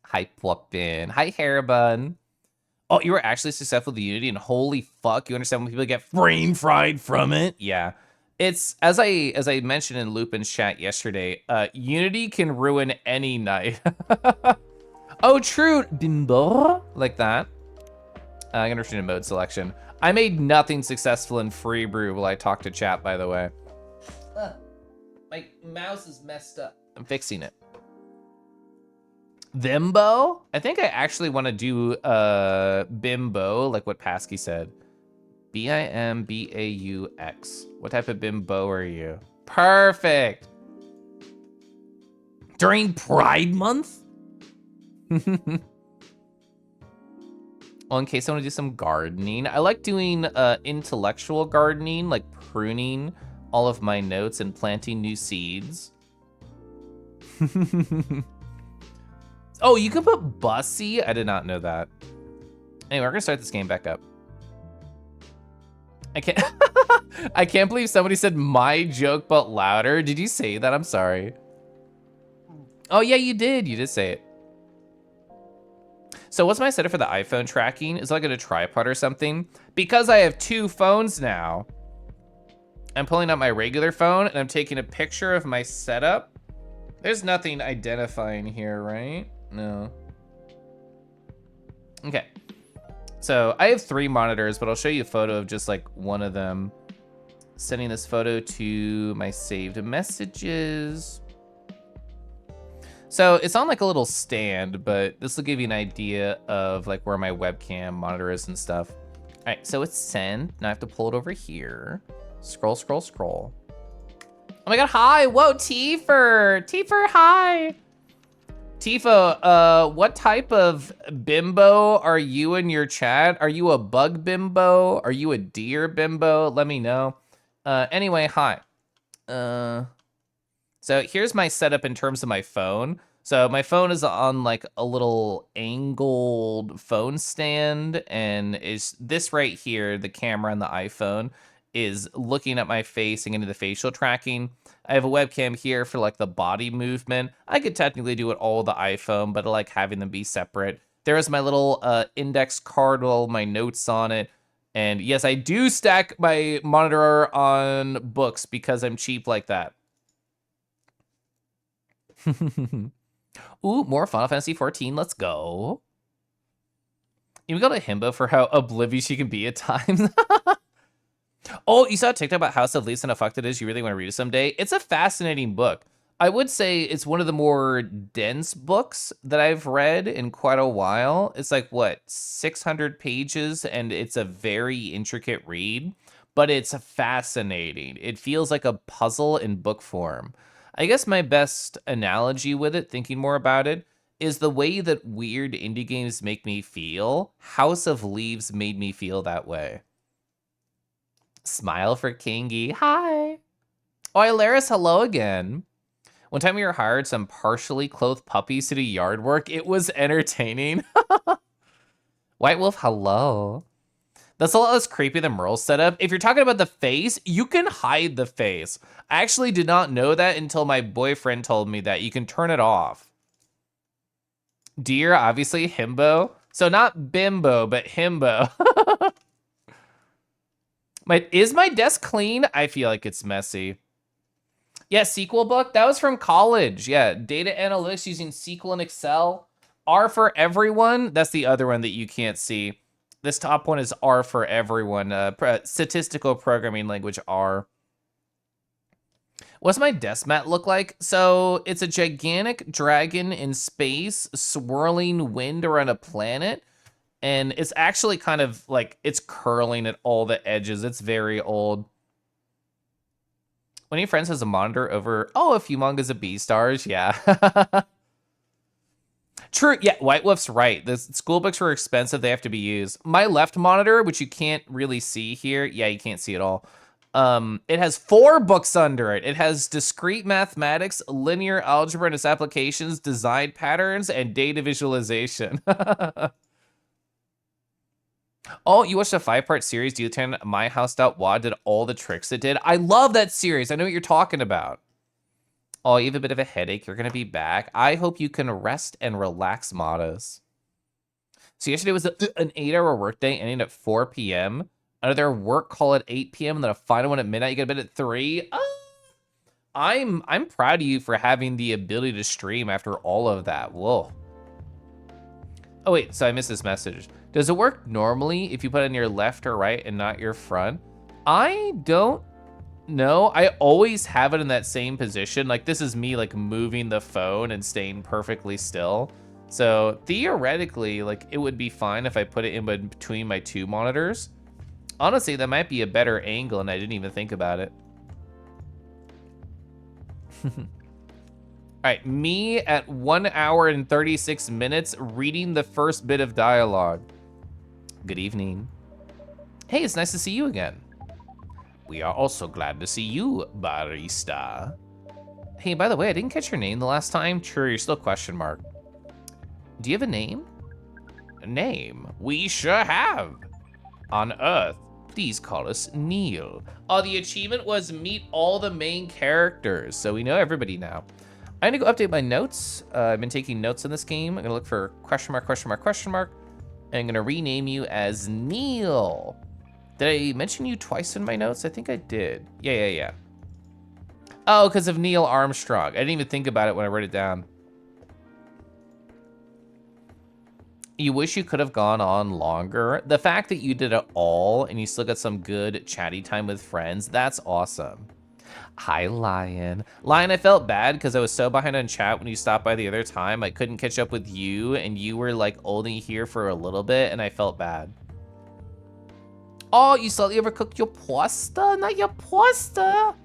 Hi, Ploppin. Hi, Hairbun. Oh, you were actually successful with Unity, and holy fuck, you understand when people get frame fried from it? Yeah. It's, as I mentioned in Lupin's chat yesterday, Unity can ruin any night. Oh, true. Bimbo? Like that. I'm gonna return to mode selection. I made nothing successful in Free Brew while I talked to chat, by the way. My mouse is messed up. I'm fixing it. Bimbo? I think I actually want to do bimbo, like what Pasky said. B-I-M-B-A-U-X. What type of bimbo are you? Perfect. During Pride Month? Well, in case I want to do some gardening. I like doing intellectual gardening, like pruning all of my notes and planting new seeds. Oh, you can put Bussy? I did not know that. Anyway, we're gonna start this game back up. I can't I can't believe somebody said my joke but louder. Did you say that? I'm sorry. Oh yeah, you did. You did say it. So what's my setup for the iPhone tracking? Is it like a tripod or something? Because I have two phones now, I'm pulling out my regular phone and I'm taking a picture of my setup. There's nothing identifying here, right? No. Okay. So I have 3 monitors, but I'll show you a photo of just like one of them. Sending this photo to my saved messages. So it's on like a little stand, but this will give you an idea of like where my webcam monitor is and stuff. All right, so it's send. Now I have to pull it over here. Scroll, scroll, scroll. Oh my God, hi, whoa, Tifer. Tifer, hi. Tifo, what type of bimbo are you in your chat? Are you a bug bimbo? Are you a deer bimbo? Let me know. Anyway, hi. So here's my setup in terms of my phone. So my phone is on like a little angled phone stand, and is this right here, the camera on the iPhone, is looking at my face and into the facial tracking. I have a webcam here for like the body movement. I could technically do it all with the iPhone, but I like having them be separate. There is my little index card with all my notes on it. And yes, I do stack my monitor on books because I'm cheap like that. Ooh, more Final Fantasy 14. Let's go. You got a himbo for how oblivious you can be at times. Oh, you saw a TikTok about House of Leaves and how fucked it is? You really want to read it someday? It's a fascinating book. I would say it's one of the more dense books that I've read in quite a while. It's like, what, 600 pages, and it's a very intricate read, but it's fascinating. It feels like a puzzle in book form. I guess my best analogy with it, thinking more about it, is the way that weird indie games make me feel. House of Leaves made me feel that way. Smile for Kingy. Hi. Oh, Ilaris, hello again. One time we were hired some partially clothed puppies to do yard work. It was entertaining. White Wolf, hello. That's a lot less creepy than Merle's setup. If you're talking about the face, you can hide the face. I actually did not know that until my boyfriend told me that. You can turn it off. Deer, obviously, himbo. So not bimbo, but himbo. Is my desk clean? I feel like it's messy. Yeah, SQL book. That was from college. Yeah, data analytics using SQL and Excel. R for everyone. That's the other one that you can't see. This top one is R for everyone. Statistical programming language R. What's my desk mat look like? So it's a gigantic dragon in space swirling wind around a planet. And it's actually kind of like it's curling at all the edges. It's very old. One of your friends has a monitor over, a few mangas of B-stars, yeah. True, yeah, White Wolf's right. The school books were expensive, they have to be used. My left monitor, which you can't really see here, yeah, you can't see it all. It has 4 books under it. It has discrete mathematics, linear algebra and its applications, design patterns, and data visualization. Oh, you watched a 5-part series, Do You Attend My House.wad did all the tricks it did? I love that series. I know what you're talking about. Oh, you have a bit of a headache. You're going to be back. I hope you can rest and relax, Matas. So yesterday was an 8-hour workday ending at 4 p.m. Another work call at 8 p.m. and then a final one at midnight. You get a bit at 3. I'm proud of you for having the ability to stream after all of that. Whoa. Oh, wait. So I missed this message. Does it work normally if you put it in your left or right and not your front? I don't know. I always have it in that same position. Like, this is me, like, moving the phone and staying perfectly still. So, theoretically, like, it would be fine if I put it in between my 2 monitors. Honestly, that might be a better angle, and I didn't even think about it. All right, me at 1 hour and 36 minutes reading the first bit of dialogue. Good evening. Hey, it's nice to see you again. We are also glad to see you, barista. Hey, by the way, I didn't catch your name the last time. Sure, you're still question mark. Do you have a name? A name? We sure have. On Earth, please call us Neil. Oh, the achievement was meet all the main characters, so we know everybody now. I'm gonna go update my notes. I've been taking notes in this game. I'm gonna look for question mark, question mark, question mark. And I'm gonna rename you as Neil. Did I mention you twice in my notes? I think I did. Yeah. Oh, because of Neil Armstrong. I didn't even think about it when I wrote it down. You wish you could have gone on longer. The fact that you did it all and you still got some good chatty time with friends, that's awesome. Hi, Lion. Lion, I felt bad because I was so behind on chat when you stopped by the other time. I couldn't catch up with you, and you were, like, only here for a little bit, and I felt bad. Oh, you slightly overcooked your pasta? Not your pasta!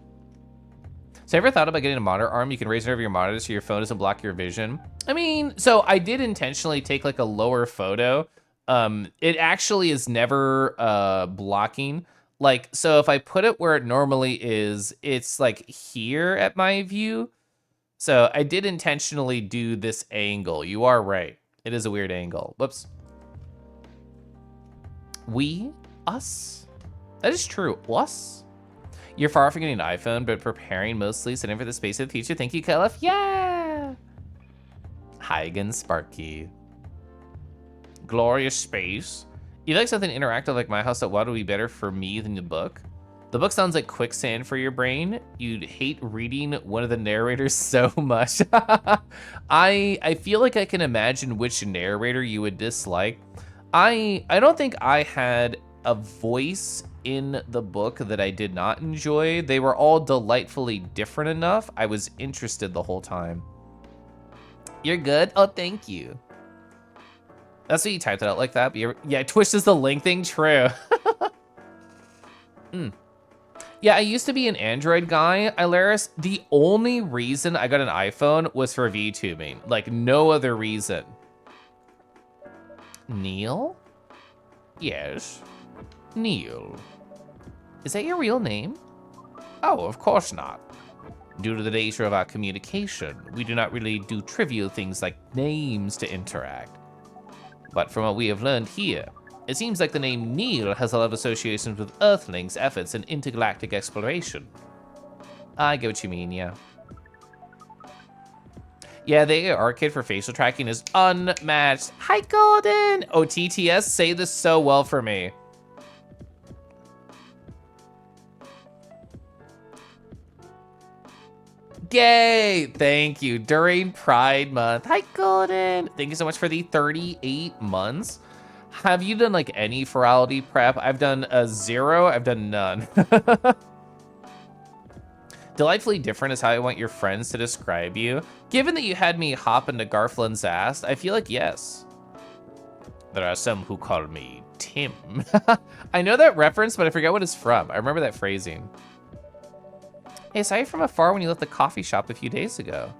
So, ever thought about getting a monitor arm? You can raise it over your monitor so your phone doesn't block your vision. I mean, so I did intentionally take, like, a lower photo. It actually is never blocking. Like, so if I put it where it normally is, it's like here at my view. So I did intentionally do this angle. You are right. It is a weird angle. Whoops. We, us. That is true. Us. You're far from getting an iPhone, but preparing mostly, sitting for the space of the future. Thank you, Caliph. Yeah. Hi again, Sparky. Glorious space. You like something interactive like My House at Wad would be better for me than the book? The book sounds like quicksand for your brain. You'd hate reading one of the narrators so much. I feel like I can imagine which narrator you would dislike. I don't think I had a voice in the book that I did not enjoy. They were all delightfully different enough. I was interested the whole time. You're good? Oh, thank you. That's what you typed it out like that? But yeah, Twitch is the link thing, true. Yeah, I used to be an Android guy, Ilaris. The only reason I got an iPhone was for VTubing. Like, no other reason. Neil? Yes. Neil. Is that your real name? Oh, of course not. Due to the nature of our communication, we do not really do trivial things like names to interact. But from what we have learned here, it seems like the name Neil has a lot of associations with Earthlings' efforts in intergalactic exploration. I get what you mean, yeah. Yeah, the arcade for facial tracking is unmatched. Hi, Golden! Oh, TTS, say this so well for me. Yay! Thank you. During Pride Month. Hi, Golden. Thank you so much for the 38 months. Have you done like any ferality prep? I've done a 0. I've done none. Delightfully different is how I want your friends to describe you. Given that you had me hop into Garflin's ass, I feel like yes. There are some who call me Tim. I know that reference, but I forget what it's from. I remember that phrasing. Hey, I saw you from afar when you left the coffee shop a few days ago.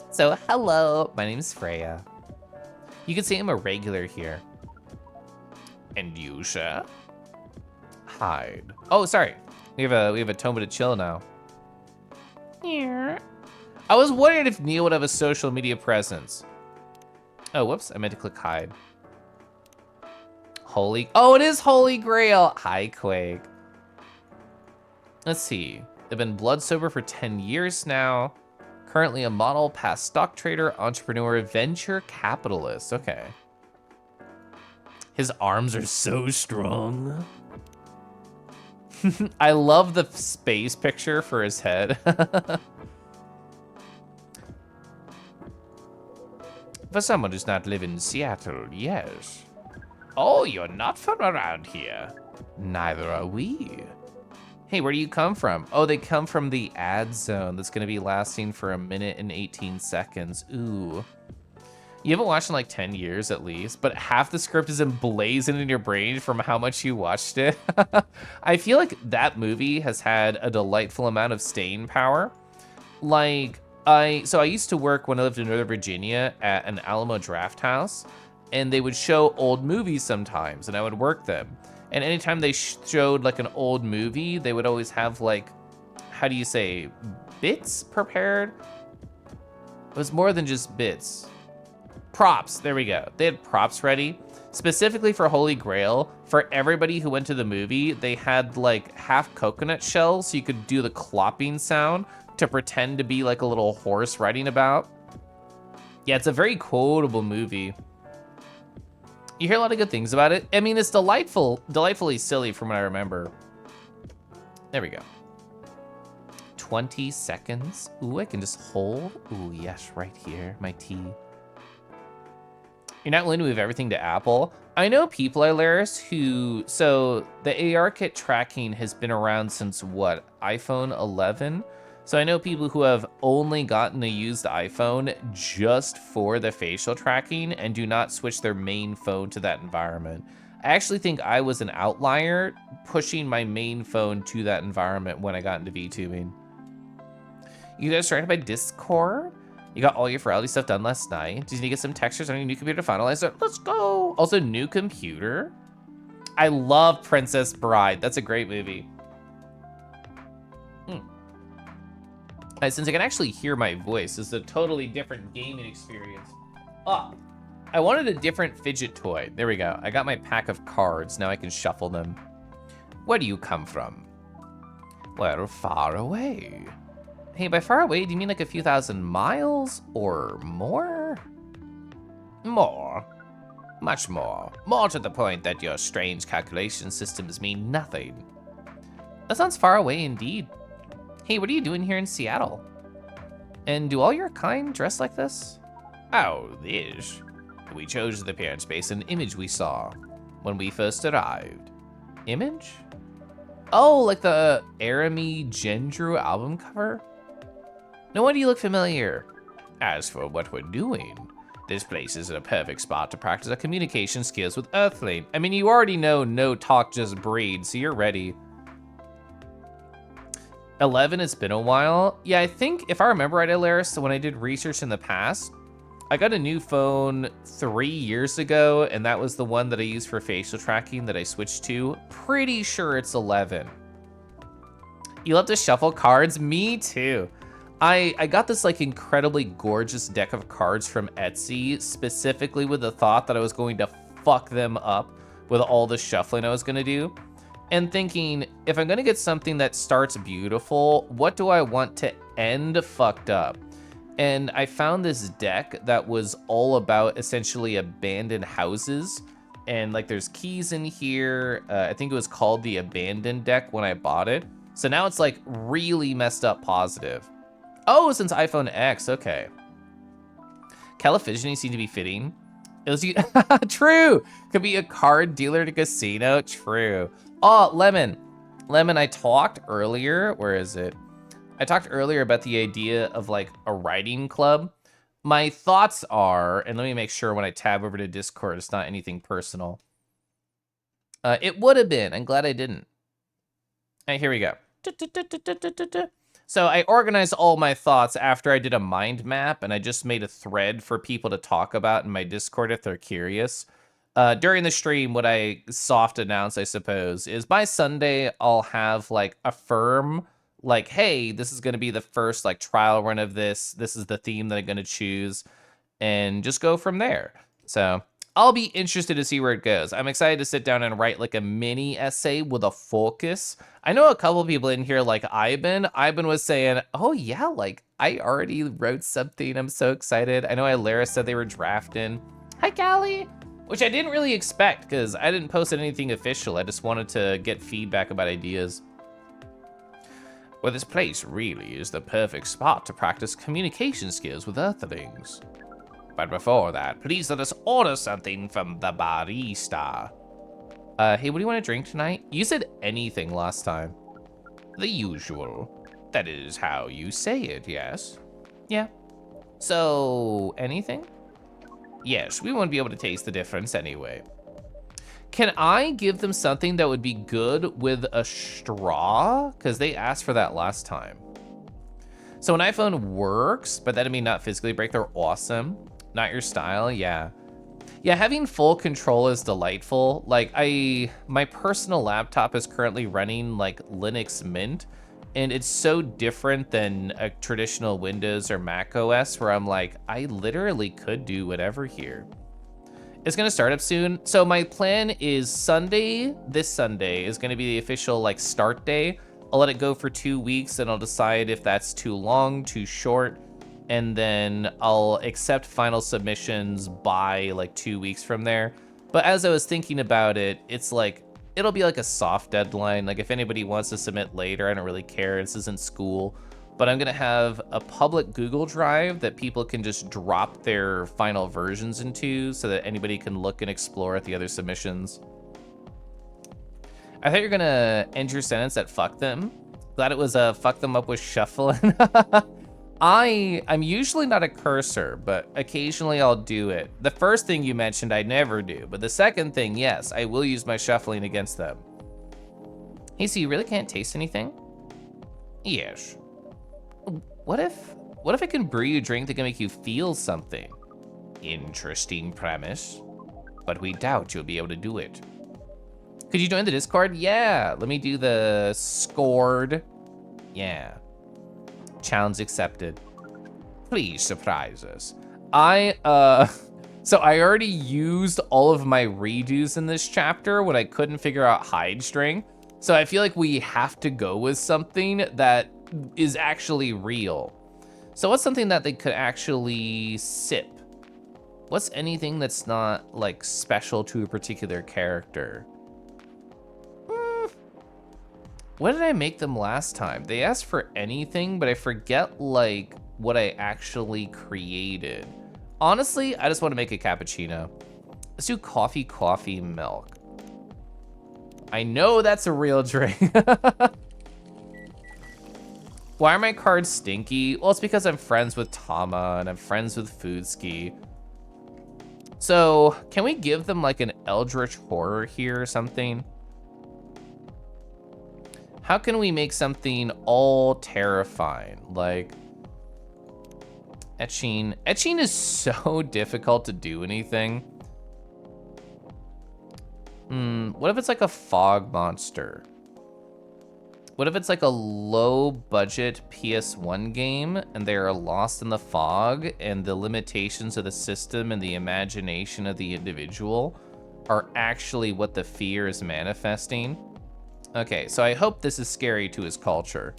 So, hello, my name's Freya. You can see I'm a regular here. And you, sir? Hide. Oh, sorry. We have a Tomba to chill now. Here. I was wondering if Neil would have a social media presence. Oh, whoops, I meant to click hide. Oh, it is Holy Grail. Hi, Quake. Let's see. They've been blood sober for 10 years now. Currently a model, past stock trader, entrepreneur, venture capitalist. Okay. His arms are so strong. I love the space picture for his head. For someone who's not living in Seattle, yes. Oh, you're not from around here. Neither are we. Hey, where do you come from? Oh, they come from the ad zone that's gonna be lasting for 1 minute and 18 seconds. Ooh. You haven't watched in like 10 years at least, but half the script is emblazoned in your brain from how much you watched it. I feel like that movie has had a delightful amount of staying power. Like, I used to work when I lived in Northern Virginia at an Alamo Draft House, and they would show old movies sometimes, and I would work them. And anytime they showed like an old movie, they would always have like, how do you say, bits prepared? It was more than just bits. Props, there we go. They had props ready. Specifically for Holy Grail, for everybody who went to the movie, they had like half coconut shells so you could do the clopping sound to pretend to be like a little horse riding about. Yeah, it's a very quotable movie. You hear a lot of good things about it. I mean, it's delightfully silly from what I remember. There we go. 20 seconds. Ooh, I can just hold. Ooh, yes, right here, my tea. You're not willing to move everything to Apple. I know people, Ilaris, who, so the ARKit tracking has been around since what, iPhone 11? So I know people who have only gotten a used iPhone just for the facial tracking and do not switch their main phone to that environment. I actually think I was an outlier pushing my main phone to that environment when I got into VTubing. You guys started by Discord? You got all your Ferality stuff done last night. Did you need to get some textures on your new computer to finalize it? Let's go. Also, new computer. I love Princess Bride. That's a great movie. Since I can actually hear my voice, it's a totally different gaming experience. Oh, I wanted a different fidget toy. There we go. I got my pack of cards. Now I can shuffle them. Where do you come from? Well, far away. Hey, by far away, do you mean like a few thousand miles or more? More. Much more. More to the point that your strange calculation systems mean nothing. That sounds far away indeed. Hey, what are you doing here in Seattle? And do all your kind dress like this? Oh, this. We chose the appearance based on an image we saw when we first arrived. Image? Oh, like the Arami Gendru album cover? No wonder you look familiar. As for what we're doing, this place is a perfect spot to practice our communication skills with Earthling. I mean, you already know no talk, just breed, so you're ready. 11, it's been a while. Yeah, I think, if I remember right, Alaris, when I did research in the past, I got a new phone 3 years ago, and that was the one that I used for facial tracking that I switched to. Pretty sure it's 11. You love to shuffle cards? Me too. I got this like incredibly gorgeous deck of cards from Etsy, specifically with the thought that I was going to fuck them up with all the shuffling I was gonna do. And thinking, if I'm gonna get something that starts beautiful, what do I want to end fucked up? And I found this deck that was all about essentially abandoned houses. And like there's keys in here. I think it was called the Abandoned deck when I bought it. So now it's like really messed up positive. Oh, since iPhone X, okay. California seemed to be fitting. It was true. Could be a card dealer at a casino. True. Oh, Lemon. Lemon, I talked earlier. Where is it? I talked earlier about the idea of like a writing club. My thoughts are, and let me make sure when I tab over to Discord, it's not anything personal. It would have been. I'm glad I didn't. All right, here we go. So I organized all my thoughts after I did a mind map, and I just made a thread for people to talk about in my Discord if they're curious. During the stream, what I soft announced, I suppose, is by Sunday, I'll have like a firm, like, hey, this is going to be the first like trial run of this. This is the theme that I'm going to choose, and just go from there. So I'll be interested to see where it goes. I'm excited to sit down and write like a mini essay with a focus. I know a couple people in here like Ivan. Ivan was saying, oh yeah, like I already wrote something. I'm so excited. I know Ilara said they were drafting. Hi, Callie. Which I didn't really expect because I didn't post anything official. I just wanted to get feedback about ideas. Well, this place really is the perfect spot to practice communication skills with Earthlings. But before that, please let us order something from the barista. Hey, what do you want to drink tonight? You said anything last time. The usual. That is how you say it, yes? Yeah. So, anything? Yes, we won't be able to taste the difference anyway. Can I give them something that would be good with a straw? Because they asked for that last time. So an iPhone works, but that'd mean not physically break. They're awesome. Not your style, yeah. Yeah, having full control is delightful. Like my personal laptop is currently running like Linux Mint, and it's so different than a traditional Windows or Mac OS where I'm like, I literally could do whatever here. It's gonna start up soon. So my plan is this Sunday is gonna be the official like start day. I'll let it go for 2 weeks and I'll decide if that's too long, too short, and then I'll accept final submissions by like 2 weeks from there. But as I was thinking about it, it's like, it'll be like a soft deadline. Like if anybody wants to submit later, I don't really care. This isn't school. But I'm gonna have a public Google Drive that people can just drop their final versions into so that anybody can look and explore at the other submissions. I thought you were gonna end your sentence at fuck them. Glad it was fuck them up with shuffling. I'm usually not a cursor, but occasionally I'll do it. The first thing you mentioned, I never do. But the second thing, yes, I will use my shuffling against them. Hey, so you really can't taste anything? Yes. What if I can brew you a drink that can make you feel something? Interesting premise, but we doubt you'll be able to do it. Could you join the Discord? Yeah, let me do the scored. Yeah. Challenge accepted. Please surprise us. So I already used all of my redos in this chapter when I couldn't figure out hide string. So I feel like we have to go with something that is actually real. So what's something that they could actually sip? What's anything that's not like special to a particular character? What did I make them last time? They asked for anything, but I forget like what I actually created. Honestly, I just want to make a cappuccino. Let's do coffee milk. I know that's a real drink. Why are my cards stinky? Well, it's because I'm friends with Tama and I'm friends with Foodski. So, can we give them like an Eldritch Horror here or something? How can we make something all terrifying? Like, etching. Etching is so difficult to do anything. What if it's like a fog monster? What if it's like a low budget PS1 game and they are lost in the fog and the limitations of the system and the imagination of the individual are actually what the fear is manifesting? Okay, so I hope this is scary to his culture.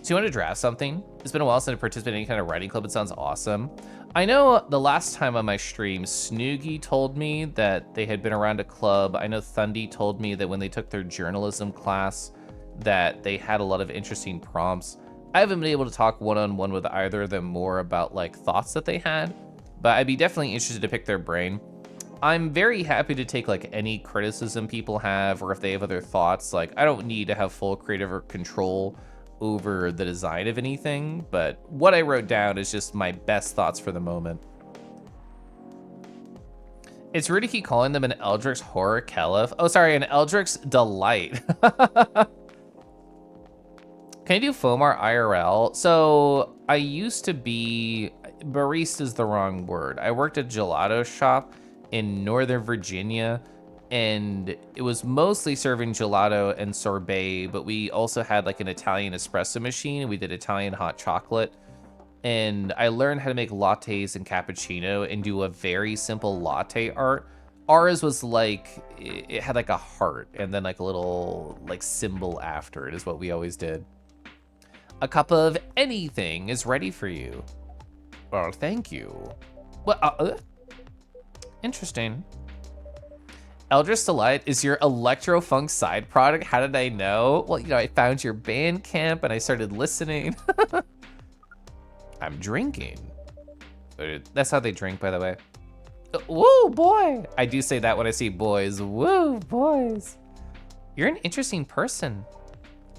So you want to draft something? It's been a while since I participated in any kind of writing club. It sounds awesome. I know the last time on my stream, Snoogie told me that they had been around a club. I know Thundy told me that when they took their journalism class, that they had a lot of interesting prompts. I haven't been able to talk one-on-one with either of them more about like thoughts that they had, but I'd be definitely interested to pick their brain. I'm very happy to take like any criticism people have, or if they have other thoughts. Like, I don't need to have full creative control over the design of anything, but what I wrote down is just my best thoughts for the moment. It's rude to keep calling them an Eldritch Horror Caliph. Oh, sorry, an Eldritch Delight. Can I do Fomar IRL? So I used to be, barista is the wrong word. I worked at a gelato shop in Northern Virginia, and it was mostly serving gelato and sorbet, but we also had like an Italian espresso machine. We did Italian hot chocolate, and I learned how to make lattes and cappuccino and do a very simple latte art. Ours was like, it had like a heart and then like a little like symbol after it is what we always did. A cup of anything is ready for you. Oh, thank you. Well, interesting. Eldritch Delight is your electro-funk side product. How did I know? Well, you know, I found your Bandcamp and I started listening. I'm drinking. That's how they drink, by the way. Woo, boy. I do say that when I see boys. Woo, boys. You're an interesting person.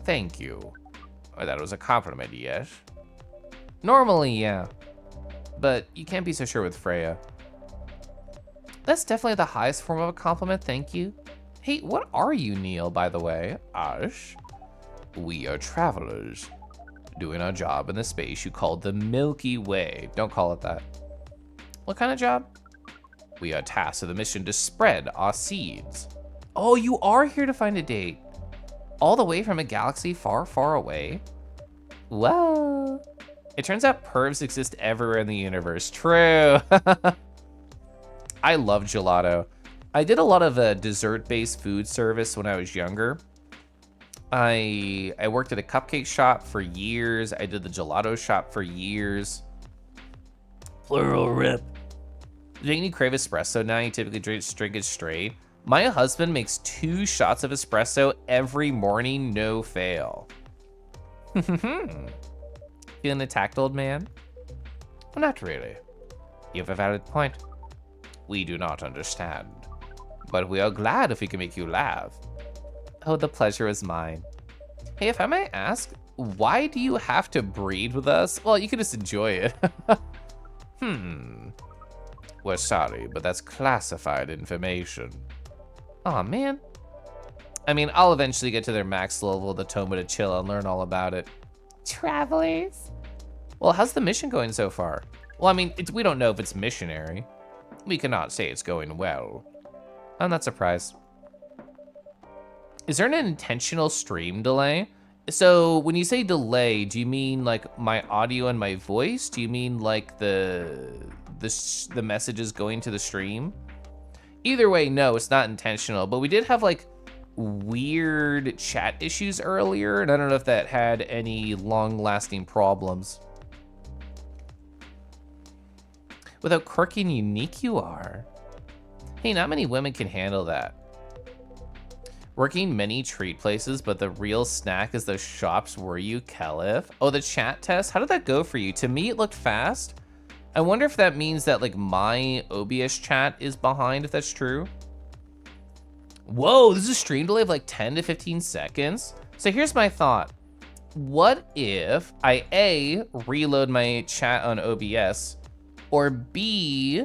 Thank you. Oh, that was a compliment, yes. Normally, yeah. But you can't be so sure with Freya. That's definitely the highest form of a compliment, thank you. Hey, what are you, Neil, by the way? Ash? We are travelers, doing our job in the space you call the Milky Way. Don't call it that. What kind of job? We are tasked with the mission to spread our seeds. Oh, you are here to find a date. All the way from a galaxy far, far away? Well, it turns out pervs exist everywhere in the universe. True. I love gelato. I did a lot of dessert-based food service when I was younger. I worked at a cupcake shop for years. I did the gelato shop for years. Plural rip. Don't you crave espresso now? You typically drink it straight. My husband makes 2 shots of espresso every morning, no fail. Feeling attacked, old man? Well, not really. You have a valid point. We do not understand, but we are glad if we can make you laugh. Oh, the pleasure is mine. Hey, if I may ask, why do you have to breed with us? Well, you can just enjoy it. We're sorry, but that's classified information. Aw, man. I mean, I'll eventually get to their max level of the Toma to chill and learn all about it. Travelers. Well, how's the mission going so far? Well, I mean, we don't know if it's missionary. We cannot say it's going well. I'm not surprised. Is there an intentional stream delay? So when you say delay, do you mean like my audio and my voice? Do you mean like the messages going to the stream? Either way, no, it's not intentional, but we did have like weird chat issues earlier, and I don't know if that had any long-lasting problems. With how quirky and unique you are. Hey, not many women can handle that. Working many treat places, but the real snack is those shops, were you, Caliph? Oh, the chat test? How did that go for you? To me, it looked fast. I wonder if that means that like my OBS chat is behind, if that's true. Whoa, this is a stream delay of like 10 to 15 seconds. So here's my thought. What if I A, reload my chat on OBS, or B,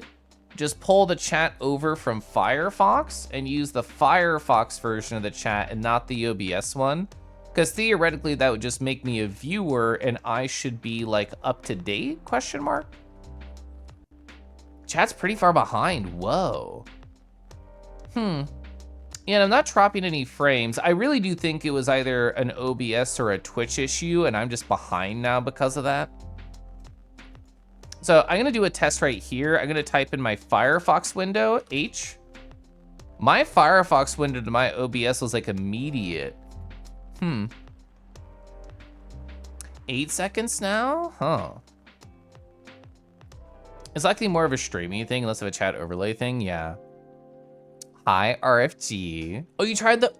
just pull the chat over from Firefox and use the Firefox version of the chat and not the OBS one? Because theoretically that would just make me a viewer and I should be like up to date, question mark? Chat's pretty far behind, whoa. And I'm not dropping any frames. I really do think it was either an OBS or a Twitch issue, and I'm just behind now because of that. So I'm gonna do a test right here. I'm gonna type in my Firefox window, H. My Firefox window to my OBS was like immediate. 8 seconds now? Huh. It's likely more of a streaming thing, less of a chat overlay thing, yeah. Hi, RFG. Oh, you tried the,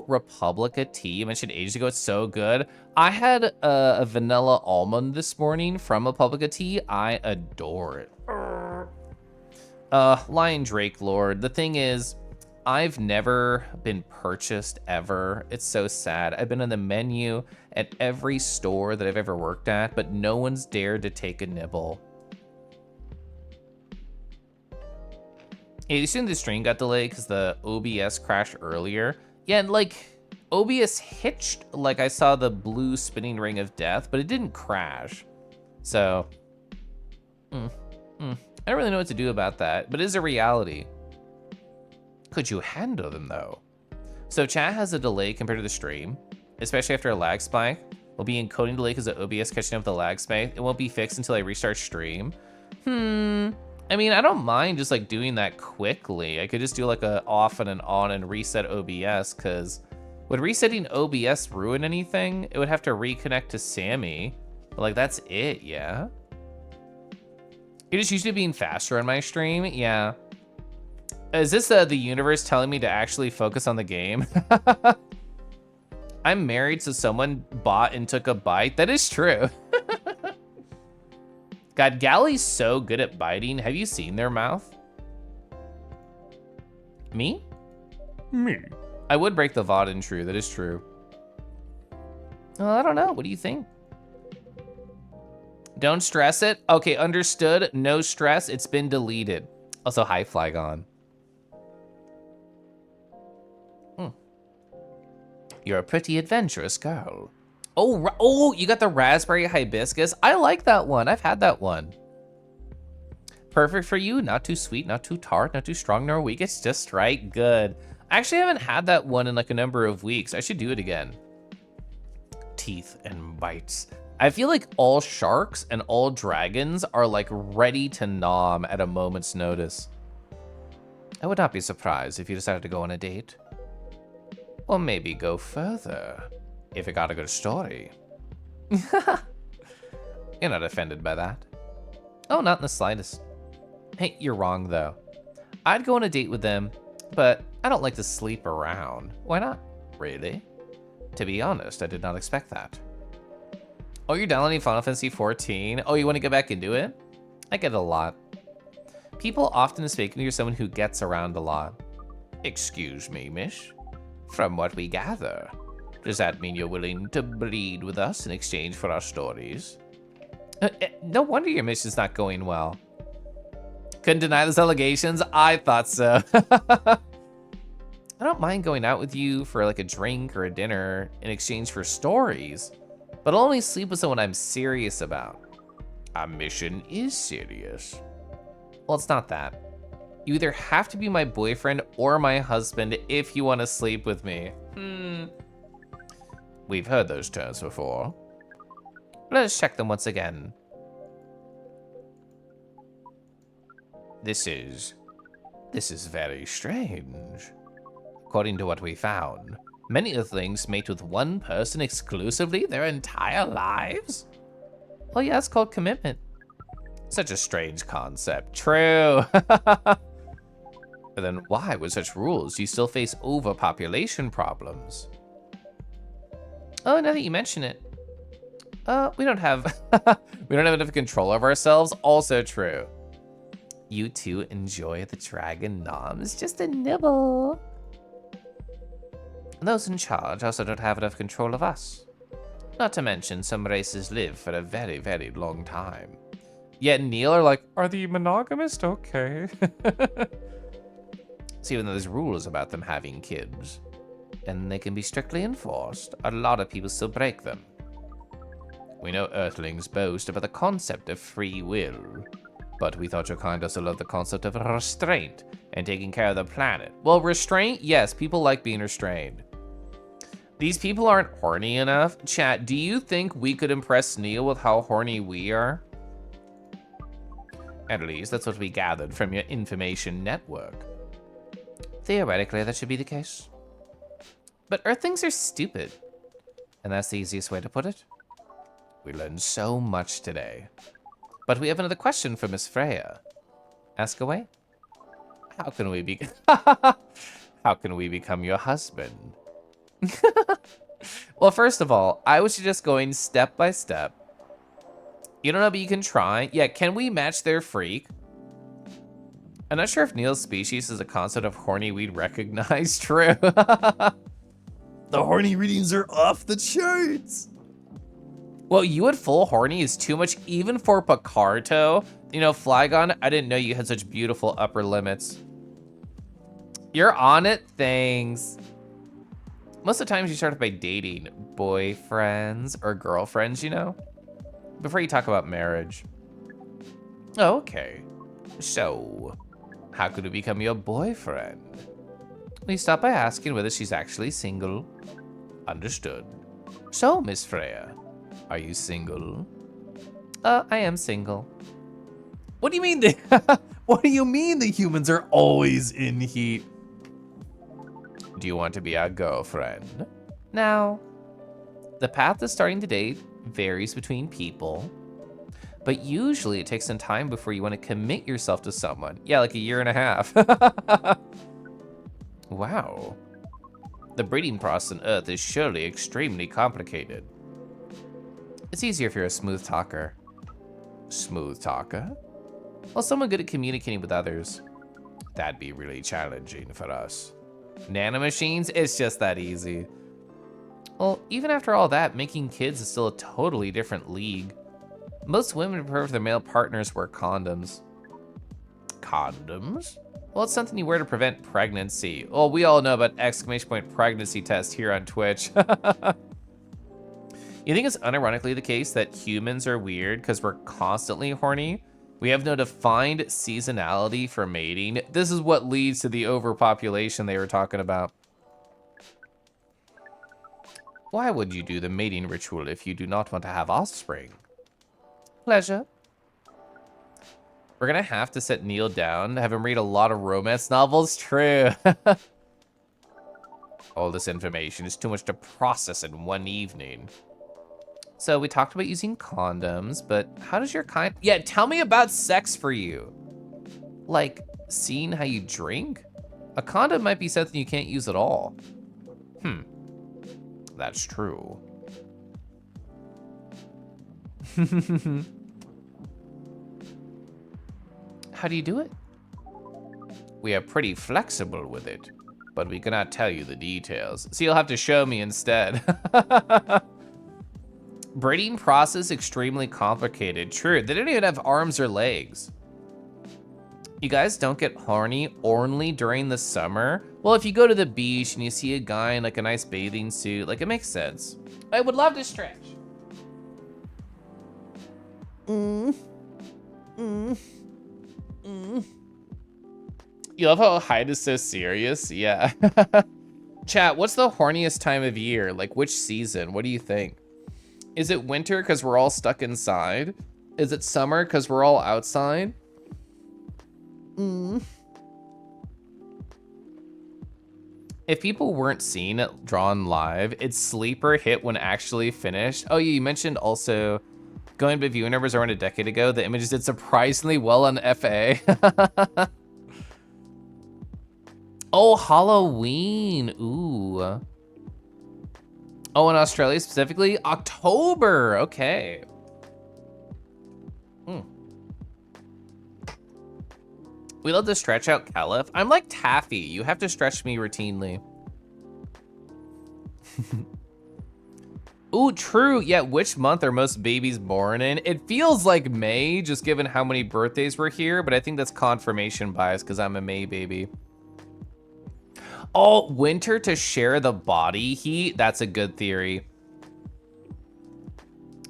Republica tea you mentioned ages ago. It's so good. I had a vanilla almond this morning from Republica tea. I adore it. Lion Drake Lord. The thing is, I've never been purchased ever. It's so sad. I've been on the menu at every store that I've ever worked at, but no one's dared to take a nibble. Hey, you seen the stream got delayed because the OBS crashed earlier? Yeah, and like, OBS hitched, like I saw the blue spinning ring of death, but it didn't crash. So, I don't really know what to do about that, but it is a reality. Could you handle them though? So chat has a delay compared to the stream, especially after a lag spike. Will be encoding delay because of OBS catching up with the lag spike. It won't be fixed until I restart stream. I mean, I don't mind just like doing that quickly. I could just do like a off and an on and reset OBS, because would resetting OBS ruin anything? It would have to reconnect to Sammy. But like, that's it, yeah? You're just used to being faster on my stream? Yeah. Is this the universe telling me to actually focus on the game? I'm married, so someone bought and took a bite. That is true. God, Galley's so good at biting. Have you seen their mouth? Me? Me. I would break the VOD in true, that is true. I don't know, what do you think? Don't stress it. Okay, understood, no stress, it's been deleted. Also, hi Flygon. You're a pretty adventurous girl. Oh, you got the raspberry hibiscus. I like that one. I've had that one. Perfect for you. Not too sweet, not too tart, not too strong nor weak. It's just right. Good. I actually haven't had that one in like a number of weeks. I should do it again. Teeth and bites. I feel like all sharks and all dragons are like ready to nom at a moment's notice. I would not be surprised if you decided to go on a date. Or maybe go further. If it got a good story. You're not offended by that. Oh, not in the slightest. Hey, you're wrong though. I'd go on a date with them, but I don't like to sleep around. Why not? Really? To be honest, I did not expect that. Oh, you're downloading Final Fantasy XIV? Oh, you want to get back into it? I get it a lot. People often mistake me for someone who gets around a lot. Excuse me, miss. From what we gather, does that mean you're willing to bleed with us in exchange for our stories? No wonder your mission's not going well. Couldn't deny those allegations? I thought so. I don't mind going out with you for like a drink or a dinner in exchange for stories, but I'll only sleep with someone I'm serious about. Our mission is serious. Well, it's not that. You either have to be my boyfriend or my husband if you want to sleep with me. We've heard those terms before. Let us check them once again. This is very strange. According to what we found, many of the things mate with one person exclusively their entire lives? Well, yeah, it's called commitment. Such a strange concept. True. But then why, with such rules, do you still face overpopulation problems? Oh, now that you mention it, we don't have enough control of ourselves. Also true. You two enjoy the dragon noms, just a nibble. And those in charge also don't have enough control of us. Not to mention, some races live for a very, very long time. Yet Neil are like, are the monogamist okay? So even though there's rules about them having kids, and they can be strictly enforced, a lot of people still break them. We know Earthlings boast about the concept of free will, but we thought your kind also loved the concept of restraint and taking care of the planet. Well, restraint, yes, people like being restrained. These people aren't horny enough. Chat, do you think we could impress Neil with how horny we are? At least that's what we gathered from your information network. Theoretically, that should be the case. But Earthlings are stupid. And that's the easiest way to put it. We learned so much today. But we have another question for Miss Freya. Ask away. How can we be How can we become your husband? Well, first of all, I was just going step by step. You don't know, but you can try. Yeah, can we match their freak? I'm not sure if Neil's species is a concept of horny we'd recognize. True. The horny readings are off the charts. Well, you at full horny is too much even for Picarto. You know, Flygon, I didn't know you had such beautiful upper limits. You're on it, thanks. Most of the times you start by dating boyfriends or girlfriends, you know? Before you talk about marriage. Oh, okay. So, how could we become your boyfriend? We start by asking whether she's actually single. Understood. So, Miss Freya, are you single? I am single. What do you mean what do you mean the humans are always in heat? Do you want to be our girlfriend? Now, the path to starting to date varies between people, but usually it takes some time before you want to commit yourself to someone. Yeah, like a year and a half. Wow. The breeding process on Earth is surely extremely complicated. It's easier if you're a smooth talker. Smooth talker? Well, someone good at communicating with others. That'd be really challenging for us. Nanomachines? It's just that easy. Well, even after all that, making kids is still a totally different league. Most women prefer their male partners wear condoms. Condoms? Well, it's something you wear to prevent pregnancy. Well, we all know about ! Pregnancy test here on Twitch. You think it's unironically the case that humans are weird because we're constantly horny? We have no defined seasonality for mating. This is what leads to the overpopulation they were talking about. Why would you do the mating ritual if you do not want to have offspring? Pleasure. We're gonna have to sit Neil down, have him read a lot of romance novels. True. All this information is too much to process in one evening. So we talked about using condoms, but how does your kind... Yeah, tell me about sex for you. Like, seeing how you drink? A condom might be something you can't use at all. That's true. How do you do it? We are pretty flexible with it, but we cannot tell you the details, so you'll have to show me instead. Breeding process extremely complicated. True, they don't even have arms or legs. You guys don't get horny only during the summer? Well, if you go to the beach and you see a guy in like a nice bathing suit, like it makes sense. I would love to stretch. You love how Hyde is so serious? Yeah. Chat, what's the horniest time of year? Like which season? What do you think? Is it winter because we're all stuck inside? Is it summer because we're all outside? If people weren't seeing it drawn live, its sleeper hit when actually finished. Oh, you mentioned also going to viewing numbers around a decade ago. The images did surprisingly well on FA. Oh, Halloween. Ooh. Oh, in Australia specifically? October, okay. We love to stretch out Caliph. I'm like Taffy, you have to stretch me routinely. Ooh, true. Yeah, which month are most babies born in? It feels like May, just given how many birthdays were here, but I think that's confirmation bias because I'm a May baby. Oh, winter to share the body heat? That's a good theory.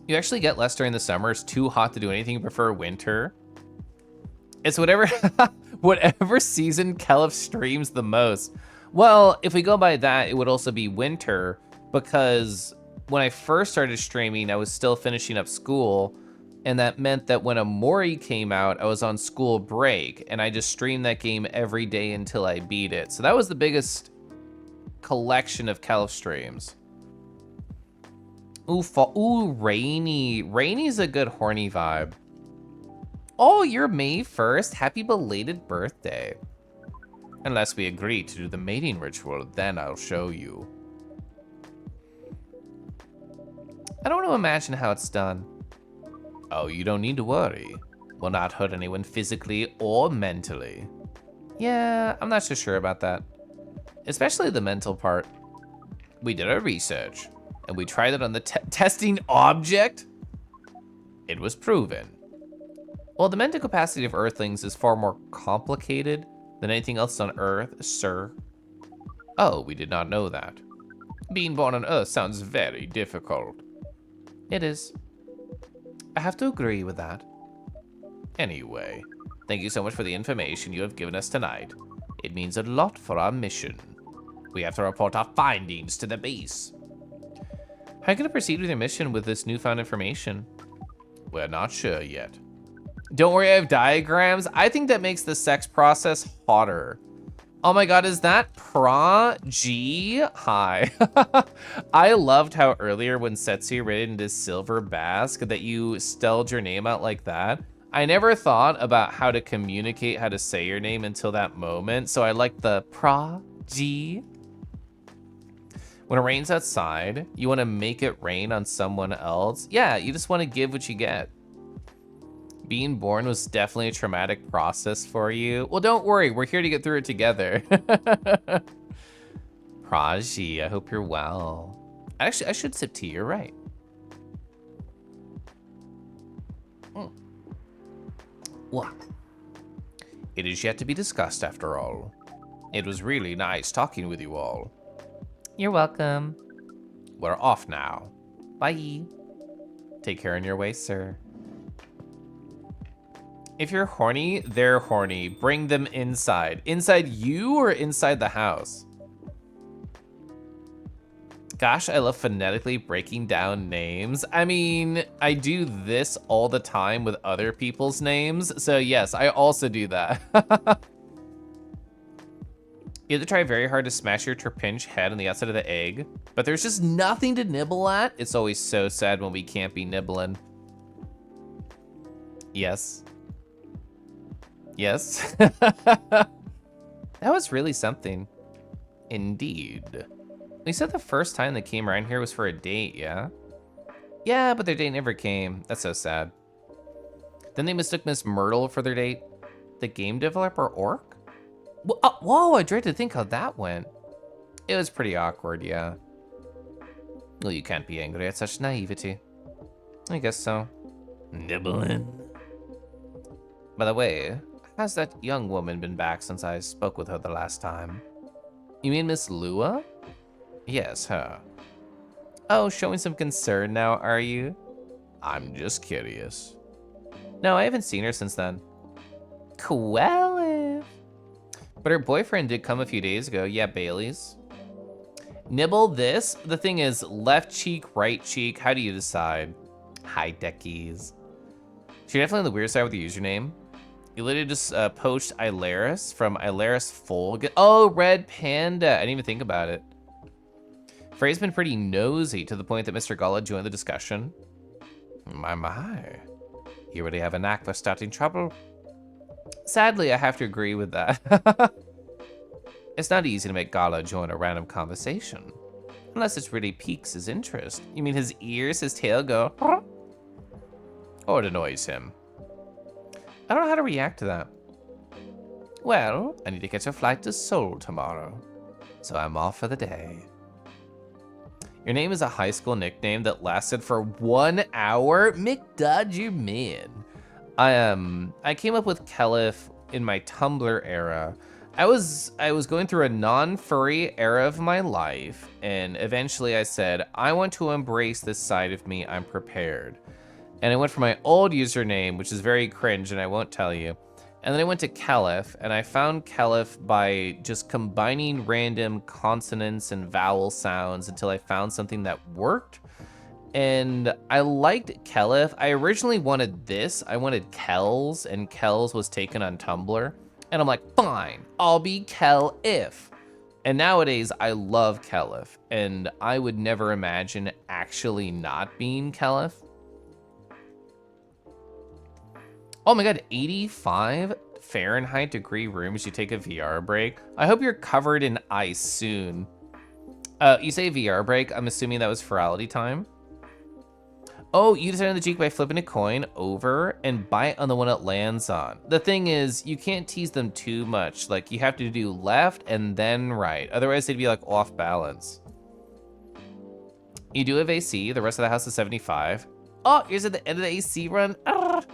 You actually get less during the summer. It's too hot to do anything. You prefer winter. It's whatever whatever season Kelif streams the most. Well, if we go by that, it would also be winter because when I first started streaming, I was still finishing up school, and that meant that when Amori came out, I was on school break, and I just streamed that game every day until I beat it. So that was the biggest collection of Kelif streams. Ooh, ooh, rainy. Rainy's a good horny vibe. Oh, you're May 1st. Happy belated birthday. Unless we agree to do the mating ritual, then I'll show you. I don't want to imagine how it's done. Oh, you don't need to worry. We'll not hurt anyone physically or mentally. Yeah, I'm not so sure about that. Especially the mental part. We did our research, and we tried it on the testing object. It was proven. Well, the mental capacity of Earthlings is far more complicated than anything else on Earth, sir. Oh, we did not know that. Being born on Earth sounds very difficult. It is. I have to agree with that. Anyway, thank you so much for the information you have given us tonight. It means a lot for our mission. We have to report our findings to the base. How are you going to proceed with your mission with this newfound information? We're not sure yet. Don't worry, I have diagrams. I think that makes the sex process hotter. Oh my god, is that Pra G? Hi. I loved how earlier when Setsu read into Silver Basque that you spelled your name out like that. I never thought about how to communicate how to say your name until that moment, so I like the Pra G. When it rains outside, you want to make it rain on someone else? Yeah, you just want to give what you get. Being born was definitely a traumatic process for you. Well, don't worry, we're here to get through it together. Praji, I hope you're well. Actually, I should sip tea, you're right. Wow. It is yet to be discussed after all. It was really nice talking with you all. You're welcome. We're off now. Bye. Take care on your way, sir. If you're horny, they're horny. Bring them inside. Inside you or inside the house? Gosh, I love phonetically breaking down names. I mean, I do this all the time with other people's names. So yes, I also do that. You have to try very hard to smash your Trapinch head on the outside of the egg, but there's just nothing to nibble at. It's always so sad when we can't be nibbling. Yes. Yes. That was really something. Indeed. They said the first time they came around here was for a date, yeah? Yeah, but their date never came. That's so sad. Then they mistook Miss Myrtle for their date. The game developer Orc? Whoa, I dread to think how that went. It was pretty awkward, yeah. Well, you can't be angry at such naivety. I guess so. Nibbling. By the way, has that young woman been back since I spoke with her the last time? You mean Miss Lua? Yes, her. Oh, showing some concern now, are you? I'm just curious. No, I haven't seen her since then. Quelif. But her boyfriend did come a few days ago. Yeah, Bailey's. Nibble this? The thing is, left cheek, right cheek. How do you decide? Hi, Deckies. So you're definitely on the weird side with the username. You literally just poached Ilaris from Ilaris Folg. Oh, Red Panda. I didn't even think about it. Frey's been pretty nosy to the point that Mr. Gala joined the discussion. My. You really have a knack for starting trouble. Sadly, I have to agree with that. It's not easy to make Gala join a random conversation. Unless it really piques his interest. You mean his ears, his tail go, huh? Or it annoys him. I don't know how to react to that. Well, I need to catch a flight to Seoul tomorrow. So I'm off for the day. Your name is a high school nickname that lasted for 1 hour? McDodger man. I came up with Kelif in my Tumblr era. I was going through a non-furry era of my life, and eventually I said, I want to embrace this side of me, I'm prepared. And I went for my old username, which is very cringe, and I won't tell you. And then I went to Kelif, and I found Kelif by just combining random consonants and vowel sounds until I found something that worked. And I liked Kelif. I originally wanted this. I wanted Kells, and Kells was taken on Tumblr. And I'm like, fine, I'll be Kel-if. And nowadays, I love Kelif, and I would never imagine actually not being Kelif. Oh my god, 85 Fahrenheit degree rooms, you take a VR break. I hope you're covered in ice soon. You say VR break, I'm assuming that was Ferality time. Oh, you design the Jeek by flipping a coin over and bite on the one it lands on. The thing is, you can't tease them too much. Like, you have to do left and then right. Otherwise, they'd be like off balance. You do have AC, the rest of the house is 75. Oh, here's at the end of the AC run. Arrgh.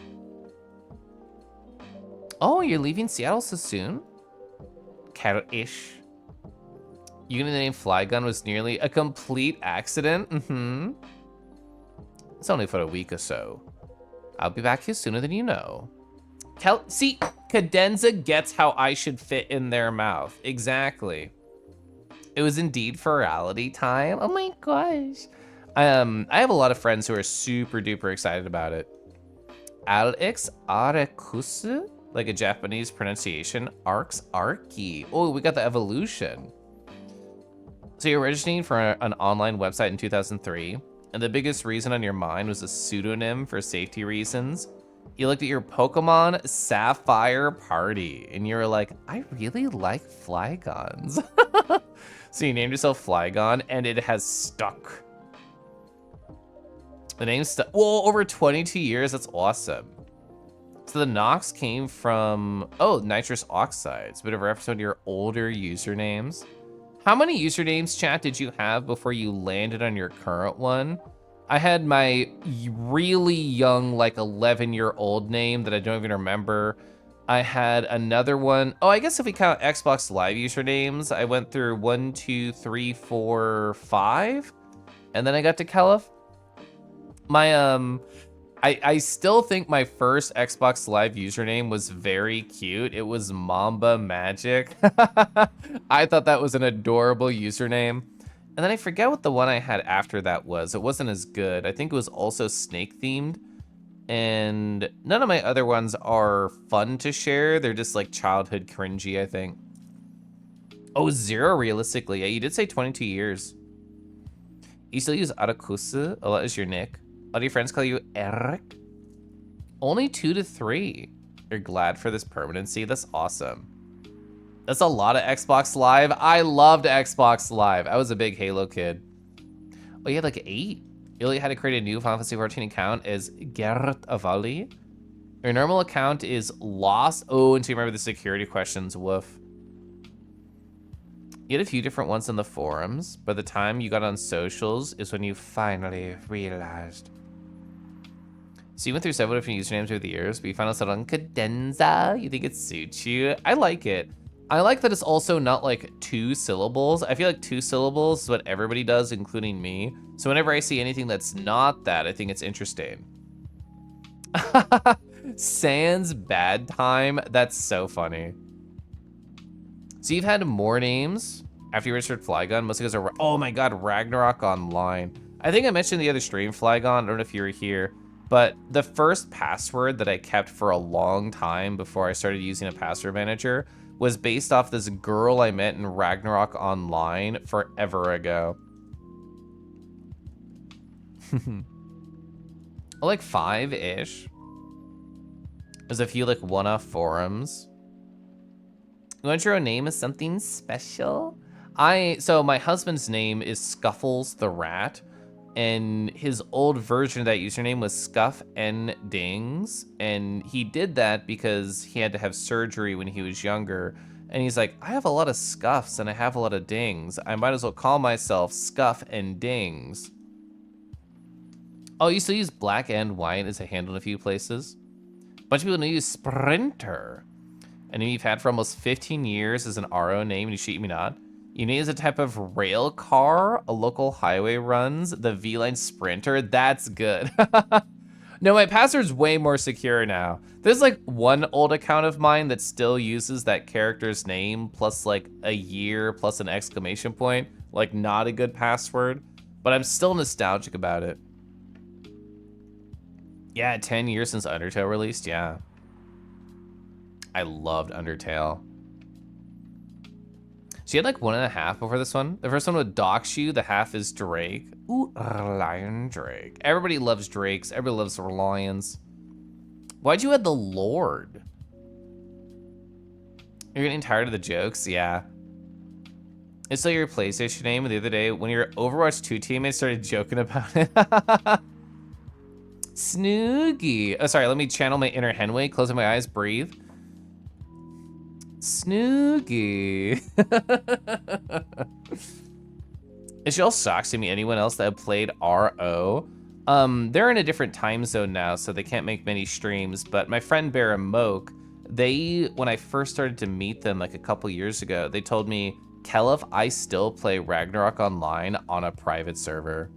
Oh, you're leaving Seattle so soon? Cattle-ish. You getting the name Flygon was nearly a complete accident? Mm-hmm. It's only for a week or so. I'll be back here sooner than you know. See, Cadenza gets how I should fit in their mouth. Exactly. It was indeed Ferality time. Oh my gosh. I have a lot of friends who are super duper excited about it. Alex Arekusu? Like a Japanese pronunciation. Arcs Arki. Oh, we got the evolution. So you're registering for an online website in 2003. And the biggest reason on your mind was a pseudonym for safety reasons. You looked at your Pokemon Sapphire Party, and you were like, I really like Flygons. So you named yourself Flygon, and it has stuck. The name stuck, whoa, over 22 years, that's awesome. So the Nox came from, oh, nitrous oxides, bit of a reference to your older usernames. How many usernames, chat, did you have before you landed on your current one? I had my really young, like 11-year-old name that I don't even remember. I had another one. Oh, I guess if we count Xbox Live usernames, I went through 1, 2, 3, 4, 5, and then I got to Kelif. My, I still think my first Xbox Live username was very cute. It was Mamba Magic. I thought that was an adorable username. And then I forget what the one I had after that was. It wasn't as good. I think it was also snake themed. And none of my other ones are fun to share. They're just like childhood cringy, I think. Oh, 0 realistically. Yeah, you did say 22 years. You still use Arakusu a lot as your nick. All your friends call you Eric? Only 2 to 3. You're glad for this permanency? That's awesome. That's a lot of Xbox Live. I loved Xbox Live. I was a big Halo kid. Oh, you had like 8? You only had to create a new Final Fantasy 14 account as Gerrit Avali. Your normal account is lost. Oh, until you remember the security questions, woof. You had a few different ones in the forums. By the time you got on socials is when you finally realized. So you went through several different usernames over the years, but you finally settled on Cadenza. You think it suits you? I like it. I like that it's also not like 2 syllables. I feel like 2 syllables is what everybody does, including me. So whenever I see anything that's not that, I think it's interesting. Sans Bad Time. That's so funny. So you've had more names after you registered Flygon, mostly because of, oh my god, Ragnarok Online. I think I mentioned the other stream, Flygon. I don't know if you were here, but the first password that I kept for a long time before I started using a password manager was based off this girl I met in Ragnarok Online forever ago. Like 5-ish. There's a few like one-off forums. You want your own name as something special? So my husband's name is Scuffles the Rat, and his old version of that username was Scuff N Dings, and he did that because he had to have surgery when he was younger, And he's like, I have a lot of scuffs and I have a lot of dings. I might as well call myself Scuff and Dings. Oh, you still use black and white as a handle in a few places? A bunch of people know you use Sprinter. A name you've had for almost 15 years as an RO name, and you shit me not. You name as a type of rail car a local highway runs, the V-Line Sprinter. That's good. No, my password's way more secure now. There's like one old account of mine that still uses that character's name plus like a year plus an exclamation point. Like not a good password, but I'm still nostalgic about it. Yeah, 10 years since Undertale released, yeah. I loved Undertale. She had like 1.5 before this one. The first one with Dockshoe, the half is Drake. Ooh, Lion Drake. Everybody loves Drakes. Everybody loves lions. Why'd you add the Lord? You're getting tired of the jokes? Yeah. It's like your PlayStation name the other day when your Overwatch 2 teammates started joking about it. Snoogie. Oh, sorry, let me channel my inner Henway, closing my eyes, breathe. Snoogie. It all sucks to me. Anyone else that have played RO? They're in a different time zone now, so they can't make many streams. But my friend Bear and Moke, when I first started to meet them like a couple years ago, they told me, Kelif, I still play Ragnarok Online on a private server.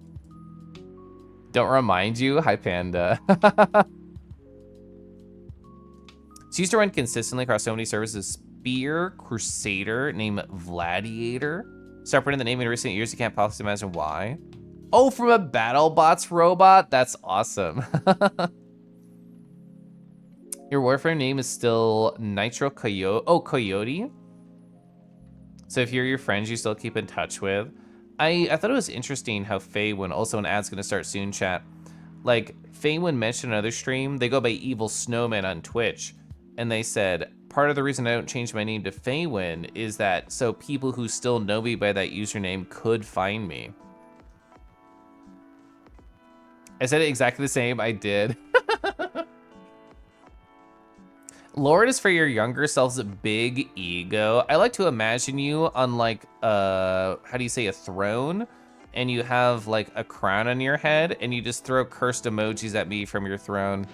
Don't remind you? Hi, Panda. She used to run consistently across so many services. Spear Crusader named Gladiator. Separating the name in recent years, you can't possibly imagine why. Oh, from a BattleBots robot? That's awesome. Your Warframe name is still Nitro Coyote. Oh, Coyote? So if you're your friends you still keep in touch with. I thought it was interesting how Faywin, also an ad's gonna start soon, chat. Like, Faywin mentioned another stream, they go by Evil Snowman on Twitch. And they said, part of the reason I don't change my name to Faywin is that so people who still know me by that username could find me. I said it exactly the same, I did. Lord is for your younger self's big ego. I like to imagine you on like, how do you say, a throne? And you have like a crown on your head and you just throw cursed emojis at me from your throne.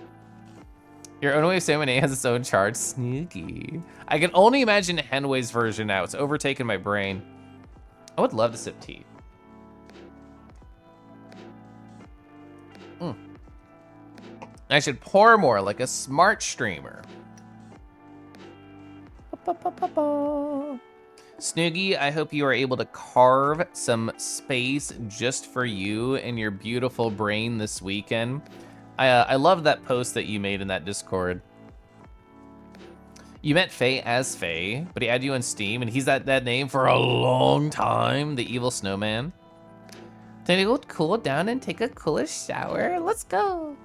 Your own way of saying my name has its own charge. Snooky. I can only imagine Henway's version now. It's overtaken my brain. I would love to sip tea. I should pour more like a smart streamer. Snoogie, I hope you are able to carve some space just for you and your beautiful brain this weekend. I love that post that you made in that Discord. You met Faye as Faye, but he added you on Steam, and he's that name for a long time, the Evil Snowman. Time to go cool down and take a coolish shower. Let's go.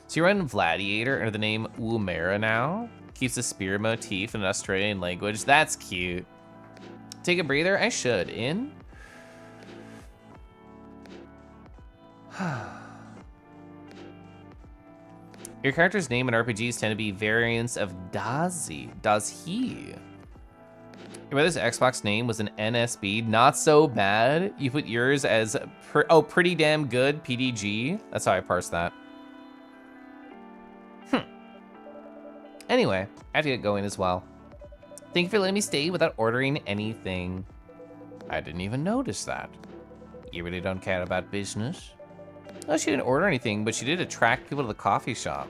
So you run Gladiator under the name Woomera now. Keeps the spear motif in an Australian language. That's cute. Take a breather. I should. In. Your character's name in RPGs tend to be variants of Dazi. Does he? Your brother's Xbox name was an NSB. Not so bad. You put yours as pretty damn good PDG. That's how I parse that. Anyway, I have to get going as well. Thank you for letting me stay without ordering anything. I didn't even notice that. You really don't care about business? Oh, she didn't order anything, but she did attract people to the coffee shop.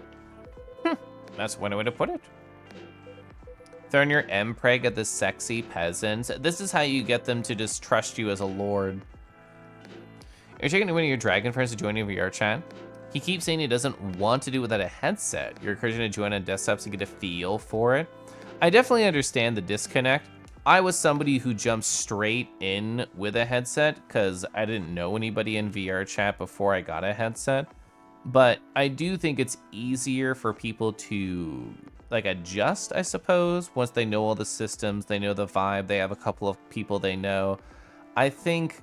That's one way to put it. Throwing your mpreg at the sexy peasants. This is how you get them to just trust you as a lord. You're checking one of your dragon friends to join your VR chat. He keeps saying he doesn't want to do without a headset. You're encouraging him to join on desktop to get a feel for it. I definitely understand the disconnect. I was somebody who jumped straight in with a headset because I didn't know anybody in VR chat before I got a headset. But I do think it's easier for people to like adjust, I suppose, once they know all the systems, they know the vibe, they have a couple of people they know. I think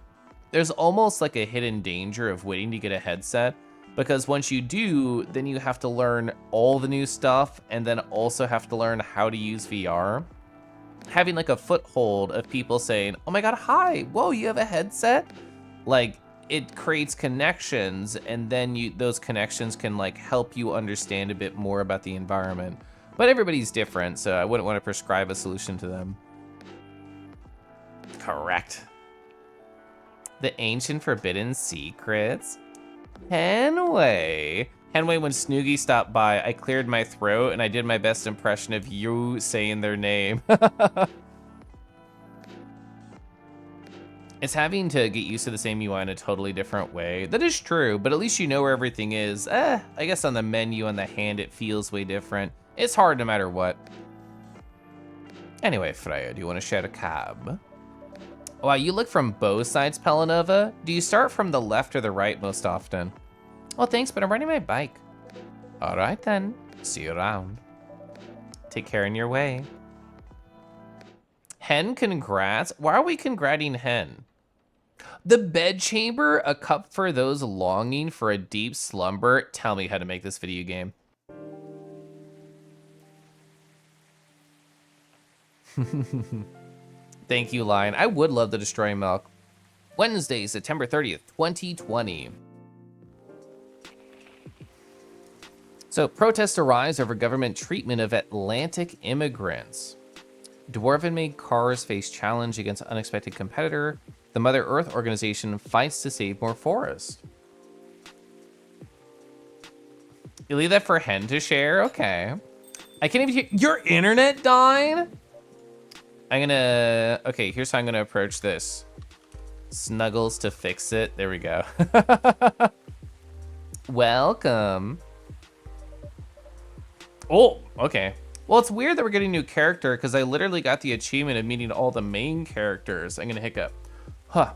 there's almost like a hidden danger of waiting to get a headset, because once you do, then you have to learn all the new stuff and then also have to learn how to use VR. having like a foothold of people saying, oh my God, hi, whoa, you have a headset? Like, it creates connections, and then those connections can like help you understand a bit more about the environment. But everybody's different, so I wouldn't want to prescribe a solution to them. Correct. The ancient forbidden secrets. Henway. Henway, when Snoogie stopped by, I cleared my throat and I did my best impression of you saying their name. It's having to get used to the same UI in a totally different way. That is true, but at least you know where everything is. I guess on the menu on the hand, it feels way different. It's hard no matter what. Anyway, Freya, do you want to share a cab? Wow, you look from both sides, Pelanova. Do you start from the left or the right most often? Well, thanks, but I'm riding my bike. All right then, see you around. Take care in your way. Hen, congrats. Why are we congrating Hen? The bedchamber, a cup for those longing for a deep slumber. Tell me how to make this video game. Thank you, Lion. I would love to destroy milk. Wednesday, September 30th, 2020. So, protests arise over government treatment of Atlantic immigrants. Dwarven-made cars face challenge against unexpected competitor. The Mother Earth organization fights to save more forest. You leave that for Hen to share? Okay. I can't even hear. Your internet died? Okay, here's how I'm gonna approach this. Snuggles to fix it. There we go. Welcome. Oh, okay. Well, it's weird that we're getting a new character because I literally got the achievement of meeting all the main characters. I'm gonna hiccup. Huh.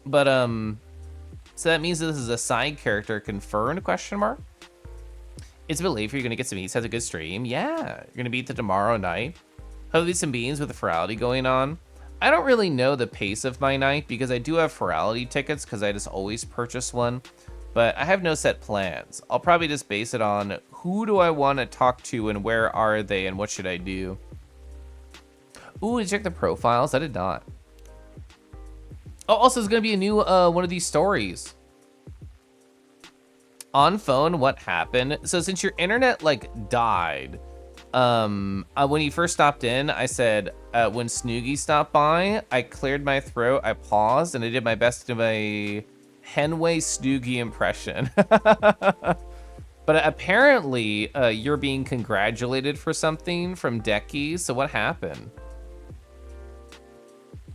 But, so that means this is a side character confirmed, question mark? It's a bit late for you, gonna get some eats, have a good stream. Yeah, you're gonna beat the tomorrow night. Hopefully some beans with the Ferality going on. I don't really know the pace of my night because I do have Ferality tickets because I just always purchase one, but I have no set plans. I'll probably just base it on who do I want to talk to and where are they and what should I do. Ooh, check the profiles. I did not. Oh, also there's gonna be a new one of these stories. On phone, what happened? So since your internet like died, when you first stopped in, I said, when Snoogie stopped by, I cleared my throat, I paused, and I did my best to my Henway Snoogie impression. But apparently, you're being congratulated for something from Decky, so what happened?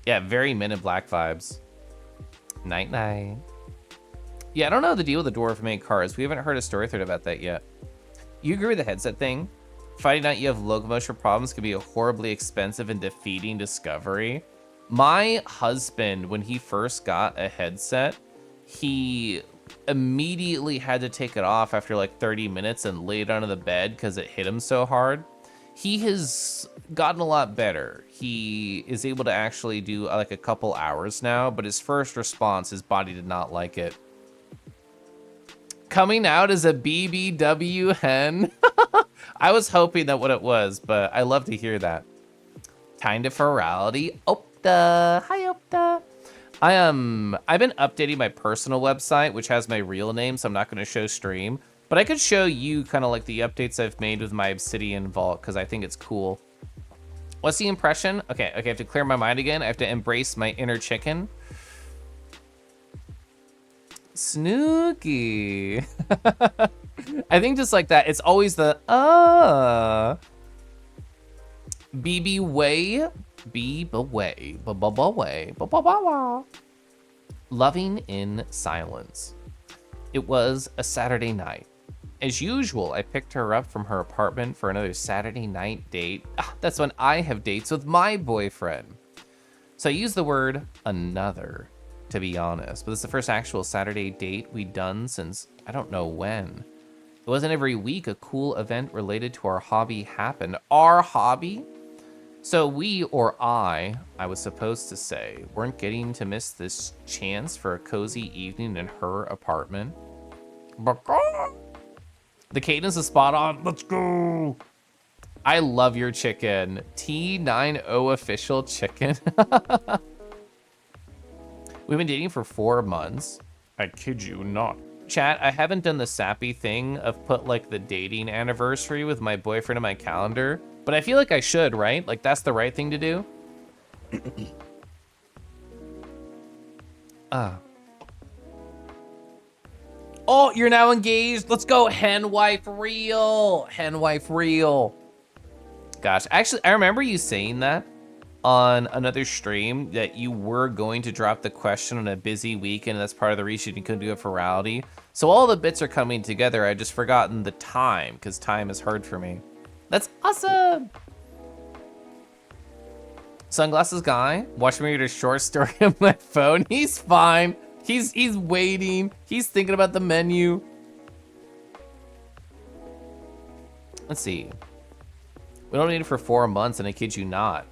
Yeah, very Men in Black vibes. Night night. Yeah, I don't know the deal with the dwarf-made cars. We haven't heard a story thread about that yet. You agree with the headset thing? Finding out you have locomotion problems can be a horribly expensive and defeating discovery. My husband, when he first got a headset, he immediately had to take it off after like 30 minutes and lay it under the bed because it hit him so hard. He has gotten a lot better. He is able to actually do like a couple hours now, but his first response, his body did not like it. Coming out as a BBW hen. I was hoping that what it was, but I love to hear that. Time to Ferality. Opta. Hi, Opta. I've been updating my personal website, which has my real name, so I'm not going to show stream. But I could show you kind of like the updates I've made with my Obsidian Vault, because I think it's cool. What's the impression? Okay, I have to clear my mind again. I have to embrace my inner chicken. Snoogie. I think just like that, it's always the BB way, BB way, way, loving in silence. It was a Saturday night. As usual, I picked her up from her apartment for another Saturday night date. That's when I have dates with my boyfriend. So I use the word another, to be honest, but it's the first actual Saturday date we'd done since I don't know when. It wasn't every week a cool event related to our hobby happened. Our hobby? So we, or I was supposed to say, weren't getting to miss this chance for a cozy evening in her apartment. The cadence is spot on. Let's go. I love your chicken. T90 official chicken. We've been dating for 4 months. I kid you not. Chat, I haven't done the sappy thing of put like the dating anniversary with my boyfriend in my calendar, but I feel like I should, right? Like that's the right thing to do. Oh, you're now engaged. Let's go. Hen wife real. Hen wife real. Gosh, actually, I remember you saying that on another stream that you were going to drop the question on a busy weekend. That's part of the reason you couldn't do it for Rowdy. So all the bits are coming together. I just forgotten the time because time is hard for me. That's awesome. Sunglasses guy, watch me read a short story on my phone. He's fine. He's waiting. He's thinking about the menu. Let's see. We don't need it for 4 months, and I kid you not.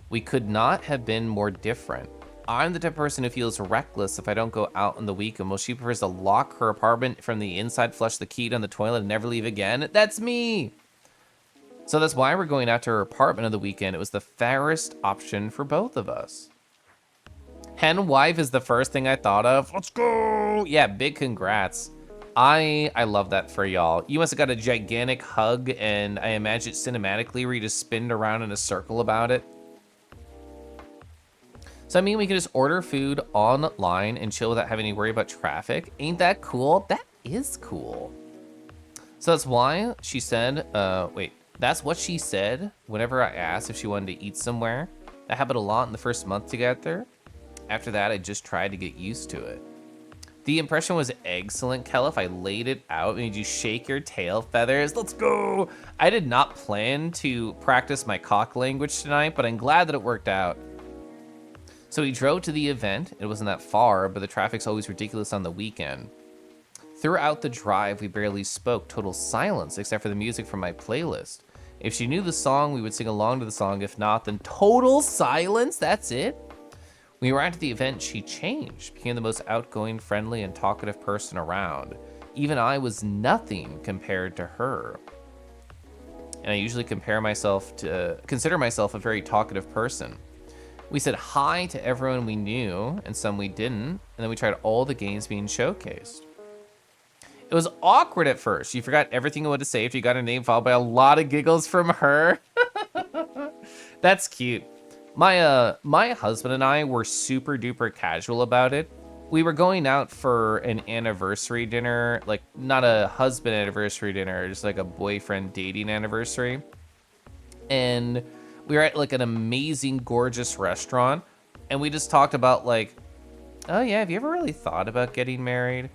We could not have been more different. I'm the type of person who feels reckless if I don't go out on the weekend. Well, she prefers to lock her apartment from the inside, flush the key down the toilet, and never leave again. That's me. So that's why we're going out to her apartment on the weekend. It was the fairest option for both of us. Hen wife is the first thing I thought of. Let's go. Yeah, big congrats. I love that for y'all. You must have got a gigantic hug, and I imagine cinematically where you just spin around in a circle about it. So I mean, we can just order food online and chill without having to worry about traffic. Ain't that cool? That is cool. So that's why she said, that's what she said whenever I asked if she wanted to eat somewhere. That happened a lot in the first month together. After that, I just tried to get used to it. The impression was excellent, Kelif. I laid it out. Made you shake your tail feathers. Let's go. I did not plan to practice my cock language tonight, but I'm glad that it worked out. So we drove to the event. It wasn't that far, but the traffic's always ridiculous on the weekend. Throughout the drive, we barely spoke. Total silence, except for the music from my playlist. If she knew the song, we would sing along to the song. If not, then total silence. That's it. When we arrived at the event, she changed, became the most outgoing, friendly, and talkative person around. Even I was nothing compared to her. And I usually consider myself a very talkative person. We said hi to everyone we knew and some we didn't, and then we tried all the games being showcased. It was awkward at first. You forgot everything you wanted to say after you got her name, followed by a lot of giggles from her. That's cute. My husband and I were super duper casual about it. We were going out for an anniversary dinner, like not a husband anniversary dinner, just like a boyfriend dating anniversary. And we were at like an amazing, gorgeous restaurant. And we just talked about like, oh yeah, have you ever really thought about getting married?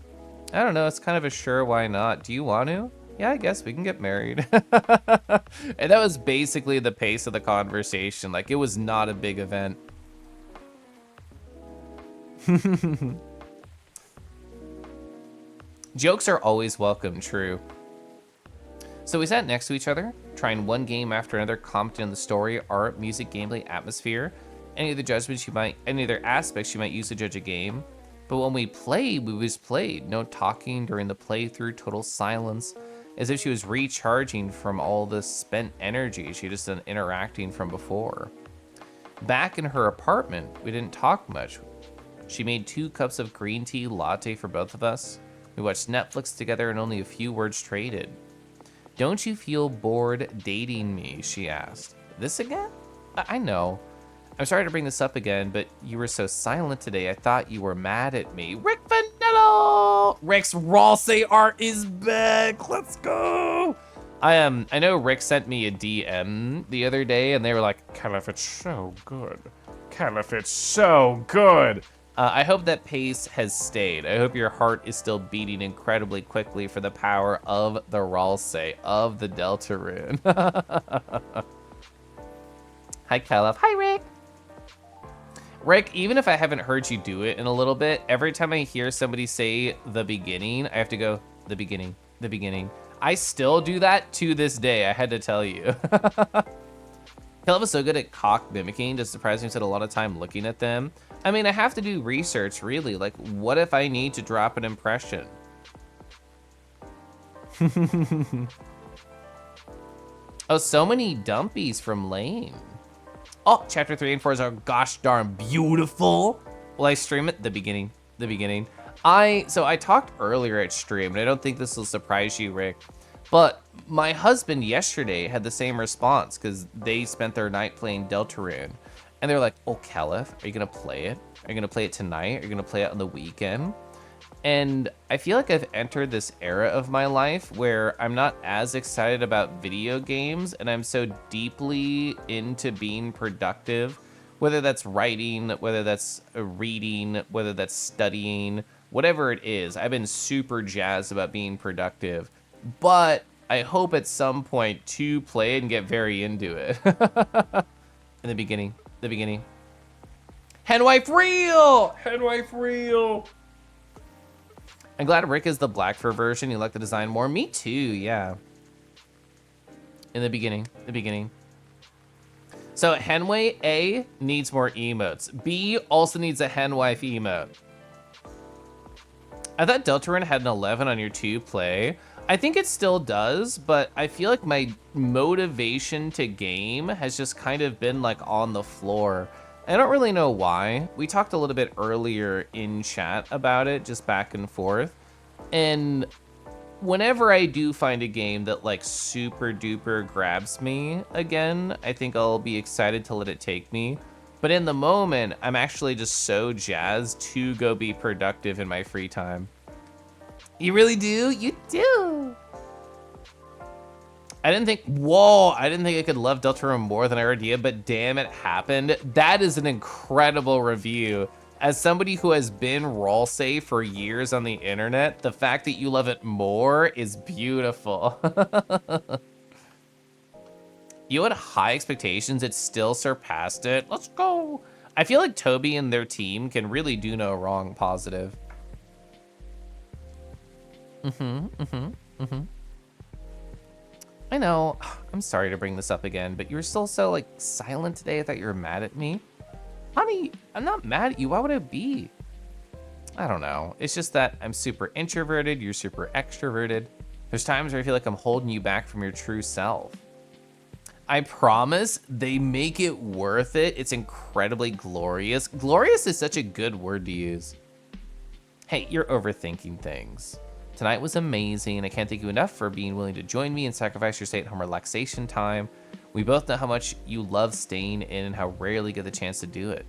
I don't know, it's kind of a sure, why not? Do you want to? Yeah, I guess we can get married. And that was basically the pace of the conversation. Like, it was not a big event. Jokes are always welcome, true. So we sat next to each other, trying one game after another, commenting on the story, art, music, gameplay, atmosphere, any other aspects you might use to judge a game. But when we played, we just played. No talking during the playthrough, total silence. As if she was recharging from all this spent energy she just been interacting from before. Back in her apartment, we didn't talk much. She made 2 cups of green tea latte for both of us. We watched Netflix together and only a few words traded. Don't you feel bored dating me, she asked. This again? I know. I'm sorry to bring this up again, but you were so silent today, I thought you were mad at me. Rick Vanillo! Rick's Ralsei art is back! Let's go! I know Rick sent me a DM the other day, and they were like, Kelif, it's so good. Kelif, it's so good! I hope that pace has stayed. I hope your heart is still beating incredibly quickly for the power of the Ralsei, of the Deltarune. Hi, Kelif. Hi, Rick! Rick, even if I haven't heard you do it in a little bit, every time I hear somebody say the beginning, I have to go, the beginning, the beginning. I still do that to this day, I had to tell you. Kelif is so good at cock mimicking, just surprisingly spent a lot of time looking at them. I mean, I have to do research, really. Like, what if I need to drop an impression? Oh, so many dumpies from Lane. Oh, chapter 3 and 4 are gosh darn beautiful. Will I stream it? The beginning. So I talked earlier at stream, and I don't think this will surprise you, Rick, but my husband yesterday had the same response because they spent their night playing Deltarune. And they're like, oh, Caliph, are you gonna play it? Are you gonna play it tonight? Are you gonna play it on the weekend? And I feel like I've entered this era of my life where I'm not as excited about video games, and I'm so deeply into being productive, whether that's writing, whether that's reading, whether that's studying, whatever it is. I've been super jazzed about being productive, but I hope at some point to play it and get very into it. In the beginning. Henwife real! I'm glad Rick is the black fur version. You like the design more? Me too, yeah. In the beginning. So Henway A needs more emotes. B also needs a Henwife emote. I thought Deltarune had an 11 on your 2 play. I think it still does, but I feel like my motivation to game has just kind of been like on the floor. I don't really know why. We talked a little bit earlier in chat about it, just back and forth. And whenever I do find a game that like super duper grabs me again, I think I'll be excited to let it take me. But in the moment, I'm actually just so jazzed to go be productive in my free time. You really do? You do. I didn't think I could love Deltarune more than I already did, but damn, it happened. That is an incredible review. As somebody who has been Ralsei for years on the internet, the fact that you love it more is beautiful. You had high expectations, it still surpassed it. Let's go. I feel like Toby and their team can really do no wrong positive. I know, I'm sorry to bring this up again, but you were still so like silent today. I thought you were mad at me. Honey, I'm not mad at you. Why would I be? I don't know. It's just that I'm super introverted. You're super extroverted. There's times where I feel like I'm holding you back from your true self. I promise they make it worth it. It's incredibly glorious. Glorious is such a good word to use. Hey, you're overthinking things. Tonight was amazing, and I can't thank you enough for being willing to join me and sacrifice your stay-at-home relaxation time. We both know how much you love staying in and how rarely get the chance to do it.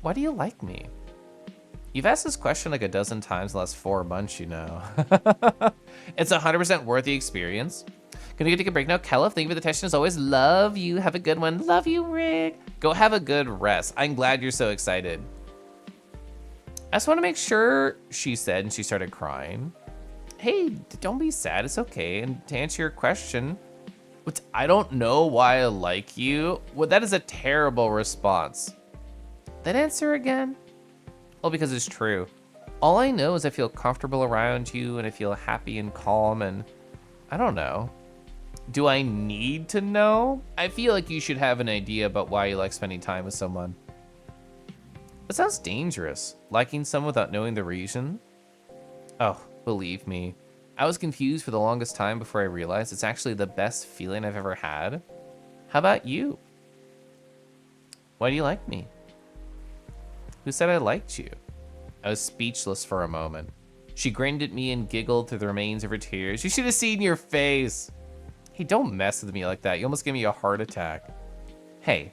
Why do you like me? You've asked this question like a dozen times in the last 4 months, you know. It's 100% worth the experience. Gonna go take a break now. Caliph, thank you for the attention as always. Love you. Have a good one. Love you, Rick. Go have a good rest. I'm glad you're so excited. I just want to make sure, she said, and she started crying. Hey, don't be sad. It's okay. And to answer your question, I don't know why I like you. Well, that is a terrible response. That answer again? Well, because it's true. All I know is I feel comfortable around you and I feel happy and calm, and I don't know. Do I need to know? I feel like you should have an idea about why you like spending time with someone. That sounds dangerous. Liking someone without knowing the reason? Oh, believe me. I was confused for the longest time before I realized it's actually the best feeling I've ever had. How about you? Why do you like me? Who said I liked you? I was speechless for a moment. She grinned at me and giggled through the remains of her tears. You should have seen your face. Hey, don't mess with me like that. You almost gave me a heart attack. Hey,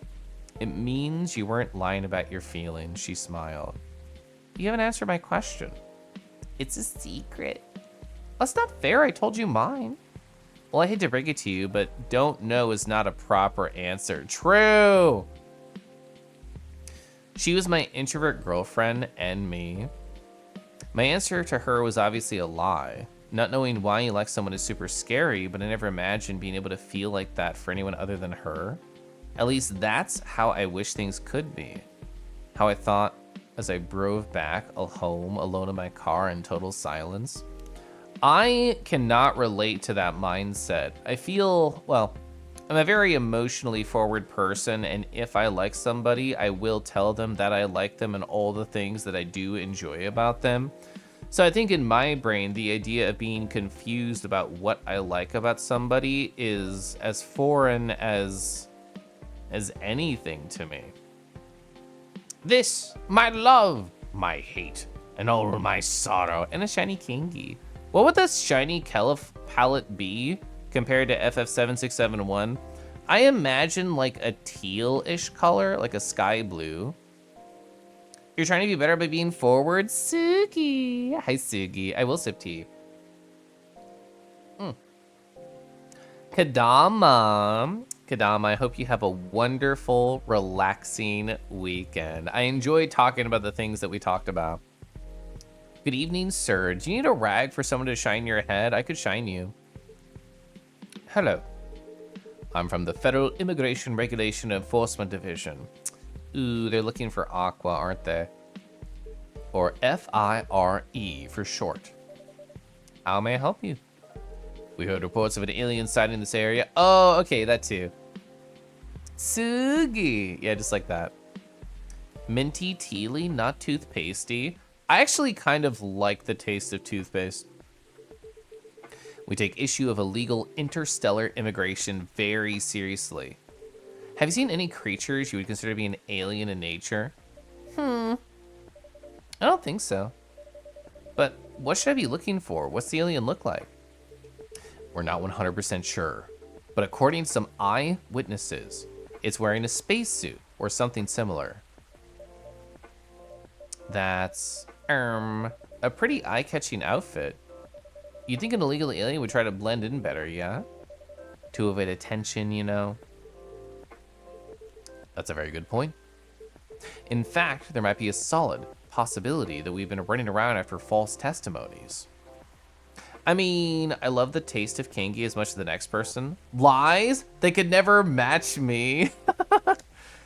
it means you weren't lying about your feelings, she smiled. You haven't answered my question. It's a secret. That's not fair, I told you mine. Well, I hate to break it to you, but don't know is not a proper answer. True. She was my introvert girlfriend and me. My answer to her was obviously a lie. Not knowing why you like someone is super scary, but I never imagined being able to feel like that for anyone other than her. At least that's how I wish things could be. How I thought as I drove back home alone in my car in total silence. I cannot relate to that mindset. I feel, well, I'm a very emotionally forward person, and if I like somebody, I will tell them that I like them and all the things that I do enjoy about them. So I think in my brain, the idea of being confused about what I like about somebody is as foreign as anything to me. This, my love, my hate, and all my sorrow, and a shiny Kingy. What would this shiny Kelif palette be compared to FF767-1? I imagine like a teal-ish color, like a sky blue. You're trying to be better by being forward? Sugi. Hi, Sugi. I will sip tea. Kadama. Kadama, I hope you have a wonderful, relaxing weekend. I enjoyed talking about the things that we talked about. Good evening, sir. Do you need a rag for someone to shine your head? I could shine you. Hello. I'm from the Federal Immigration Regulation Enforcement Division. Ooh, they're looking for Aqua, aren't they? Or FIRE for short. How may I help you? We heard reports of an alien sighting in this area. Oh, okay, that too. Sugi. Yeah, just like that. Minty tealy, not toothpastey. I actually kind of like the taste of toothpaste. We take issue of illegal interstellar immigration very seriously. Have you seen any creatures you would consider being alien in nature? I don't think so. But what should I be looking for? What's the alien look like? We're not 100% sure, but according to some eyewitnesses, it's wearing a spacesuit or something similar. That's a pretty eye-catching outfit. You'd think an illegal alien would try to blend in better, yeah? To avoid attention, you know? That's a very good point. In fact, there might be a solid possibility that we've been running around after false testimonies. I mean, I love the taste of Kingy as much as the next person. Lies? They could never match me.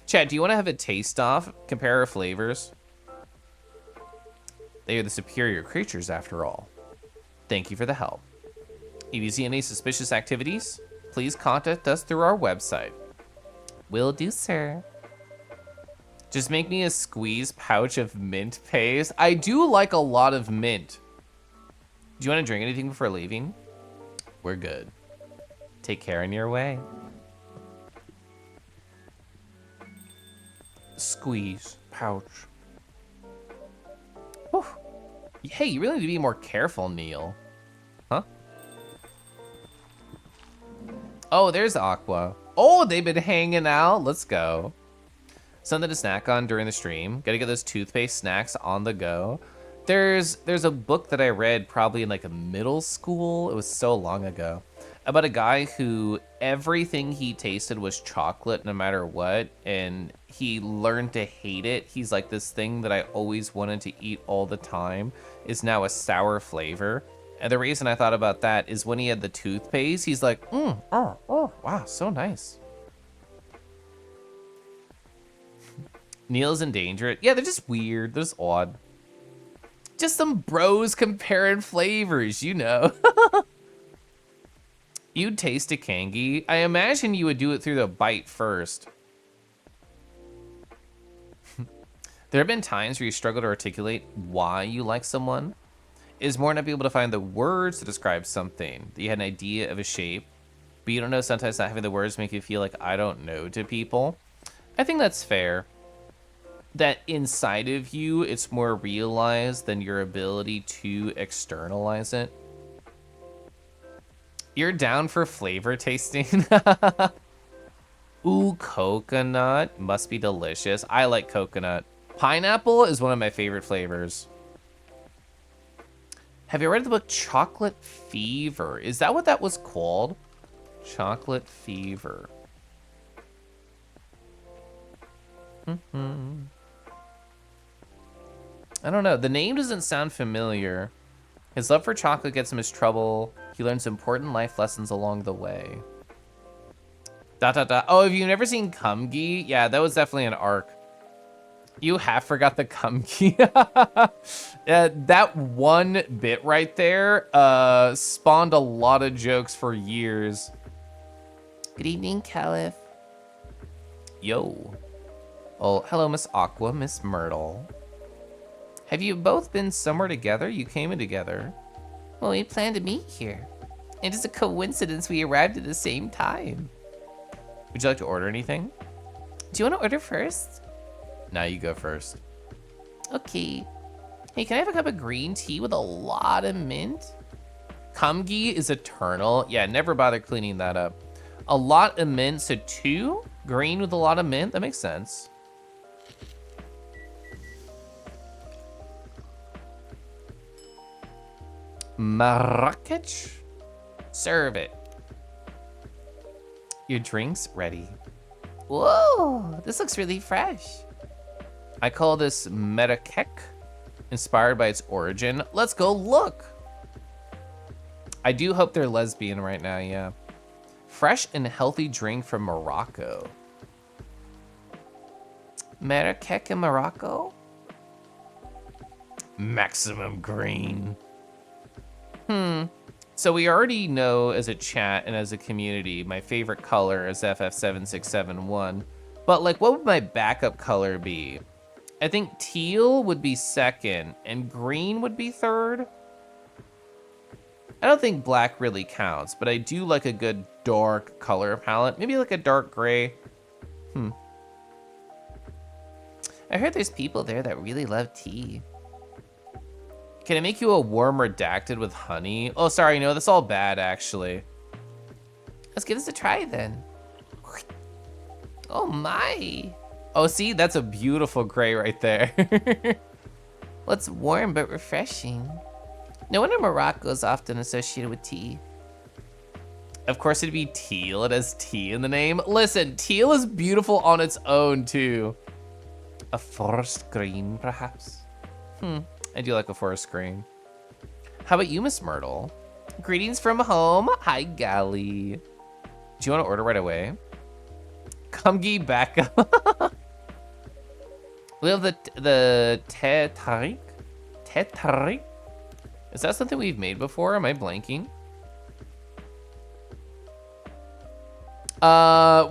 Chad, do you want to have a taste off? Compare our flavors? They are the superior creatures after all. Thank you for the help. If you see any suspicious activities, please contact us through our website. Will do, sir. Just make me a squeeze pouch of mint paste. I do like a lot of mint. Do you want to drink anything before leaving? We're good. Take care on your way. Squeeze pouch. Whew. Hey, you really need to be more careful, Neil. Huh? Oh, there's Aqua. Oh, they've been hanging out. Let's go. Something to snack on during the stream. Gotta get those toothpaste snacks on the go. There's a book that I read probably in like a middle school. It was so long ago. About a guy who everything he tasted was chocolate no matter what. And he learned to hate it. He's like, this thing that I always wanted to eat all the time is now a sour flavor. And the reason I thought about that is when he had the toothpaste, he's like, oh, wow, so nice. Neil's endangered. Yeah, they're just weird. They're just odd. Just some bros comparing flavors, you know. You'd taste a Kangi. I imagine you would do it through the bite first. There have been times where you struggle to articulate why you like someone. It is more not be able to find the words to describe something. That you had an idea of a shape, but you don't know, sometimes not having the words make you feel like I don't know to people. I think that's fair. That inside of you, it's more realized than your ability to externalize it. You're down for flavor tasting? Ooh, coconut. Must be delicious. I like coconut. Pineapple is one of my favorite flavors. Have you read the book Chocolate Fever? Is that what that was called? Chocolate Fever. I don't know. The name doesn't sound familiar. His love for chocolate gets him into trouble. He learns important life lessons along the way. ... Oh, have you never seen Kumgi? Yeah, that was definitely an arc. You have forgot the Kumgi. That one bit right there spawned a lot of jokes for years. Good evening, Caliph. Yo. Oh, hello, Miss Aqua, Miss Myrtle. Have you both been somewhere together? You came in together. Well, we planned to meet here. It is a coincidence we arrived at the same time. Would you like to order anything? Do you want to order first? Now you go first. Okay. Hey, can I have a cup of green tea with a lot of mint? Kumgi is eternal. Yeah, never bother cleaning that up. A lot of mint, so 2 green with a lot of mint. That makes sense. Marrakech? Serve it. Your drink's ready. Whoa, this looks really fresh. I call this Merakek, inspired by its origin. Let's go look. I do hope they're lesbian right now, yeah. Fresh and healthy drink from Morocco. Merakek in Morocco? Maximum green. So we already know as a chat and as a community, my favorite color is FF7671. But like, what would my backup color be? I think teal would be second and green would be third. I don't think black really counts, but I do like a good dark color palette. Maybe like a dark gray. I heard there's people there that really love tea. Can I make you a worm redacted with honey? Oh, sorry, no, that's all bad, actually. Let's give this a try, then. Oh, my. Oh, see, that's a beautiful gray right there. Well, it's warm but refreshing. No wonder Morocco is often associated with tea. Of course, it'd be teal. It has tea in the name. Listen, teal is beautiful on its own, too. A forest green, perhaps? I do like a forest green. How about you, Miss Myrtle? Greetings from home. Hi, Gally. Do you want to order right away? Kumgi back up. We have the Tetarik? Tetarik? Is that something we've made before? Am I blanking?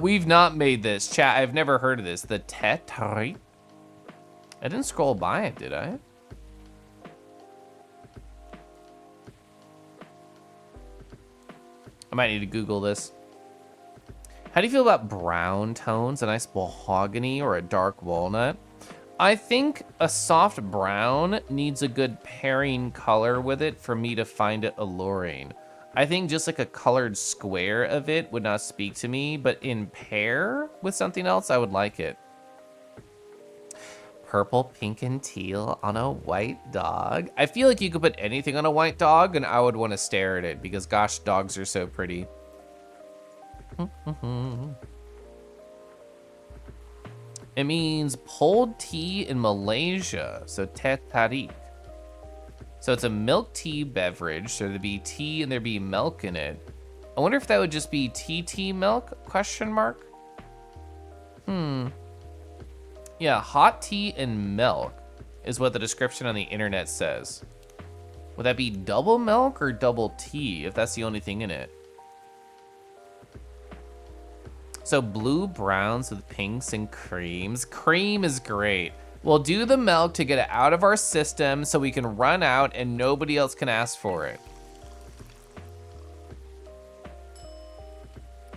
We've not made this. Chat, I've never heard of this. The Tetarik? I didn't scroll by it, did I? I might need to Google this. How do you feel about brown tones? A nice mahogany or a dark walnut? I think a soft brown needs a good pairing color with it for me to find it alluring. I think just like a colored square of it would not speak to me, but in pair with something else, I would like it. Purple, pink, and teal on a white dog. I feel like you could put anything on a white dog and I would want to stare at it because gosh, dogs are so pretty. It means pulled tea in Malaysia, so teh tarik. So it's a milk tea beverage, so there'd be tea and there'd be milk in it. I wonder if that would just be tea milk, question mark? Yeah, hot tea and milk is what the description on the internet says. Would that be double milk or double tea if that's the only thing in it? So blue browns with pinks and creams. Cream is great. We'll do the milk to get it out of our system so we can run out and nobody else can ask for it.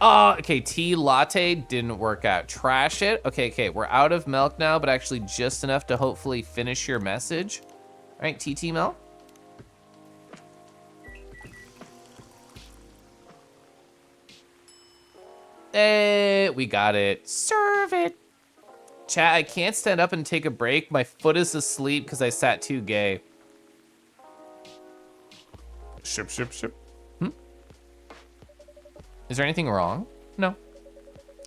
Oh, okay, tea latte didn't work out. Trash it. Okay, we're out of milk now, but actually just enough to hopefully finish your message. All right, TT milk. Hey, we got it. Serve it. Chat, I can't stand up and take a break. My foot is asleep because I sat too gay. Ship. Is there anything wrong? No.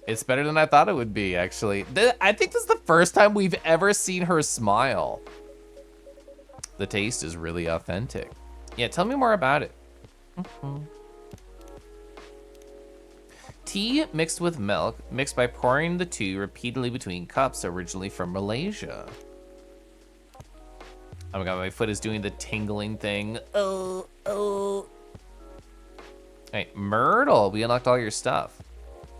It's better than I thought it would be, actually. I think this is the first time we've ever seen her smile. The taste is really authentic. Yeah, tell me more about it. Tea mixed with milk, mixed by pouring the two repeatedly between cups, originally from Malaysia. Oh my god, my foot is doing the tingling thing. Oh. Hey, Myrtle, we unlocked all your stuff.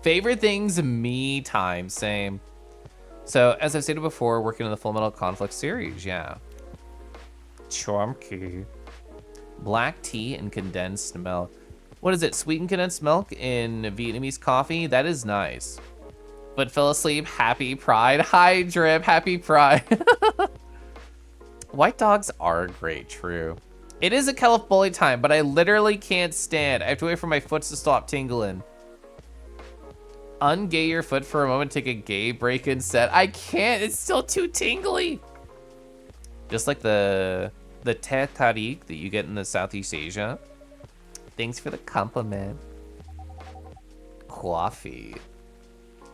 Favorite things, me time, same. So, as I've stated before, working on the Full Metal Conflict series, yeah. Chomky. Black tea and condensed milk. What is it? Sweetened condensed milk in Vietnamese coffee? That is nice. But fell asleep. Happy Pride. Hi, Drip. Happy Pride. White dogs are great, true. It is a Caliph bully time, but I literally can't stand. I have to wait for my foot to stop tingling. Ungay your foot for a moment, take a gay break instead. I can't, it's still too tingly. Just like the teh tarik that you get in the Southeast Asia. Thanks for the compliment. Coffee.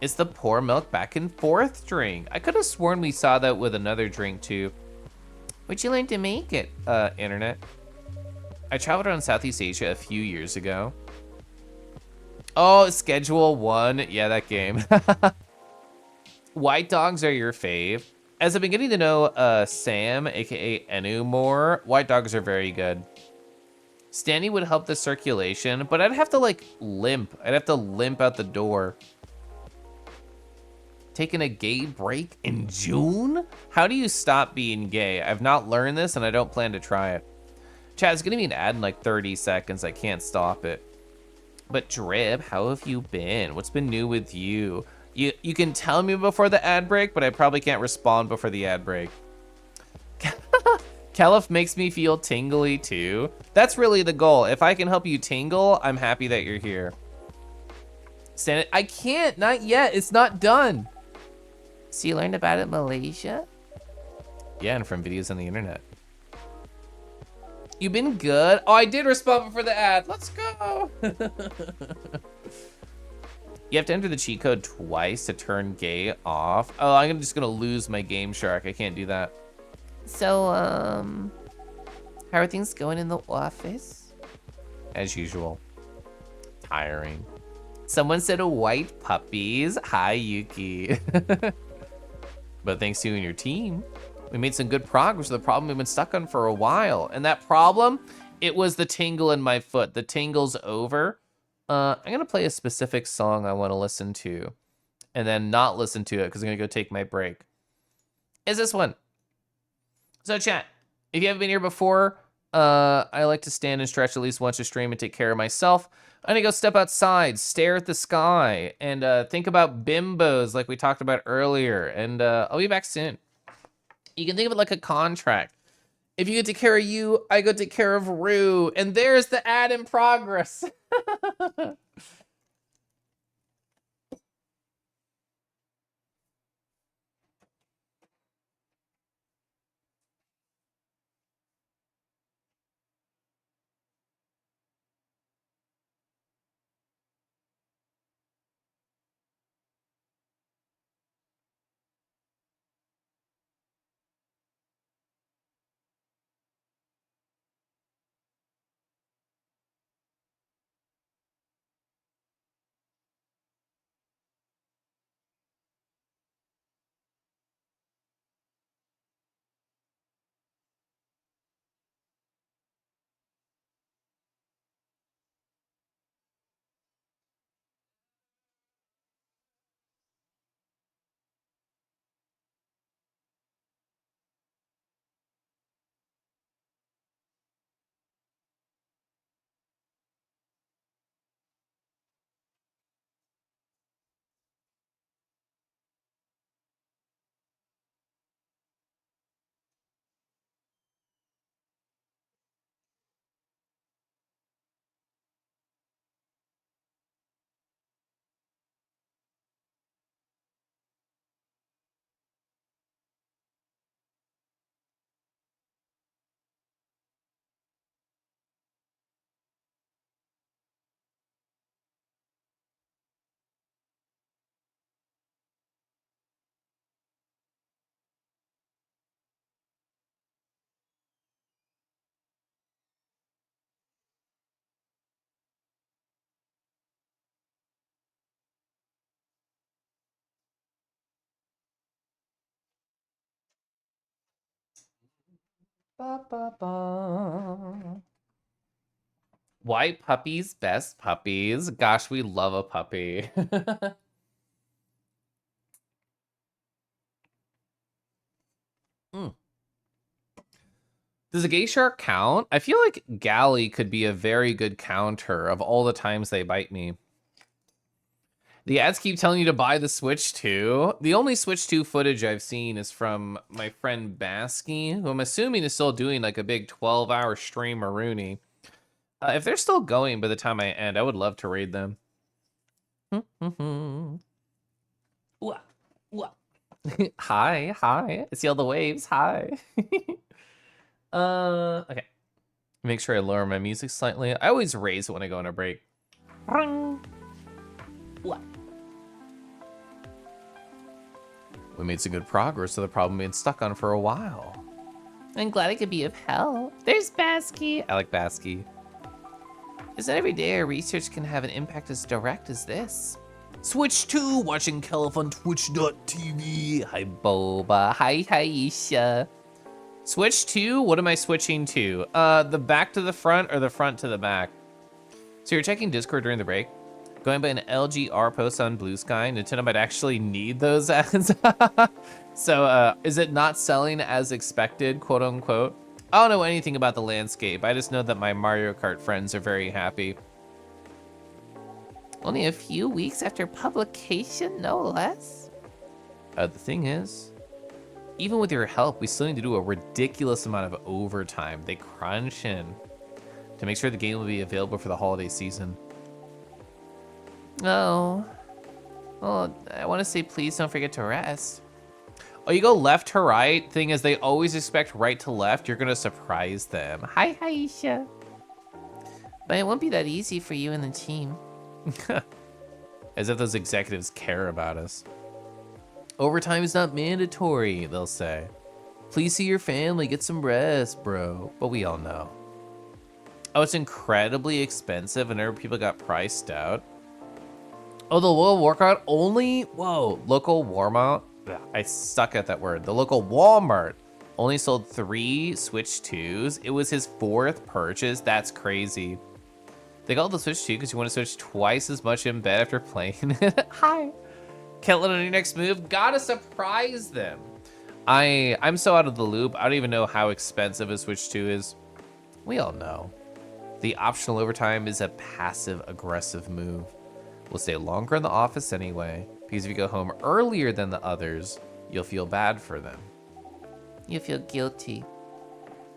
It's the pour milk back and forth drink. I could have sworn we saw that with another drink too. Where'd you learn to make it, internet? I traveled around Southeast Asia a few years ago. Oh, Schedule 1. Yeah, that game. White dogs are your fave. As I've been getting to know Sam, aka Enu, more, white dogs are very good. Standing would help the circulation, but I'd have to like limp. I'd have to limp out the door. Taking a gay break in June? How do you stop being gay? I've not learned this and I don't plan to try it. Chat, it's gonna be an ad in like 30 seconds. I can't stop it. But Drip, how have you been? What's been new with you? You can tell me before the ad break, but I probably can't respond before the ad break. Caliph makes me feel tingly too. That's really the goal. If I can help you tingle, I'm happy that you're here. Stand it. I can't, not yet. It's not done. So you learned about it in Malaysia? Yeah, and from videos on the internet. You've been good? Oh, I did respond before the ad. Let's go. You have to enter the cheat code twice to turn gay off. Oh, I'm just gonna lose my Game Shark. I can't do that. So, how are things going in the office? As usual. Tiring. Someone said white puppies. Hi, Yuki. But thanks to you and your team, we made some good progress with the problem we've been stuck on for a while. And that problem, it was the tingle in my foot. The tingle's over. I'm gonna play a specific song I wanna listen to and then not listen to it because I'm gonna go take my break. Is this one? So chat, if you haven't been here before, I like to stand and stretch at least once a stream and take care of myself. I'm gonna go step outside, stare at the sky, and think about bimbos like we talked about earlier, and I'll be back soon. You can think of it like a contract. If you get to care of you, I go take care of Rue, and there's the ad in progress. Ba, ba, ba. White puppies, best puppies. Gosh, we love a puppy. Does a gay shark count? I feel like Galley could be a very good counter of all the times they bite me. The ads keep telling you to buy the Switch 2. The only Switch 2 footage I've seen is from my friend Basky, who I'm assuming is still doing like a big 12-hour stream Rooney. If they're still going by the time I end, I would love to raid them. Hi. I see all the waves. Hi. Okay. Make sure I lower my music slightly. I always raise it when I go on a break. We made some good progress to the problem we've been stuck on for a while. I'm glad I could be of help. There's Basky. I like Basky. Is that every day our research can have an impact as direct as this? Switch 2, watching Kelf on twitch.tv. Hi, Boba. Hi, Aisha. Switch 2, what am I switching to? The back to the front or the front to the back? So you're checking Discord during the break? Going by an LGR post on Blue Sky, Nintendo might actually need those ads. So is it not selling as expected, quote unquote? I don't know anything about the landscape. I just know that my Mario Kart friends are very happy. Only a few weeks after publication, no less. The thing is, even with your help, we still need to do a ridiculous amount of overtime. They crunch in to make sure the game will be available for the holiday season. Oh, well, I want to say please don't forget to rest. Oh, you go left to right? Thing is, they always expect right to left. You're gonna surprise them. Hi, Aisha. But it won't be that easy for you and the team. As if those executives care about us. Overtime is not mandatory, they'll say. Please see your family, get some rest, bro. But we all know. Oh, it's incredibly expensive whenever people got priced out. Oh, the local workout only? Whoa, local Walmart? I suck at that word. The local Walmart only sold 3 Switch 2s. It was his 4th purchase. That's crazy. They call it the Switch 2 because you want to switch twice as much in bed after playing it. Hi. Can't let on your next move. Gotta surprise them. I'm so out of the loop. I don't even know how expensive a Switch 2 is. We all know. The optional overtime is a passive-aggressive move. We'll stay longer in the office anyway, because if you go home earlier than the others, you'll feel bad for them. You feel guilty.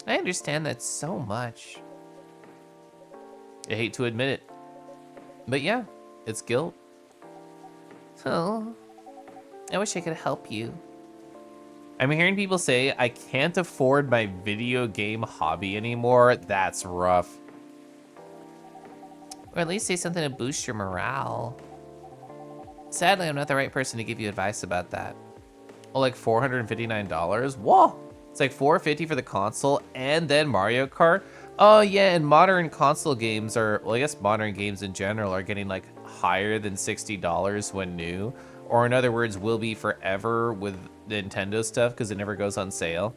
I understand that so much. I hate to admit it, but yeah, it's guilt. Oh, I wish I could help you. I'm hearing people say I can't afford my video game hobby anymore. That's rough. Or at least say something to boost your morale. Sadly, I'm not the right person to give you advice about that. Oh, like $459? Whoa! It's like $450 for the console and then Mario Kart? Oh yeah, and modern console games are, well, I guess modern games in general are getting like higher than $60 when new. Or in other words, will be forever with Nintendo stuff because it never goes on sale.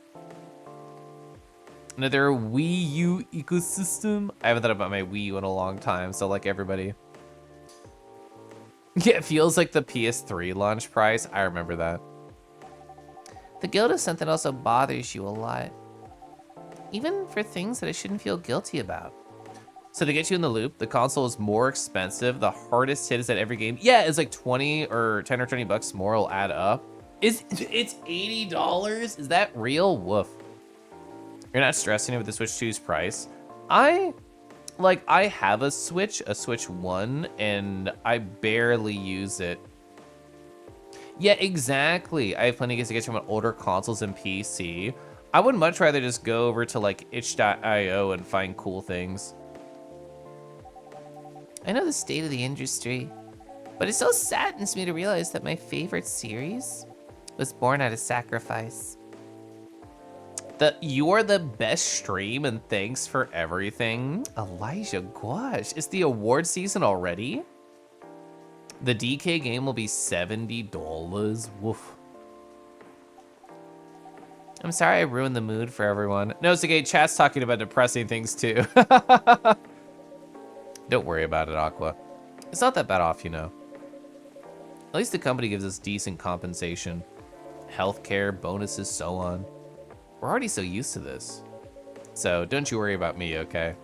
Another Wii U ecosystem. I haven't thought about my Wii U in a long time, so like everybody. Yeah, it feels like the PS3 launch price. I remember that. The guilt is something also bothers you a lot. Even for things that I shouldn't feel guilty about. So to get you in the loop, the console is more expensive. The hardest hit is at every game. Yeah, it's like 20 or 10 or 20 bucks more will add up. It's $80? Is that real? Woof. You're not stressing it with the Switch 2's price. I have a Switch 1, and I barely use it. Yeah, exactly. I have plenty of games to get from older consoles and PC. I would much rather just go over to like itch.io and find cool things. I know the state of the industry, but it so saddens me to realize that my favorite series was born out of sacrifice. You're the best stream and thanks for everything. Elijah Gouache, is the award season already? The DK game will be $70. Woof. I'm sorry I ruined the mood for everyone. No, it's okay, chat's talking about depressing things too. Don't worry about it, Aqua. It's not that bad off, you know. At least the company gives us decent compensation. Healthcare, bonuses, so on. We're already so used to this. So don't you worry about me, okay?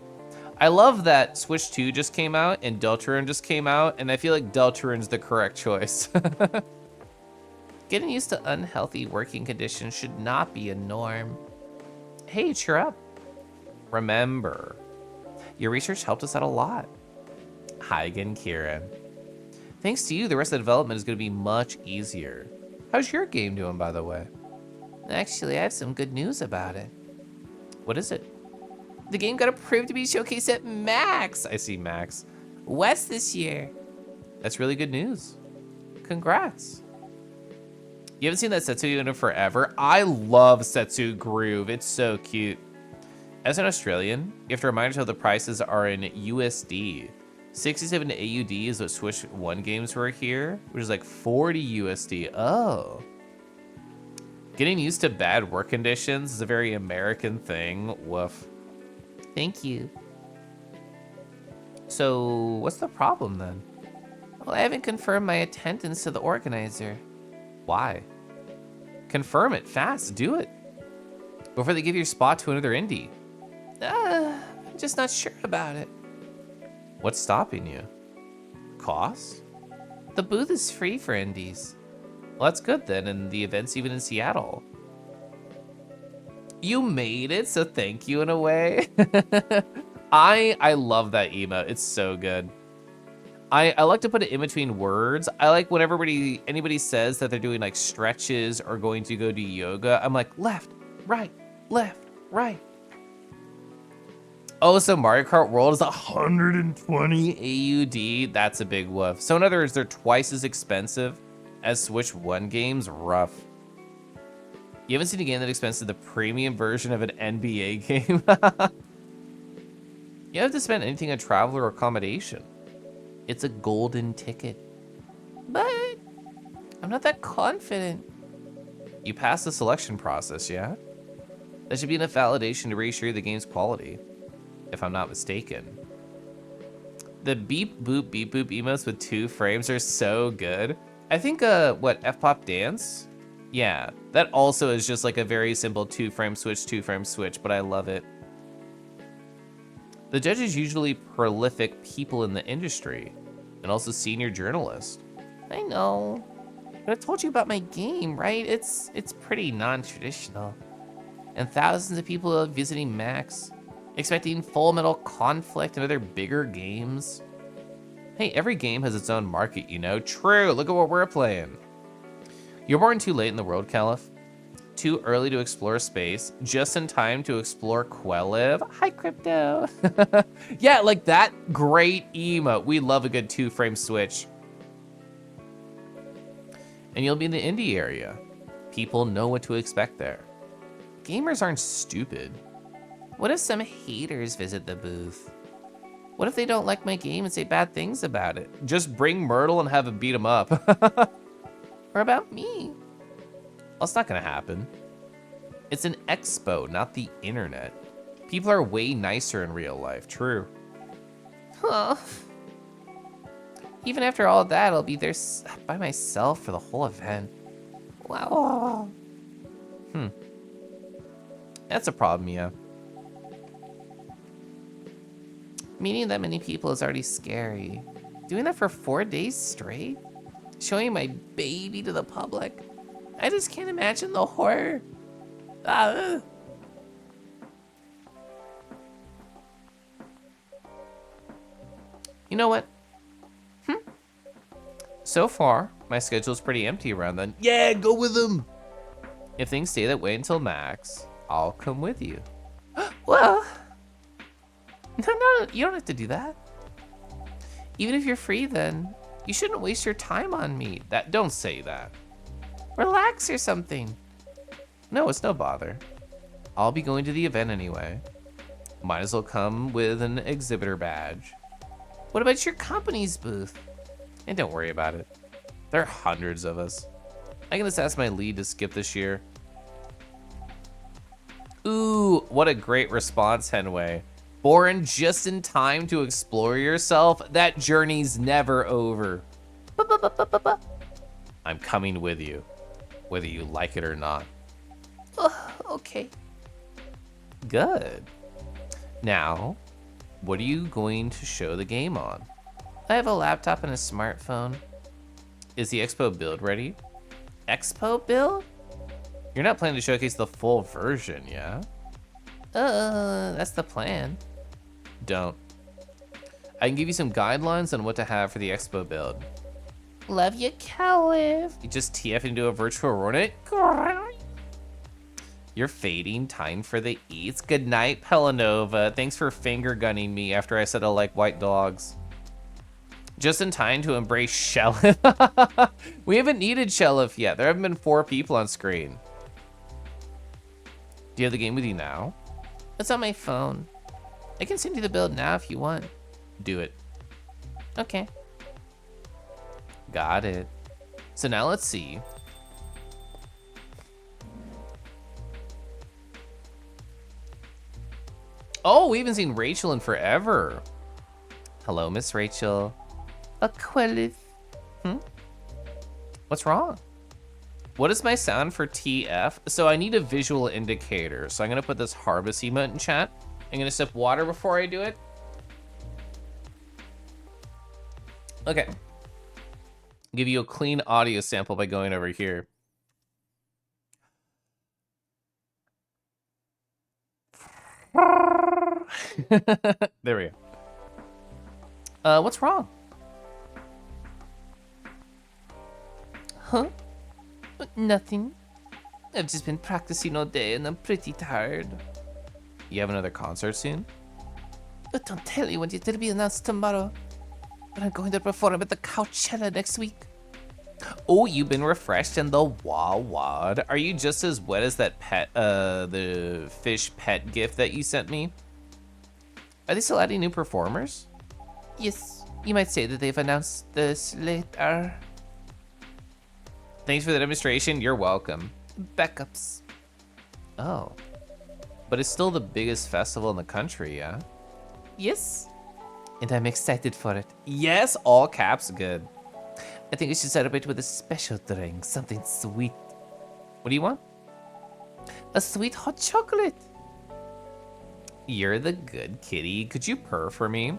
I love that Switch 2 just came out and Deltarune just came out, and I feel like Deltarune's the correct choice. Getting used to unhealthy working conditions should not be a norm. Hey, cheer up. Remember, your research helped us out a lot. Hi again, Kieran. Thanks to you, the rest of the development is going to be much easier. How's your game doing, by the way? Actually, I have some good news about it. What is it? The game got approved to be showcased at MAX. I see MAX West this year. That's really good news. Congrats. You haven't seen that Setsu unit forever? I love Setsu Groove. It's so cute. As an Australian, you have to remind yourself the prices are in USD. 67 AUD is what Switch 1 games were here, which is like 40 USD. Oh. Getting used to bad work conditions is a very American thing. Woof. Thank you. So, what's the problem then? Well, I haven't confirmed my attendance to the organizer. Why? Confirm it fast, do it. Before they give your spot to another indie. I'm just not sure about it. What's stopping you? Cost? The booth is free for indies. Well, that's good then, and the event's even in Seattle. You made it, so thank you in a way. I love that emote, it's so good. I like to put it in between words. I like when anybody says that they're doing like stretches or going to go do yoga, I'm like, left, right, left, right. Oh, so Mario Kart World is 120 AUD. That's a big woof. So in other words, they're twice as expensive as Switch 1 games. Rough. You haven't seen a game that expensive the premium version of an NBA game? You have to spend anything on travel or accommodation. It's a golden ticket. But I'm not that confident. You passed the selection process, yeah? That should be enough validation to reassure the game's quality, if I'm not mistaken. The beep boop emotes with 2 frames are so good. I think, what, F-Pop Dance? Yeah, that also is just like a very simple 2-frame switch, 2-frame switch, but I love it. The judge is usually prolific people in the industry, and also senior journalists. I know, but I told you about my game, right? It's pretty non-traditional. And thousands of people are visiting MAX, expecting Full Metal Conflict and other bigger games. Hey, every game has its own market, you know? True, look at what we're playing. You're born too late in the world, Caliph. Too early to explore space, just in time to explore Quelliv. Hi, Crypto. Yeah, like that great emote. We love a good 2-frame switch. And you'll be in the indie area. People know what to expect there. Gamers aren't stupid. What if some haters visit the booth? What if they don't like my game and say bad things about it? Just bring Myrtle and have him beat him up. Or about me? Well, it's not gonna happen. It's an expo, not the internet. People are way nicer in real life, true. Huh. Even after all of that, I'll be there by myself for the whole event. Wow. That's a problem, yeah. Meeting that many people is already scary. Doing that for 4 days straight? Showing my baby to the public? I just can't imagine the horror. You know what? So far, my schedule's pretty empty around then. Yeah, go with them. If things stay that way until MAX, I'll come with you. Well, no, you don't have to do that. Even if you're free, then you shouldn't waste your time on me. Don't say that. Relax or something. No, it's no bother. I'll be going to the event anyway. Might as well come with an exhibitor badge. What about your company's booth? And don't worry about it. There are hundreds of us. I can just ask my lead to skip this year. Ooh, what a great response, Henway. Born just in time to explore yourself, that journey's never over. I'm coming with you, whether you like it or not. Okay. Good. Now, what are you going to show the game on? I have a laptop and a smartphone. Is the Expo build ready? Expo build? You're not planning to showcase the full version, yeah? That's the plan. Don't. I can give you some guidelines on what to have for the Expo build. Love you, Caliph. You just TF into a virtual run. You're fading. Time for the eats. Good night, Pelanova. Thanks for finger gunning me after I said I like white dogs. Just in time to embrace Shelif. We haven't needed Shelif yet. There haven't been 4 people on screen. Do you have the game with you now? It's on my phone. I can send you the build now if you want. Do it. Okay. Got it. So now let's see. Oh, we haven't seen Rachel in forever. Hello, Miss Rachel. Aquilith. What's wrong? What is my sound for TF? So I need a visual indicator. So I'm gonna put this harvest emote in chat. I'm gonna sip water before I do it. Okay. Give you a clean audio sample by going over here. There we go. What's wrong? Huh? Nothing. I've just been practicing all day and I'm pretty tired. You have another concert soon? Don't tell you when it'll be announced tomorrow. But I'm going to perform at the Coachella next week. Oh, you've been refreshed in the Wawad. Are you just as wet as that pet, the fish pet gift that you sent me? Are they still adding new performers? Yes, you might say that they've announced this later. Thanks for the demonstration, you're welcome. Backups. Oh, but it's still the biggest festival in the country, yeah? Yes. And I'm excited for it. Yes, all caps, good. I think we should celebrate with a special drink, something sweet. What do you want? A sweet hot chocolate. You're the good kitty. Could you purr for me?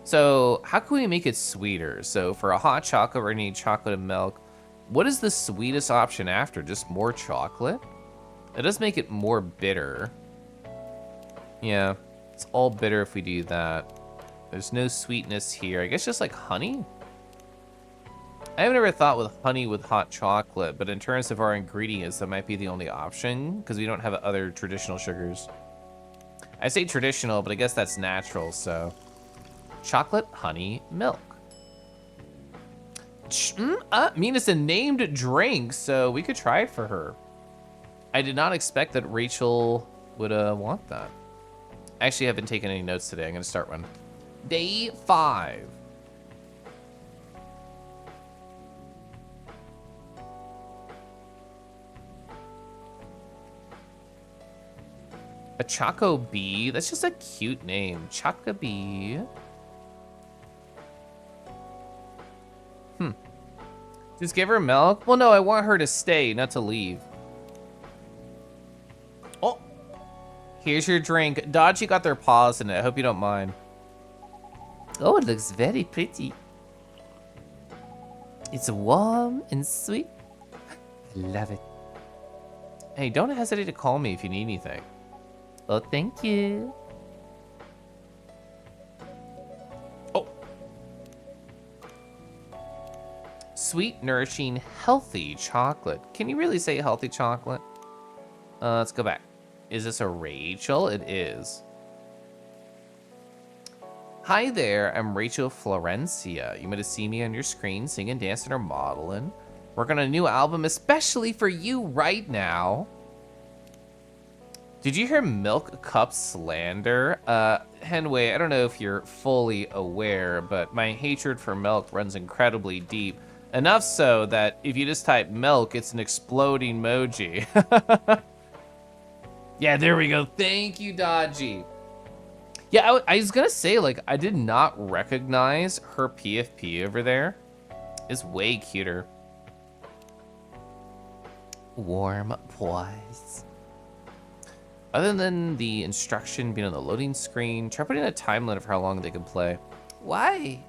So how can we make it sweeter? So for a hot chocolate, we're gonna need chocolate and milk. What is the sweetest option after? Just more chocolate? It does make it more bitter. Yeah, it's all bitter if we do that. There's no sweetness here. I guess just like honey? I have never thought with honey with hot chocolate, but in terms of our ingredients, that might be the only option because we don't have other traditional sugars. I say traditional, but I guess that's natural, so. Chocolate, honey, milk. I mean, it's a named drink, so we could try it for her. I did not expect that Rachel would want that. I actually haven't taken any notes today. I'm gonna start one. Day 5. A Choco Bee? That's just a cute name. Choco Bee. Just give her milk? Well, no, I want her to stay, not to leave. Oh, here's your drink. Dodgy got their paws in it. I hope you don't mind. Oh, it looks very pretty. It's warm and sweet. I love it. Hey, don't hesitate to call me if you need anything. Oh, thank you. Oh. Sweet, nourishing, healthy chocolate. Can you really say healthy chocolate? Let's go back. Is this a Rachel? It is. Hi there, I'm Rachel Florencia. You might have seen me on your screen singing, dancing, or modeling. Working on a new album especially for you right now. Did you hear Milk Cup slander? Henway, I don't know if you're fully aware, but my hatred for milk runs incredibly deep. Enough so that if you just type milk, it's an exploding emoji. Yeah, there we go. Thank you, Dodgy. Yeah, I was gonna say, like, I did not recognize her PFP over there. It's way cuter. Warm poise. Other than the instruction being on the loading screen, try putting a time limit for how long they can play. Why?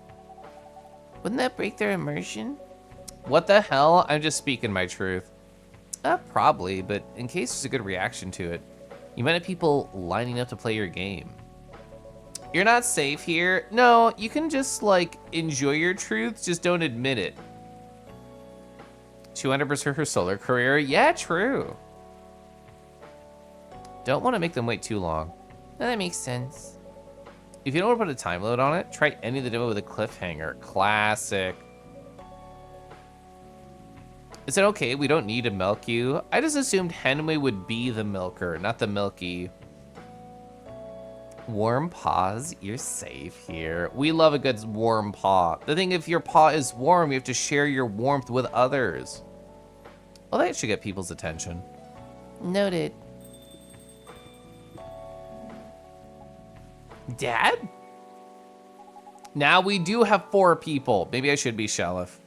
Wouldn't that break their immersion? What the hell? I'm just speaking my truth. Probably, but in case there's a good reaction to it, you might have people lining up to play your game. You're not safe here. No, you can just, like, enjoy your truth, just don't admit it. 200% her solar career? Yeah, true. Don't want to make them wait too long. That makes sense. If you don't want to put a time limit on it, try ending the demo with a cliffhanger. Classic. Is it okay? We don't need to milk you. I just assumed Henway would be the milker, not the milky. Warm paws, you're safe here. We love a good warm paw. The thing, if your paw is warm, you have to share your warmth with others. Well, that should get people's attention. Noted. Dad? Now we do have 4 people. Maybe I should be Shelif.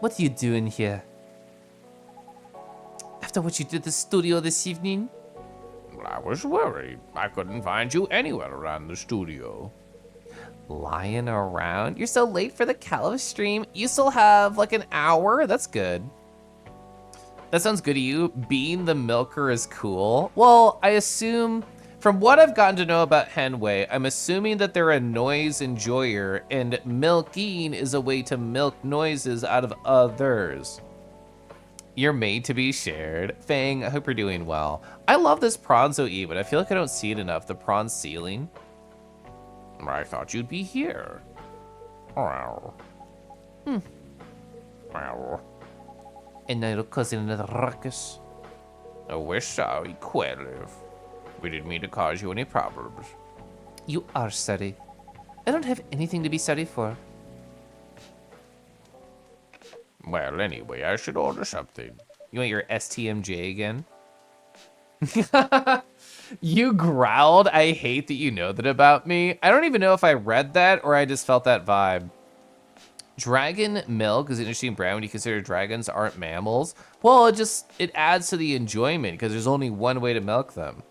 What are you doing here? After what you did at the studio this evening? I was worried. I couldn't find you anywhere around the studio. Lying around? You're so late for the Calif stream. You still have like an hour? That's good. That sounds good to you. Being the milker is cool. Well, I assume, from what I've gotten to know about Henway, I'm assuming that they're a noise enjoyer, and milking is a way to milk noises out of others. You're made to be shared. Fang, I hope you're doing well. I love this Pronzo Eve, but I feel like I don't see it enough. The prawn ceiling. I thought you'd be here. Wow. Wow. And now you're causing another ruckus. We're sorry, Quelliv. We didn't mean to cause you any problems. You are sorry. I don't have anything to be sorry for. Well, anyway, I should order something. You want your STMJ again? You growled. I hate that you know that about me. I don't even know if I read that or I just felt that vibe. Dragon milk is an interesting brand when you consider dragons aren't mammals. Well, it adds to the enjoyment because there's only one way to milk them.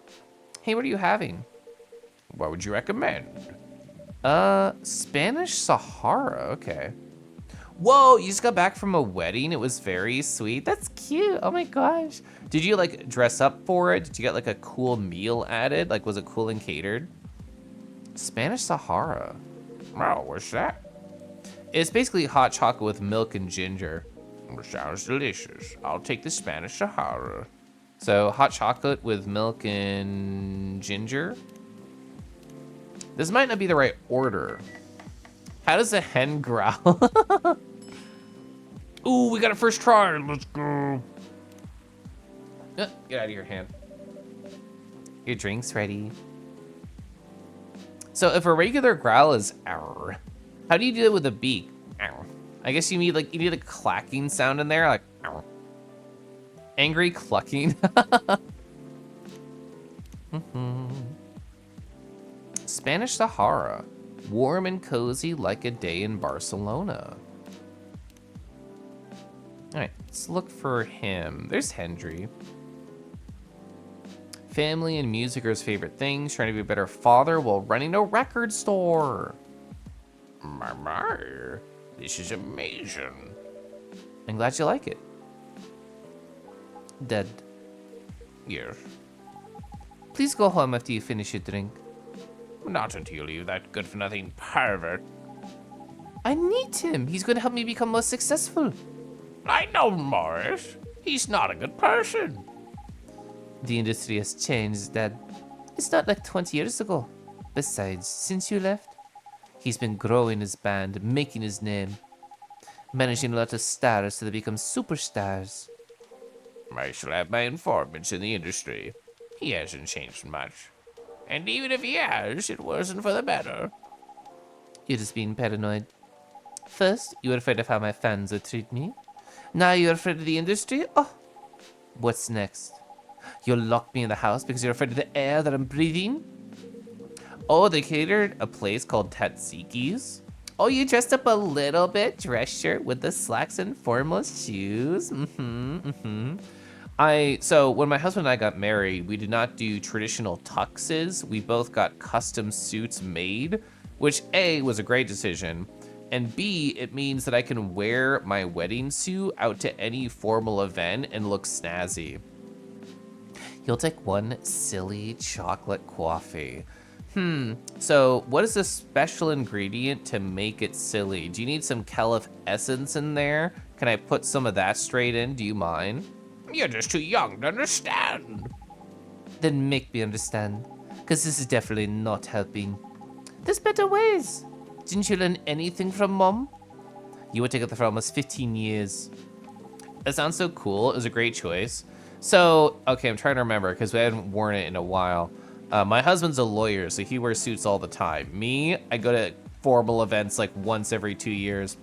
Hey, what are you having? What would you recommend? Spanish Sahara, okay. Whoa, you just got back from a wedding. It was very sweet. That's cute. Oh my gosh. Did you like dress up for it? Did you get like a cool meal added? Like, was it cool and catered? Spanish Sahara. Oh, what's that? It's basically hot chocolate with milk and ginger. Sounds delicious. I'll take the Spanish Sahara. So hot chocolate with milk and ginger. This might not be the right order. How does a hen growl? Ooh, we got a first try. Let's go. Get out of your hand. Your drink's ready. So if a regular growl is "arr," how do you do it with a beak? Arr. I guess you need a clacking sound in there, like "arr." Angry clucking. Spanish Sahara. Warm and cozy like a day in Barcelona. All right, let's look for him. There's Hendry. Family and music are his favorite things. Trying to be a better father while running a record store. My, this is amazing. I'm glad you like it. Dead. Yes. Please go home after you finish your drink. Not until you, that good-for-nothing pervert. I need him. He's going to help me become more successful. I know Morris. He's not a good person. The industry has changed, Dad. It's not like 20 years ago. Besides, since you left, he's been growing his band, making his name, managing a lot of stars so they become superstars. I shall have my informants in the industry. He hasn't changed much. And even if he has, it wasn't for the better. You're just being paranoid. First, you were afraid of how my fans would treat me. Now you're afraid of the industry? Oh, what's next? You'll lock me in the house because you're afraid of the air that I'm breathing? Oh, they catered a place called Tatsuki's. Oh, you dressed up a little bit, dress shirt with the slacks and formal shoes. So when my husband and I got married, we did not do traditional tuxes. We both got custom suits made, which A, was a great decision, and B, it means that I can wear my wedding suit out to any formal event and look snazzy. You'll take one silly chocolate coffee. So what is the special ingredient to make it silly? Do you need some Caliph essence in there? Can I put some of that straight in? Do you mind? You're just too young to understand. Then make me understand, because this is definitely not helping. There's better ways. Didn't you learn anything from Mom? You were together for almost 15 years. That sounds so cool. It was a great choice. So, okay, I'm trying to remember, because we hadn't worn it in a while. My husband's a lawyer, so he wears suits all the time. Me, I go to formal events like once every 2 years.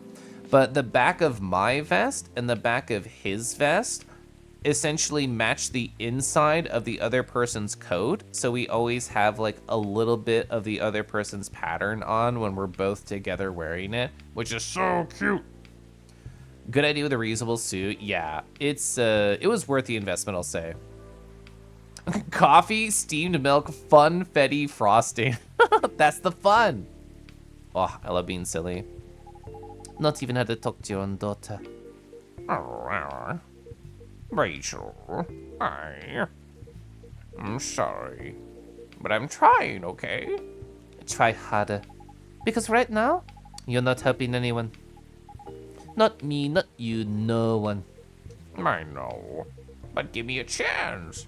But the back of my vest and the back of his vest essentially match the inside of the other person's coat, so we always have like a little bit of the other person's pattern on when we're both together wearing it, which is so cute. Good idea with a reusable suit. Yeah, it was worth the investment, I'll say. Coffee, steamed milk, funfetti frosting. That's the fun. Oh, I love being silly. Not even had to talk to your own daughter. Rachel, I'm sorry, but I'm trying, okay? Try harder. Because right now, you're not helping anyone. Not me, not you, no one. I know, but give me a chance.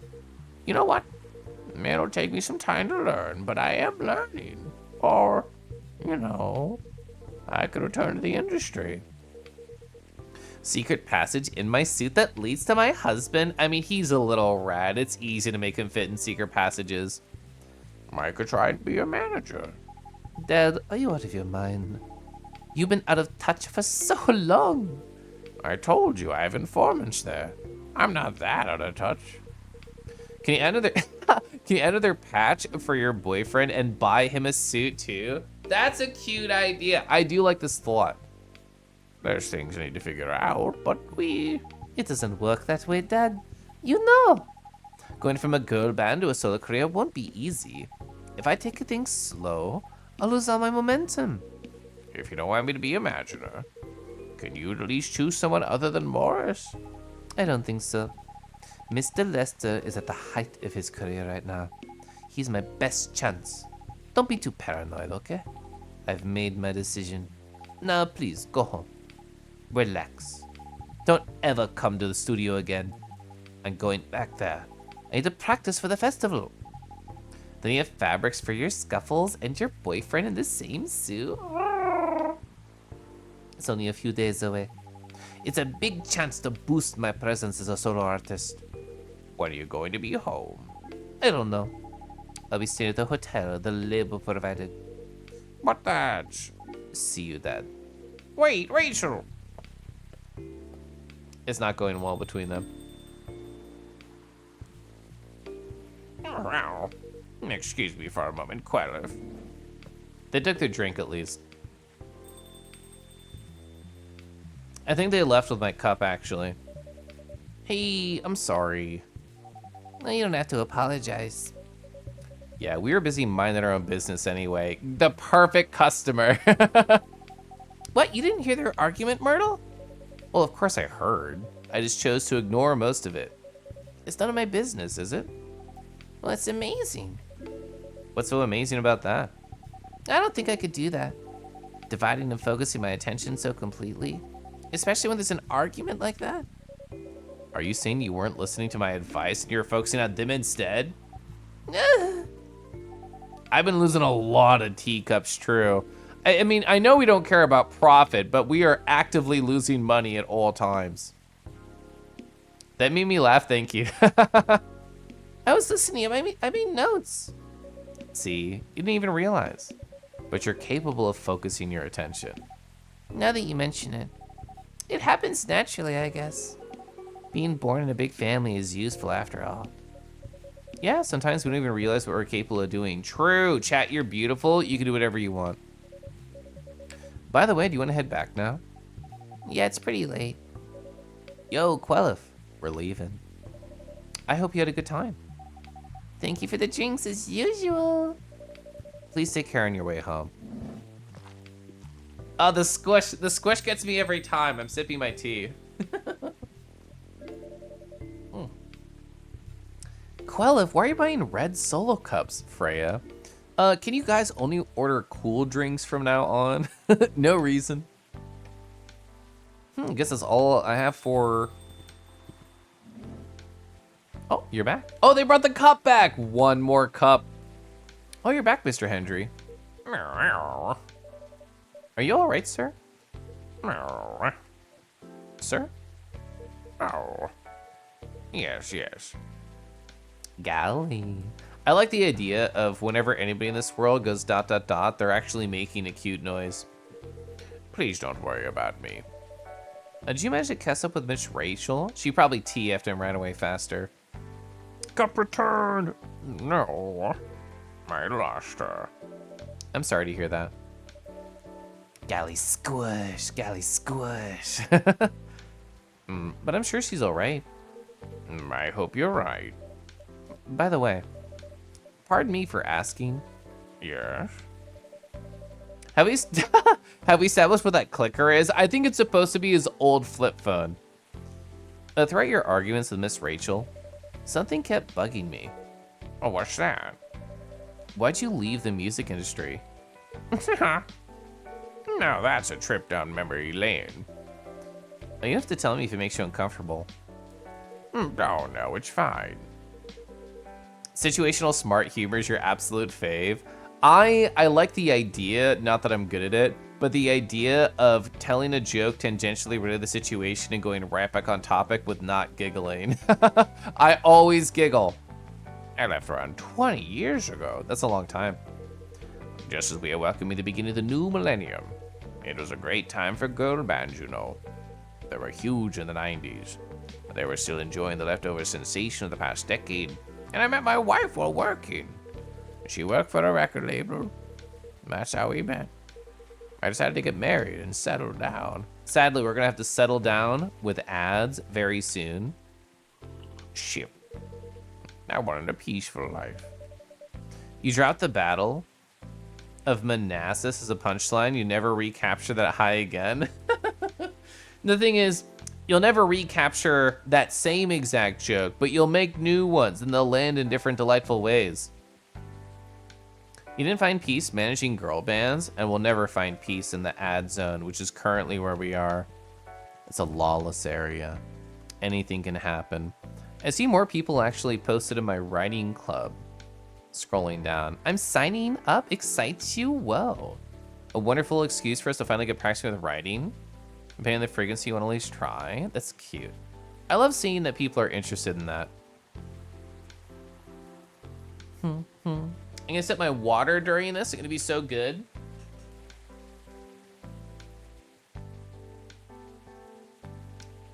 You know what? It'll take me some time to learn, but I am learning. Or, I could return to the industry. Secret passage in my suit that leads to my husband? I mean, he's a little rad. It's easy to make him fit in secret passages. I could try to be a manager. Dad, are you out of your mind? You've been out of touch for so long. I told you I have informants there. I'm not that out of touch. Can you add another patch for your boyfriend and buy him a suit too? That's a cute idea. I do like this thought. There's things I need to figure out, but It doesn't work that way, Dad. You know. Going from a girl band to a solo career won't be easy. If I take things slow, I'll lose all my momentum. If you don't want me to be a manager, can you at least choose someone other than Morris? I don't think so. Mr. Lester is at the height of his career right now. He's my best chance. Don't be too paranoid, okay? I've made my decision. Now, please, go home. Relax. Don't ever come to the studio again. I'm going back there. I need to practice for the festival. Then you have fabrics for your scuffles and your boyfriend in the same suit. It's only a few days away. It's a big chance to boost my presence as a solo artist. When are you going to be home? I don't know. I'll be staying at the hotel the label provided. But that's... See you, Dad. Wait, Rachel! It's not going well between them. Excuse me for a moment, Queller. They took their drink at least. I think they left with my cup, actually. Hey, I'm sorry. No, you don't have to apologize. Yeah, we were busy minding our own business anyway. The perfect customer. What, you didn't hear their argument, Myrtle? Well, of course I heard. I just chose to ignore most of it. It's none of my business, is it? Well, it's amazing. What's so amazing about that? I don't think I could do that. Dividing and focusing my attention so completely. Especially when there's an argument like that. Are you saying you weren't listening to my advice and you were focusing on them instead? I've been losing a lot of teacups, true. I mean, I know we don't care about profit, but we are actively losing money at all times. That made me laugh, thank you. I was listening, I made notes. See, you didn't even realize. But you're capable of focusing your attention. Now that you mention it, it happens naturally, I guess. Being born in a big family is useful after all. Yeah, sometimes we don't even realize what we're capable of doing. True, chat, you're beautiful. You can do whatever you want. By the way, do you want to head back now? Yeah, it's pretty late. Yo, Quelif, we're leaving. I hope you had a good time. Thank you for the drinks as usual. Please take care on your way home. Oh, the squish gets me every time. I'm sipping my tea. Quelliv, why are you buying red solo cups, Freya? Can you guys only order cool drinks from now on? No reason. I guess that's all I have for... Oh, you're back. Oh, they brought the cup back. One more cup. Oh, you're back, Mr. Hendry. Are you all right, sir? Sir? Oh. Yes. Golly. I like the idea of whenever anybody in this world goes ... they're actually making a cute noise. Please don't worry about me. Did you manage to catch up with Miss Rachel? She probably TF'd and ran away faster. Cup returned. No. I lost her. I'm sorry to hear that. Galley squish, galley squish. But I'm sure she's all right. I hope you're right. By the way, pardon me for asking. Yes? Have we have we established what that clicker is? I think it's supposed to be his old flip phone. Throughout your arguments with Miss Rachel, something kept bugging me. Oh, what's that? Why'd you leave the music industry? Now that's a trip down memory lane. You have to tell me if it makes you uncomfortable. Oh, no, it's fine. Situational smart humor is your absolute fave. I like the idea, not that I'm good at it, but the idea of telling a joke tangentially related to the situation and going right back on topic with not giggling. I always giggle. I left around 20 years ago. That's a long time. Just as we are welcoming the beginning of the new millennium. It was a great time for girl bands, you know. They were huge in the 90s. But they were still enjoying the leftover sensation of the past decade. And I met my wife while working. She worked for a record label. That's how we met. I decided to get married and settle down. Sadly, we're gonna have to settle down with ads very soon. Shit. I wanted a peaceful life. You dropped the battle of Manassas as a punchline. You never recapture that high again. The thing is, you'll never recapture that same exact joke, but you'll make new ones and they'll land in different delightful ways. You didn't find peace managing girl bands, and we'll never find peace in the ad zone, which is currently where we are. It's a lawless area. Anything can happen. I see more people actually posted in my writing club. Scrolling down. I'm signing up excites you? Whoa. A wonderful excuse for us to finally get practicing with writing. Depending on the frequency you want to at least try. That's cute. I love seeing that people are interested in that. I'm gonna sip my water during this. It's gonna be so good.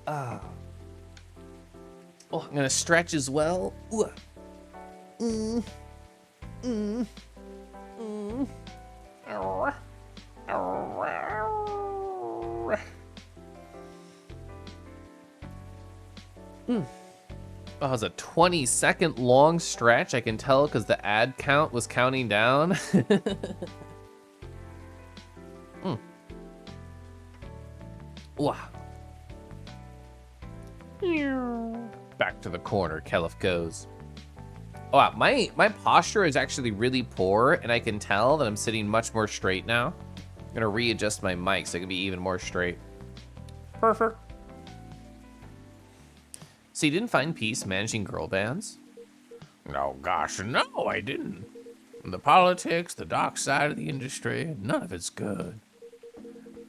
Oh, I'm gonna stretch as well. Ooh. Oh, it was a 20-second long stretch. I can tell because the ad count was counting down. Wow. Back to the corner, Kelif goes. Oh, wow, my posture is actually really poor, and I can tell that I'm sitting much more straight now. I'm gonna readjust my mic so I can be even more straight. Perfect. So you didn't find peace managing girl bands? No, gosh, no, I didn't. The politics, the dark side of the industry, none of it's good.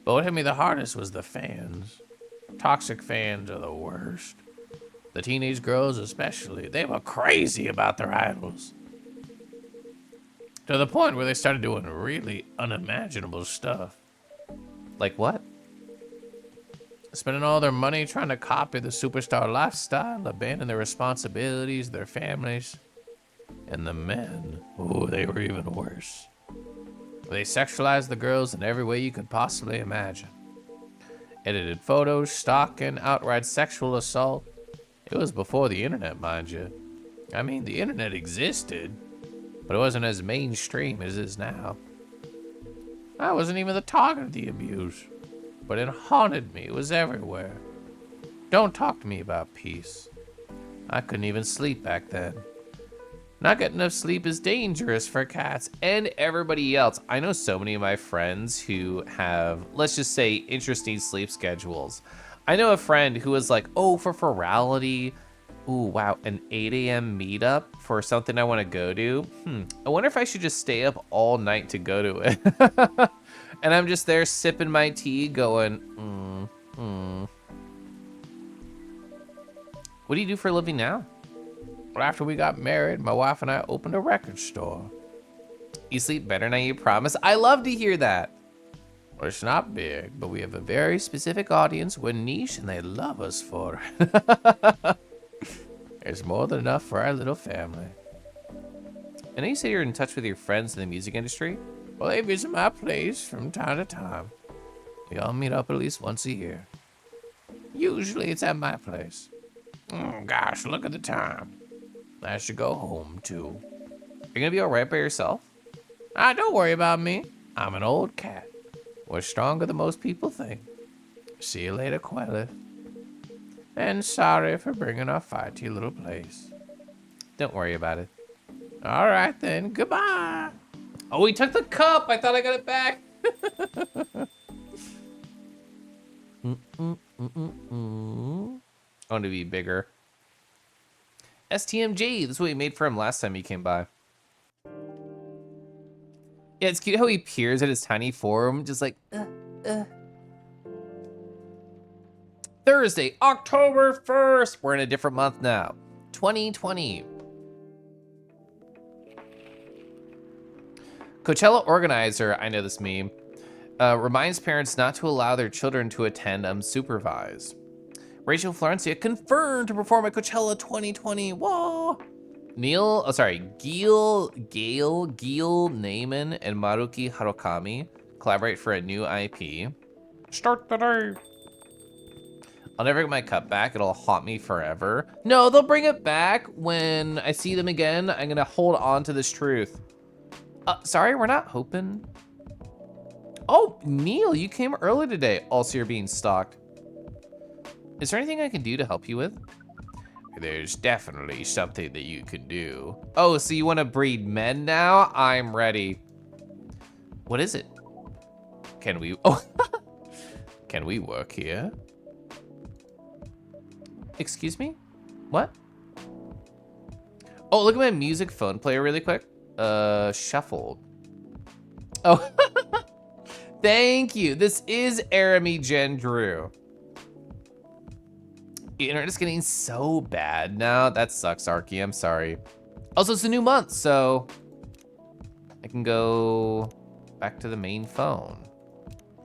But what hit me the hardest was the fans. Toxic fans are the worst. The teenage girls especially, they were crazy about their idols. To the point where they started doing really unimaginable stuff. Like what? Spending all their money trying to copy the superstar lifestyle, abandon their responsibilities, their families. And the men, oh, they were even worse. They sexualized the girls in every way you could possibly imagine. Edited photos, stalking, outright sexual assault. It was before the internet, mind you. I mean, the internet existed, but it wasn't as mainstream as it is now. I wasn't even the target of the abuse, but it haunted me. It was everywhere. Don't talk to me about peace. I couldn't even sleep back then. Not getting enough sleep is dangerous for cats and everybody else. I know so many of my friends who have, let's just say, interesting sleep schedules. I know a friend who was like, oh, for virality, ooh, wow, an 8 a.m. meetup for something I want to go to. I wonder if I should just stay up all night to go to it. And I'm just there sipping my tea going, What do you do for a living now? Well, after we got married, my wife and I opened a record store. You sleep better now, you promise? I love to hear that. Well, it's not big, but we have a very specific audience. We're niche and they love us for it. It's more than enough for our little family. I know you say you're in touch with your friends in the music industry. Well, they visit my place from time to time. We all meet up at least once a year. Usually it's at my place. Gosh, look at the time. I should go home, too. You're gonna be all right by yourself? Don't worry about me. I'm an old cat. We're stronger than most people think. See you later, Quelly. And sorry for bringing our fight to your little place. Don't worry about it. All right, then. Goodbye. Oh, he took the cup. I thought I got it back. I want to be bigger. STMG. This is what we made for him last time he came by. Yeah, it's cute how he peers at his tiny form, just like, Thursday, October 1st. We're in a different month now. 2020. Coachella organizer, I know this meme, reminds parents not to allow their children to attend unsupervised. Rachel Florencia confirmed to perform at Coachella 2020. Whoa! Gail Naiman, and Maruki Harukami collaborate for a new IP. Start the day. I'll never get my cup back. It'll haunt me forever. No, they'll bring it back when I see them again. I'm gonna hold on to this truth. Sorry, we're not hoping. Oh, Neil, you came early today. Also, you're being stalked. Is there anything I can do to help you with? There's definitely something that you can do. Oh, so you want to breed men now? I'm ready. What is it? Can we work here? Excuse me? What? Oh, look at my music phone player really quick. Shuffled. Oh, thank you. This is Arami Gendrew. The internet's getting so bad now. That sucks, Arky. I'm sorry. Also, it's a new month, so I can go back to the main phone.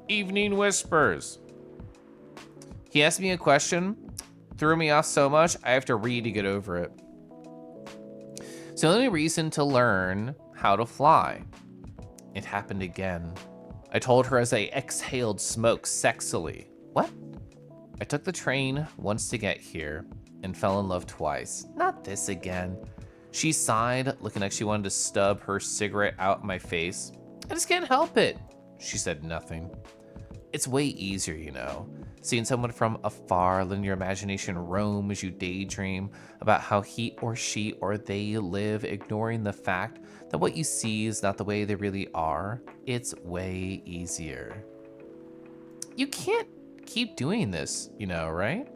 Evening Whispers. He asked me a question, threw me off so much, I have to read to get over it. So the only reason to learn how to fly. It happened again. I told her as I exhaled smoke sexily. What? I took the train once to get here and fell in love twice. Not this again. She sighed, looking like she wanted to stub her cigarette out my face. I just can't help it. She said nothing. It's way easier, you know, seeing someone from afar, letting your imagination roam as you daydream about how he or she or they live, ignoring the fact that what you see is not the way they really are. It's way easier. You can't keep doing this, you know, right?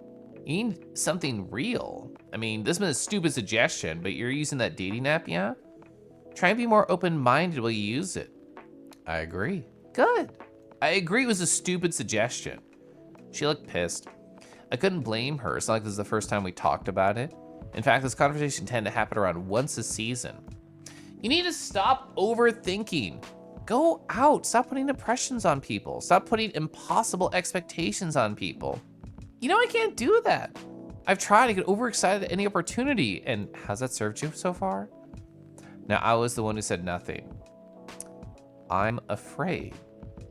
You need something real. I mean, this is a stupid suggestion, but you're using that dating app, yeah? Try and be more open-minded while you use it. I agree. Good. I agree it was a stupid suggestion. She looked pissed. I couldn't blame her. It's not like this is the first time we talked about it. In fact, this conversation tends to happen around once a season. You need to stop overthinking. Go out. Stop putting impressions on people. Stop putting impossible expectations on people. You know, I can't do that. I've tried to get overexcited at any opportunity, and has that served you so far? Now, I was the one who said nothing. I'm afraid,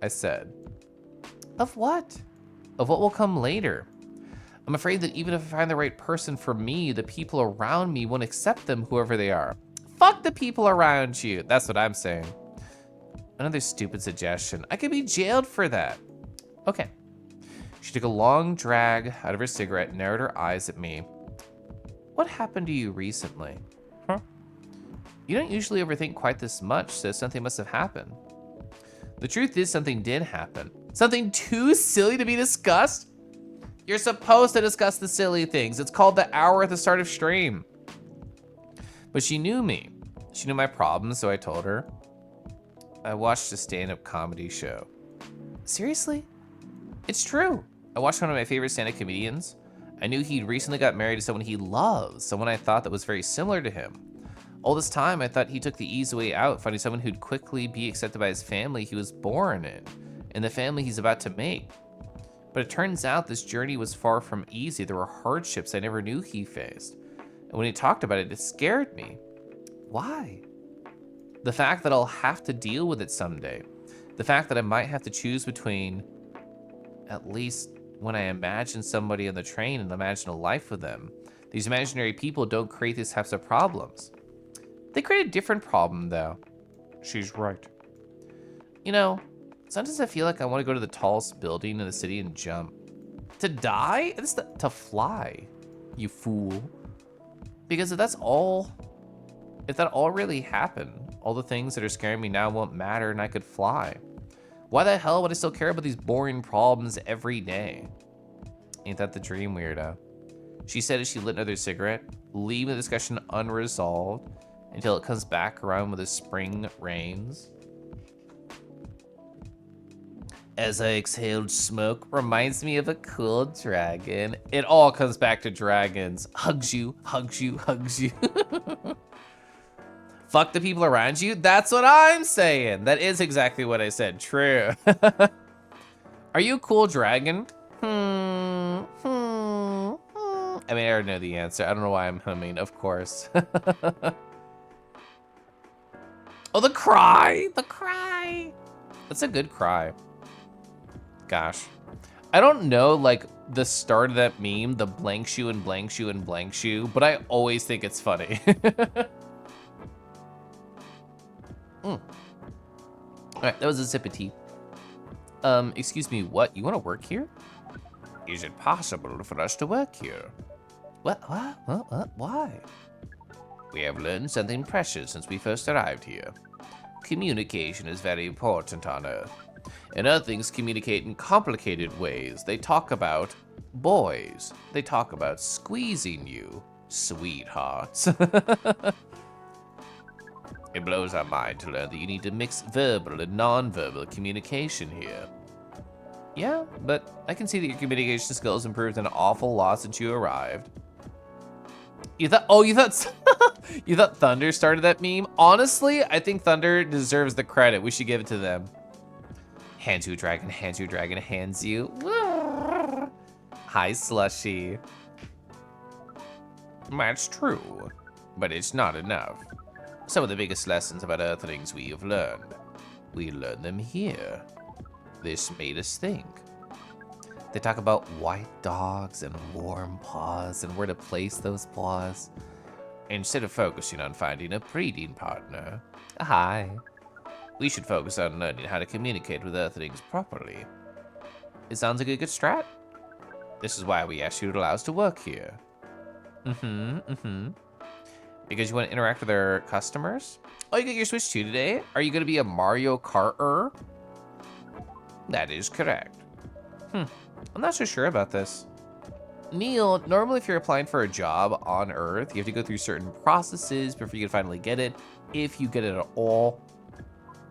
I said. Of what? Of what will come later. I'm afraid that even if I find the right person for me, the people around me won't accept them, whoever they are. Fuck the people around you. That's what I'm saying. Another stupid suggestion. I could be jailed for that. Okay. She took a long drag out of her cigarette and narrowed her eyes at me. What happened to you recently? Huh? You don't usually overthink quite this much, so something must have happened. The truth is something did happen. Something too silly to be discussed? You're supposed to discuss the silly things. It's called the hour at the start of stream. But she knew me. She knew my problems, so I told her. I watched a stand-up comedy show. Seriously? It's true. I watched one of my favorite stand-up comedians. I knew he'd recently got married to someone he loves, someone I thought that was very similar to him. All this time, I thought he took the easy way out, finding someone who'd quickly be accepted by his family he was born in, and the family he's about to make. But it turns out this journey was far from easy. There were hardships I never knew he faced. And when he talked about it, it scared me. Why? The fact that I'll have to deal with it someday. The fact that I might have to choose between, at least when I imagine somebody on the train and imagine a life with them. These imaginary people don't create these types of problems. They create a different problem, though. She's right. You know, sometimes I feel like I want to go to the tallest building in the city and jump. To die? It's to fly, you fool. Because if that all really happened, all the things that are scaring me now won't matter and I could fly. Why the hell would I still care about these boring problems every day? Ain't that the dream, weirdo? She said as she lit another cigarette, leaving the discussion unresolved until it comes back around with the spring rains. As I exhaled smoke, reminds me of a cool dragon. It all comes back to dragons. Hugs you, hugs you, hugs you. Fuck the people around you? That's what I'm saying. That is exactly what I said. True. Are you a cool dragon? I mean, I already know the answer. I don't know why I'm humming, of course. Oh, the cry! The cry! That's a good cry. Gosh. I don't know, like, the start of that meme, the blank shoe and blank shoe and blank shoe, but I always think it's funny. Alright, that was a sip of tea. Excuse me, what? You want to work here? Is it possible for us to work here? What? Why? We have learned something precious since we first arrived here. Communication is very important on Earth. And Earthlings communicate in complicated ways. They talk about boys. They talk about squeezing you, sweethearts. It blows our mind to learn that you need to mix verbal and non-verbal communication here. Yeah, but I can see that your communication skills improved an awful lot since you arrived. You thought you thought Thunder started that meme? Honestly, I think Thunder deserves the credit. We should give it to them. Hands you, dragon, hands you, dragon, hands you. Hi, Slushy. That's true, but it's not enough. Some of the biggest lessons about Earthlings we have learned, we learned them here. This made us think. They talk about white dogs and warm paws and where to place those paws. Instead of focusing on finding a breeding partner, Hi. we should focus on learning how to communicate with Earthlings properly. It sounds like a good strat. This is why we asked you to allow us to work here. Because you want to interact with our customers? Oh, you got your Switch 2 today? Are you going to be a Mario Karter? That is correct. I'm not so sure about this. Neil, normally if you're applying for a job on Earth, you have to go through certain processes before you can finally get it, if you get it at all.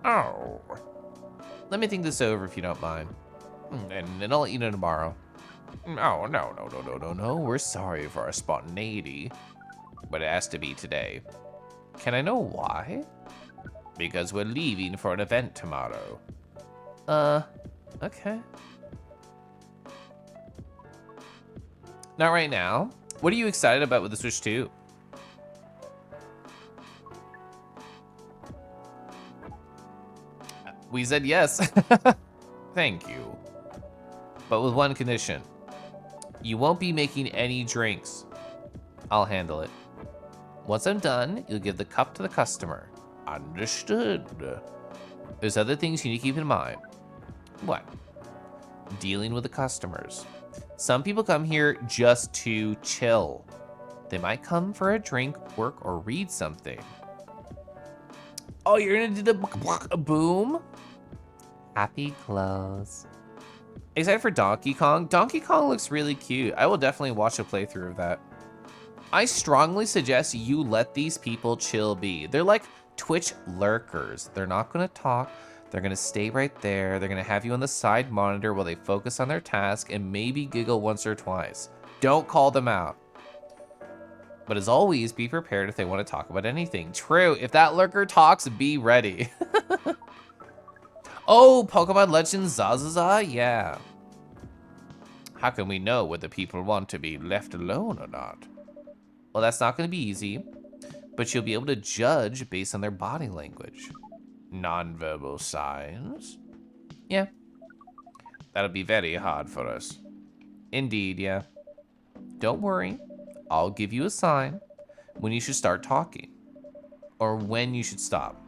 Oh. Let me think this over if you don't mind. And then I'll let you know tomorrow. Oh, no. We're sorry for our spontaneity, but it has to be today. Can I know why? Because we're leaving for an event tomorrow. Okay. Not right now. What are you excited about with the Switch 2? We said yes. Thank you. But with one condition. You won't be making any drinks. I'll handle it. Once I'm done, you'll give the cup to the customer. Understood. There's other things you need to keep in mind. What? Dealing with the customers. Some people come here just to chill. They might come for a drink, work, or read something. Oh, you're gonna do the boom? Happy close. Excited for Donkey Kong? Donkey Kong looks really cute. I will definitely watch a playthrough of that. I strongly suggest you let these people chill be. They're like Twitch lurkers. They're not gonna talk. They're gonna stay right there. They're gonna have you on the side monitor while they focus on their task and maybe giggle once or twice. Don't call them out. But as always, be prepared if they want to talk about anything. True, if that lurker talks, be ready. Oh, Pokemon Legends Zazaza? Yeah. How can we know whether people want to be left alone or not? Well, that's not going to be easy, but you'll be able to judge based on their body language. Nonverbal signs? Yeah. That'll be very hard for us. Indeed, yeah. Don't worry. I'll give you a sign when you should start talking, or when you should stop.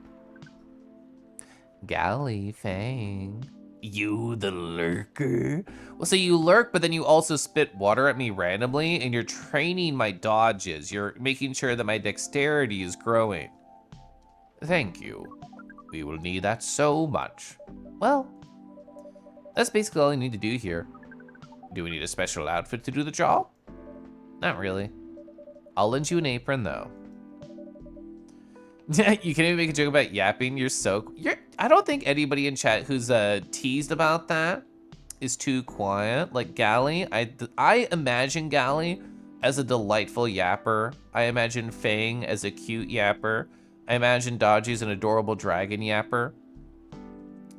Galley, Fang. You the lurker? Well, so you lurk, but then you also spit water at me randomly, and you're training my dodges. You're making sure that my dexterity is growing. Thank you. We will need that so much. Well, that's basically all you need to do here. Do we need a special outfit to do the job? Not really. I'll lend you an apron, though. You can even make a joke about yapping. I don't think anybody in chat who's teased about that is too quiet. Like Gally, I imagine Gally as a delightful yapper. I imagine Fang as a cute yapper. I imagine Dodgy as an adorable dragon yapper.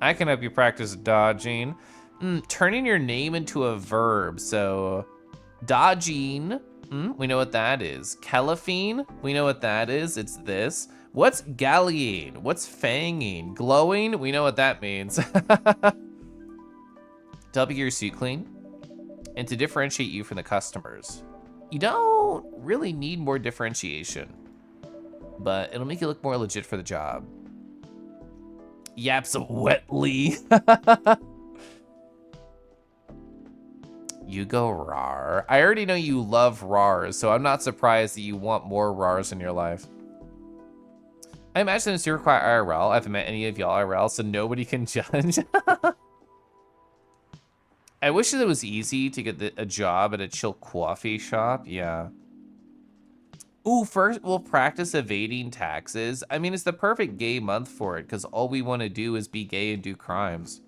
I can help you practice dodging. Turning your name into a verb. So, dodging, we know what that is. Celephine, we know what that is. It's this. What's gallying? What's fanging? Glowing? We know what that means. W your suit clean. And to differentiate you from the customers. You don't really need more differentiation, but it'll make you look more legit for the job. Yaps wetly. You go rar. I already know you love rars, so I'm not surprised that you want more rars in your life. I imagine it's super quiet IRL. I haven't met any of y'all IRL, so nobody can judge. I wish that it was easy to get a job at a chill coffee shop. Yeah. Ooh, first we'll practice evading taxes. I mean, it's the perfect gay month for it, because all we want to do is be gay and do crimes.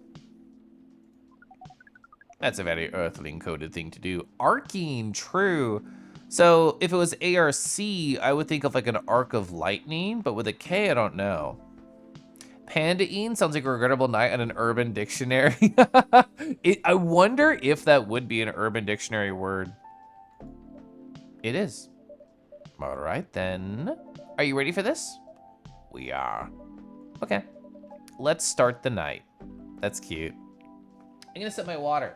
That's a very Earthling-coded thing to do. Arcing, true. So if it was ARC, I would think of like an arc of lightning, but with a K, I don't know. Pandaine sounds like a regrettable night on an Urban Dictionary. I wonder if that would be an Urban Dictionary word. It is. All right, then. Are you ready for this? We are. Okay. Let's start the night. That's cute. I'm gonna set my water.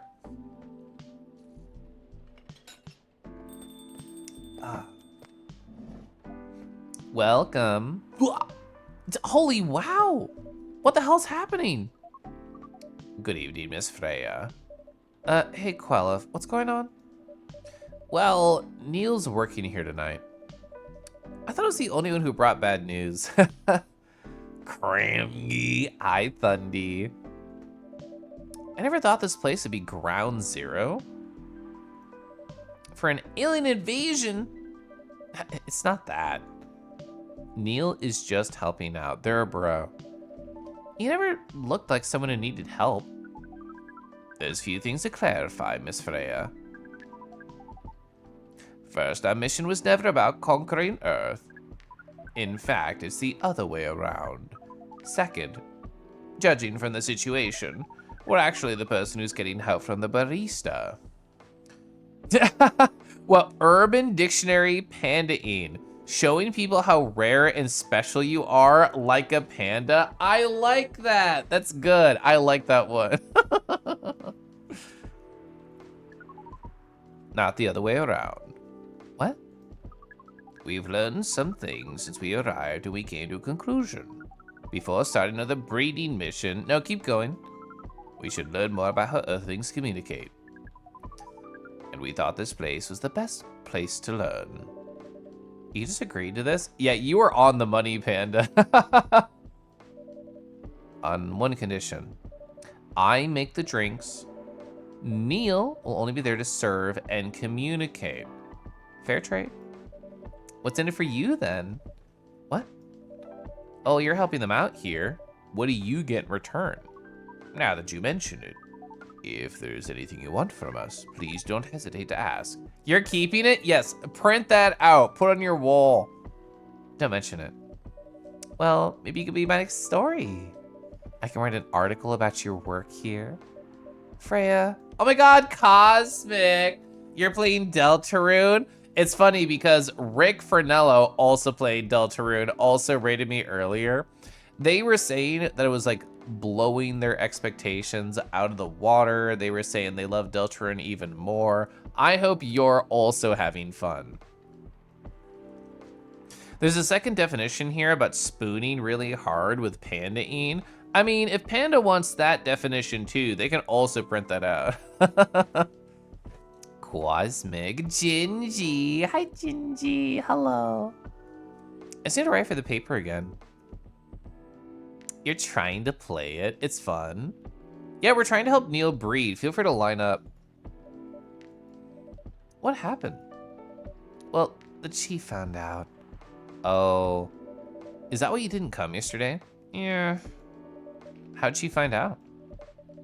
Welcome. Holy wow! What the hell's happening? Good evening, Miss Freya. Hey Quella, what's going on? Well, Neil's working here tonight. I thought I was the only one who brought bad news. Crammy, hi Thundy. I never thought this place would be ground zero. For an alien invasion? It's not that. Neil is just helping out. They're a bro. He never looked like someone who needed help. There's few things to clarify, Miss Freya. First, our mission was never about conquering Earth. In fact, it's the other way around. Second, judging from the situation, we're actually the person who's getting help from the barista. Well, Urban Dictionary Pandaine. Showing people how rare and special you are like a panda. I like that. That's good. I like that one. not the other way around. What? We've learned some things since we arrived and we came to a conclusion. Before starting another breeding mission, no, keep going. We should learn more about how Earthlings communicate. And we thought this place was the best place to learn. You just agreed to this? Yeah, you were on the money, Panda. On one condition. I make the drinks. Neil will only be there to serve and communicate. Fair trade. What's in it for you then? What? Oh, you're helping them out here. What do you get in return? Now that you mention it, if there's anything you want from us, please don't hesitate to ask. You're keeping it? Yes, print that out. Put it on your wall. Don't mention it. Well, maybe you could be my next story. I can write an article about your work here. Freya. Oh my god, Cosmic. You're playing Deltarune? It's funny because Rick Fernello also played Deltarune, also rated me earlier. They were saying that it was like blowing their expectations out of the water. They were saying they love Deltarune even more. I hope you're also having fun. There's a second definition here about spooning really hard with Pandaine. I mean, if Panda wants that definition too, they can also print that out. Cosmic Gingy. Hi, Gingy. Hello. I just need to write for the paper again. You're trying to play it. It's fun. Yeah, we're trying to help Neil breed. Feel free to line up. What happened? Well, the chief found out. Oh. Is that why you didn't come yesterday? Yeah. How'd she find out?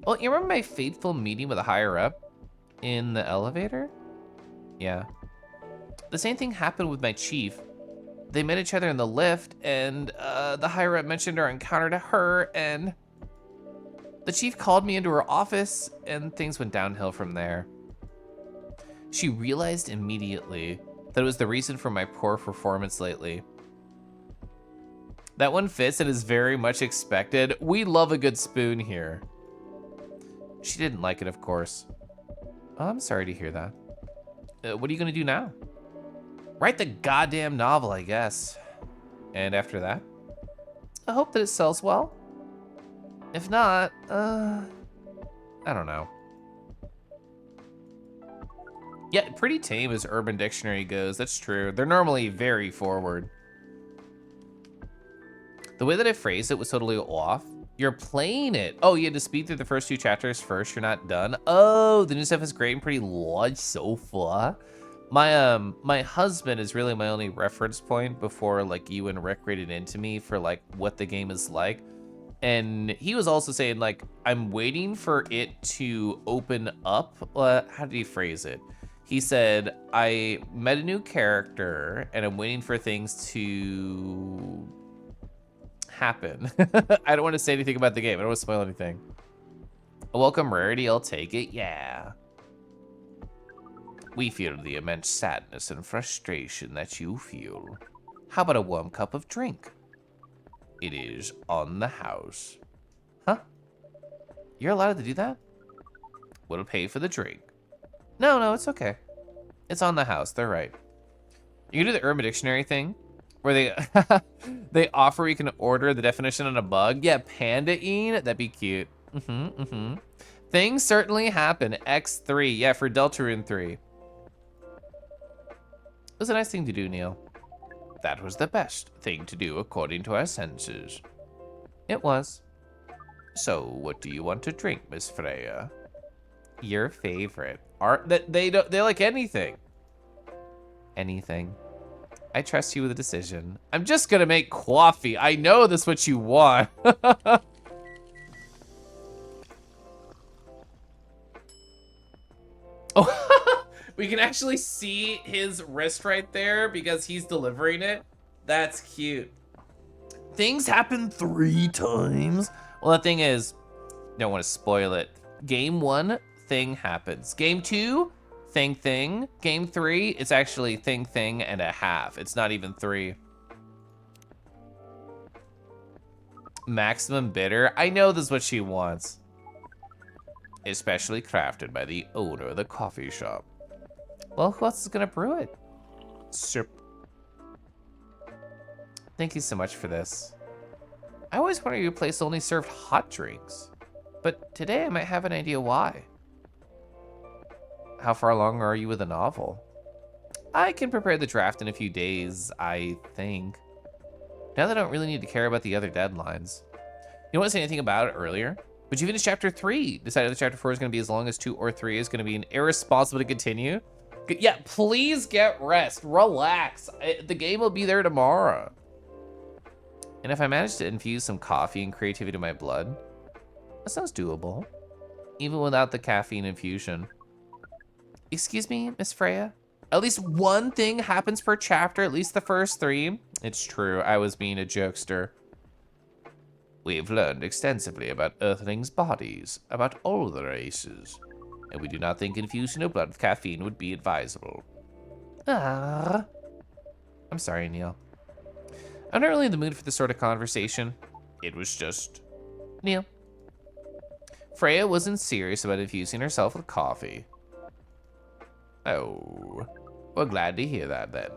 Well, you remember my fateful meeting with a higher up? In the elevator? Yeah. The same thing happened with my chief. They met each other in the lift, and the higher up mentioned our encounter to her, and the chief called me into her office, and things went downhill from there. She realized immediately that it was the reason for my poor performance lately. That one fits and is very much expected. We love a good spoon here. She didn't like it, of course. Oh, I'm sorry to hear that. What are you gonna do now? Write the goddamn novel, I guess. And after that? I hope that it sells well. If not, I don't know. Yeah, pretty tame as Urban Dictionary goes. That's true. They're normally very forward. The way that I phrased it was totally off. You're playing it. Oh, you had to speed through the first 2 chapters first. You're not done. Oh, the new stuff is great and pretty large so far. My husband is really my only reference point before like you and Rick rated into me for like what the game is like. And he was also saying like, I'm waiting for it to open up. How did he phrase it? He said, I met a new character and I'm waiting for things to happen. I don't want to say anything about the game. I don't want to spoil anything. A welcome rarity, I'll take it. Yeah. We feel the immense sadness and frustration that you feel. How about a warm cup of drink? It is on the house. Huh? You're allowed to do that? We'll pay for the drink. No, it's okay. It's on the house. They're right. You can do the Urban Dictionary thing where they offer you can order the definition on a bug. Yeah, Pandaine. That'd be cute. Things certainly happen. X3. Yeah, for Deltarune 3. It was a nice thing to do, Neil. That was the best thing to do according to our senses. It was. So, what do you want to drink, Miss Freya? Your favorite. They like anything. Anything. I trust you with a decision. I'm just gonna make coffee. I know that's what you want. Oh, we can actually see his wrist right there because he's delivering it. That's cute. Things happen 3 times. Well, the thing is, don't want to spoil it. Game 1, thing happens. Game 2, thing. Game 3, it's actually thing and a half. It's not even 3. Maximum bitter. I know this is what she wants. Especially crafted by the owner of the coffee shop. Well, who else is gonna brew it? Sip. Thank you so much for this. I always wondered your place only served hot drinks, but today I might have an idea why. How far along are you with the novel? I can prepare the draft in a few days, I think. Now that I don't really need to care about the other deadlines. You want to say anything about it earlier? But you finished chapter 3. Decided that chapter 4 is going to be as long as 2 or 3 is going to be irresponsible to continue. Yeah, please get rest. Relax. The game will be there tomorrow. And if I manage to infuse some coffee and creativity to my blood, that sounds doable. Even without the caffeine infusion. Excuse me, Miss Freya? At least one thing happens per chapter, at least the first 3. It's true, I was being a jokester. We've learned extensively about Earthlings' bodies, about all the races, and we do not think infusing your blood with caffeine would be advisable. I'm sorry, Neil. I'm not really in the mood for this sort of conversation. It was just... Neil. Freya wasn't serious about infusing herself with coffee. Oh, well, glad to hear that then.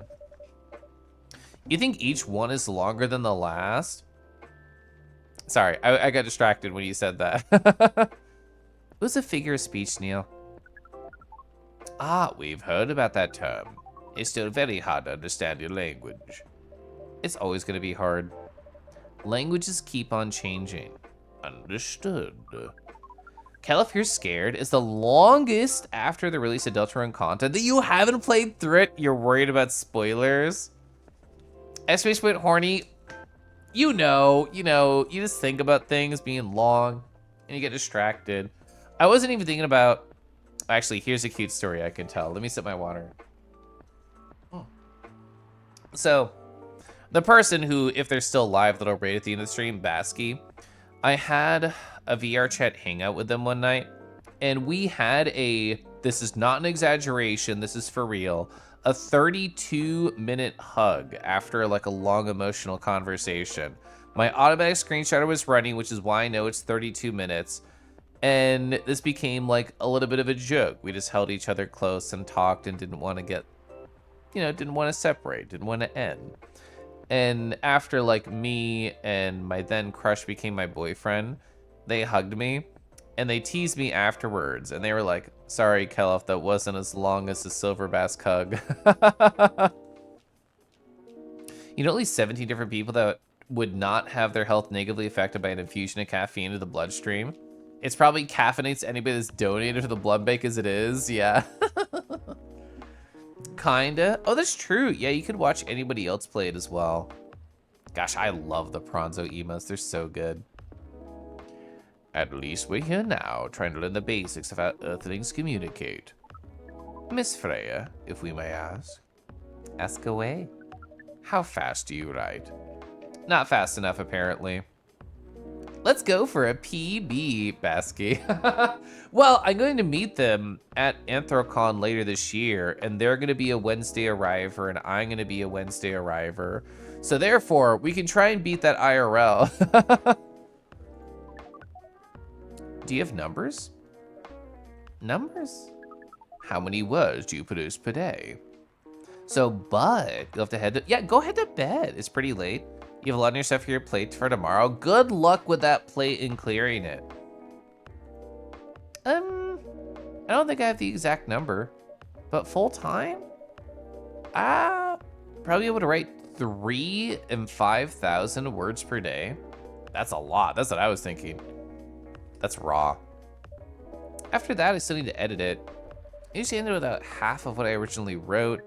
You think each one is longer than the last? Sorry, I got distracted when you said that. It was a figure of speech, Neil. Ah, we've heard about that term. It's still very hard to understand your language. It's always going to be hard. Languages keep on changing. Understood. Kel, if you're scared, is the longest after the release of Deltarune content that you haven't played through it. You're worried about spoilers. Space Point Horny, you just think about things being long and you get distracted. I wasn't even thinking about, actually, here's a cute story I can tell. Let me sip my water. So, the person who, if they're still alive, that'll rate at the end of the stream, Basky, I had a VR chat hangout with them one night, and we had this is not an exaggeration, this is for real, a 32-minute hug after like a long emotional conversation. My automatic screenshotter was running, which is why I know it's 32 minutes, and this became like a little bit of a joke. We just held each other close and talked and didn't want to get, didn't want to separate, didn't want to end. And after like me and my then crush became my boyfriend, they hugged me and they teased me afterwards. And they were like, sorry, Kelf, that wasn't as long as the Silver Bask hug. You know, at least 17 different people that would not have their health negatively affected by an infusion of caffeine into the bloodstream. It's probably caffeinates anybody that's donated for the blood bank as it is. Yeah. Kinda. Oh, that's true. Yeah, you could watch anybody else play it as well. Gosh, I love the Pronzo emos. They're so good. At least we're here now, trying to learn the basics of how Earthlings communicate. Miss Freya, if we may ask. Ask away. How fast do you write? Not fast enough, apparently. Let's go for a PB, Basky. Well, I'm going to meet them at Anthrocon later this year, and they're going to be a Wednesday arriver, and I'm going to be a Wednesday arriver. So therefore, we can try and beat that IRL. Do you have numbers? Numbers? How many words do you produce per day? So, but you'll have to head to, yeah, go head to bed. It's pretty late. You have a lot on your stuff here plate for tomorrow. Good luck with that plate and clearing it. I don't think I have the exact number, but full time? Probably able to write 3,000 and 5,000 words per day. That's a lot. That's what I was thinking. That's raw. After that, I still need to edit it. I usually end up with about half of what I originally wrote.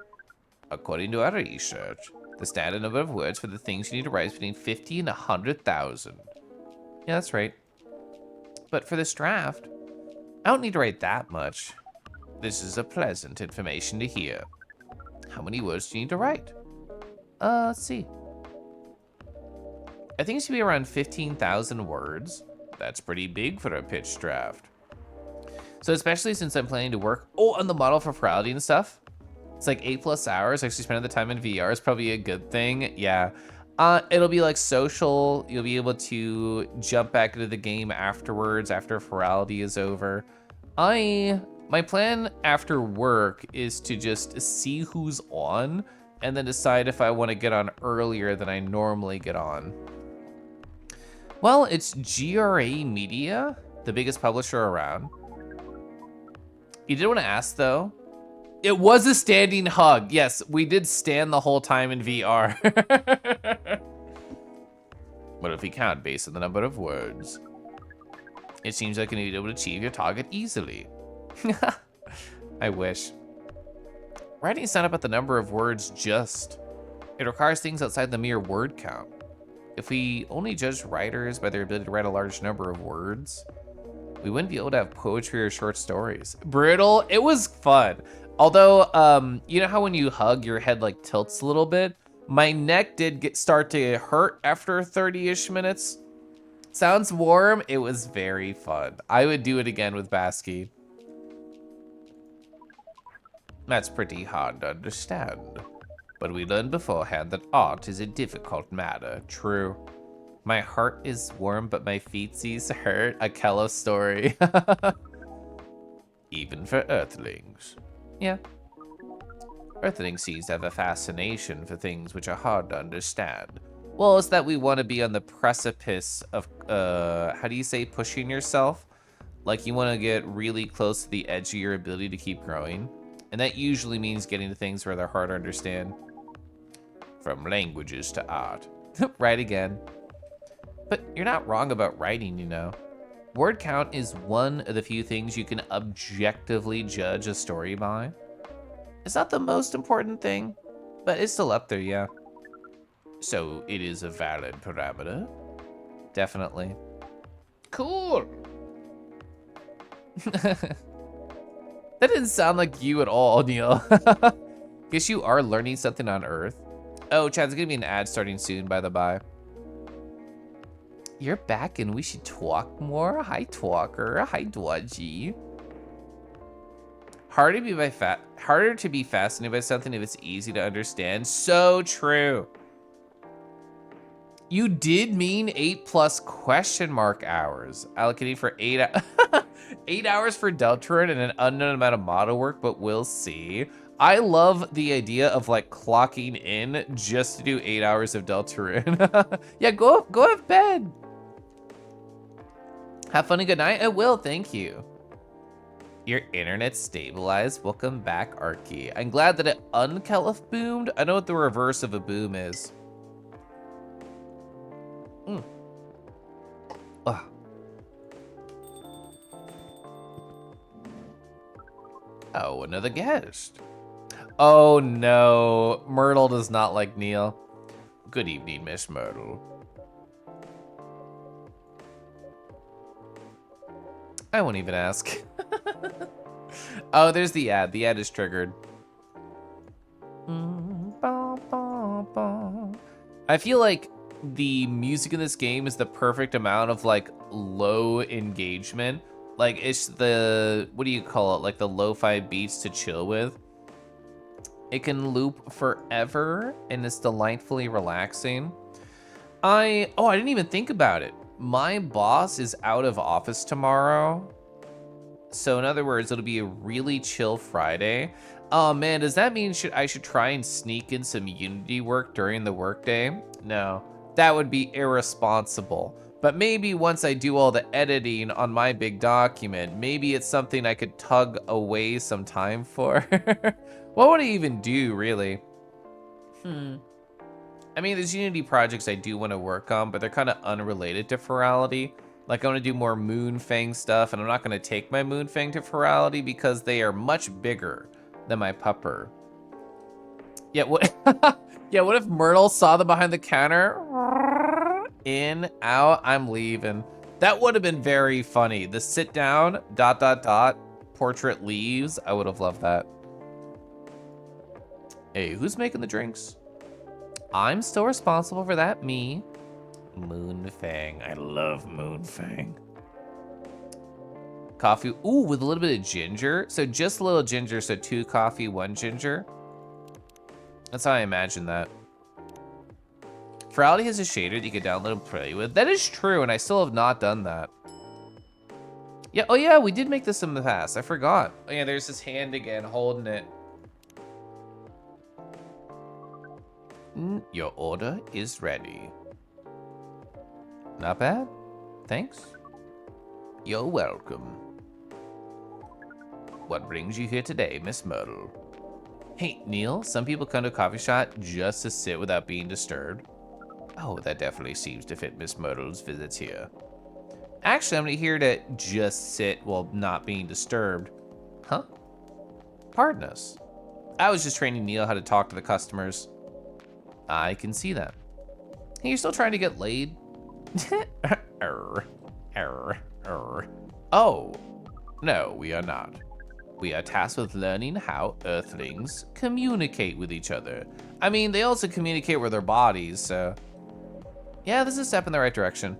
According to our research, the standard number of words for the things you need to write is between 50 and 100,000. Yeah, that's right. But for this draft, I don't need to write that much. This is a pleasant information to hear. How many words do you need to write? Let's see. I think it should be around 15,000 words. That's pretty big for a pitch draft. So especially since I'm planning to work on the model for Ferality and stuff. It's like 8+ hours. Actually spending the time in VR is probably a good thing. Yeah. It'll be like social. You'll be able to jump back into the game afterwards, after Ferality is over. I My plan after work is to just see who's on and then decide if I want to get on earlier than I normally get on. Well, it's GRA Media, the biggest publisher around. You did want to ask, though. It was a standing hug. Yes, we did stand the whole time in VR. What if we count based on the number of words? It seems like you need to be able to achieve your target easily. I wish. Writing is not about the number of words just. It requires things outside the mere word count. If we only judged writers by their ability to write a large number of words, we wouldn't be able to have poetry or short stories. Brittle, it was fun. Although, you know how when you hug, your head like tilts a little bit? My neck did start to hurt after 30-ish minutes. Sounds warm. It was very fun. I would do it again with Basky. That's pretty hard to understand. But we learned beforehand that art is a difficult matter. True. My heart is warm, but my feetsies hurt. A Kello story. Even for Earthlings. Yeah. Earthlings seem to have a fascination for things which are hard to understand. Well, it's that we want to be on the precipice of, how do you say pushing yourself? Like you want to get really close to the edge of your ability to keep growing. And that usually means getting to things where they're hard to understand. From languages to art. Right again. But you're not wrong about writing, you know. Word count is one of the few things you can objectively judge a story by. It's not the most important thing, but it's still up there, yeah. So it is a valid parameter. Definitely. Cool. That didn't sound like you at all, Neil. Guess you are learning something on Earth. Oh, Chad, there's gonna be an ad starting soon, by the by. You're back and we should talk more? Hi, Talker. Hi, Dwudgy. Harder to be fascinated by something if it's easy to understand. So true. You did mean 8+ question mark hours. Allocating for 8 hours for Deltarune and an unknown amount of model work, but we'll see. I love the idea of like clocking in just to do 8 hours of Deltarune. Yeah, go have bed. Have fun and good night. I will, thank you. Your internet stabilized. Welcome back, Arky. I'm glad that it uncalif boomed. I know what the reverse of a boom is. Ugh. Oh, another guest. Oh no, Myrtle does not like Neil. Good evening, Miss Myrtle. I won't even ask. Oh, there's the ad. The ad is triggered. I feel like the music in this game is the perfect amount of like low engagement. Like it's the, what do you call it? Like the lo-fi beats to chill with. It can loop forever and it's delightfully relaxing. I didn't even think about it. My boss is out of office tomorrow. So in other words, it'll be a really chill Friday. Oh man, does that mean I should try and sneak in some Unity work during the workday? No, that would be irresponsible. But maybe once I do all the editing on my big document, maybe it's something I could tug away some time for. What would I even do, really? I mean, there's Unity projects I do want to work on, but they're kind of unrelated to Ferality. Like, I want to do more Moonfang stuff, and I'm not going to take my Moonfang to Ferality because they are much bigger than my Pupper. Yeah, what? Yeah, what if Myrtle saw them behind the counter? In, out, I'm leaving. That would have been very funny. The sit down, ... portrait leaves. I would have loved that. Hey, who's making the drinks? I'm still responsible for that, me. Moonfang, I love Moonfang. Coffee, ooh, with a little bit of ginger. So just a little ginger, so 2 coffee, 1 ginger. That's how I imagine that. Ferality has a shader that you can download and play with. That is true, and I still have not done that. Yeah, oh yeah, we did make this in the past. I forgot. Oh yeah, there's his hand again holding it. Your order is ready. Not bad. Thanks. You're welcome. What brings you here today, Miss Myrtle? Hey, Neil, some people come to a coffee shop just to sit without being disturbed. Oh, that definitely seems to fit Miss Myrtle's visits here. Actually, I'm here to just sit while not being disturbed. Huh? Pardon us. I was just training Neil how to talk to the customers. I can see that. Hey, you're still trying to get laid? Oh, no, we are not. We are tasked with learning how Earthlings communicate with each other. I mean, they also communicate with their bodies, so... Yeah, this is a step in the right direction.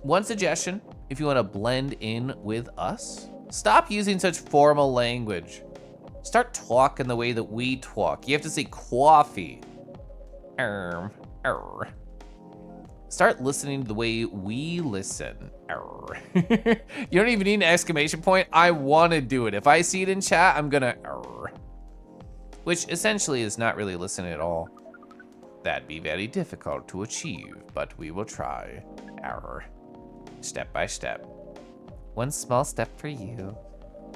One suggestion, if you want to blend in with us, stop using such formal language. Start talking the way that we talk. You have to say coffee. Start listening the way we listen. You don't even need an exclamation point. I want to do it. If I see it in chat, I'm gonna which essentially is not really listening at all. That'd be very difficult to achieve, but we will try. Step by step. One small step for you.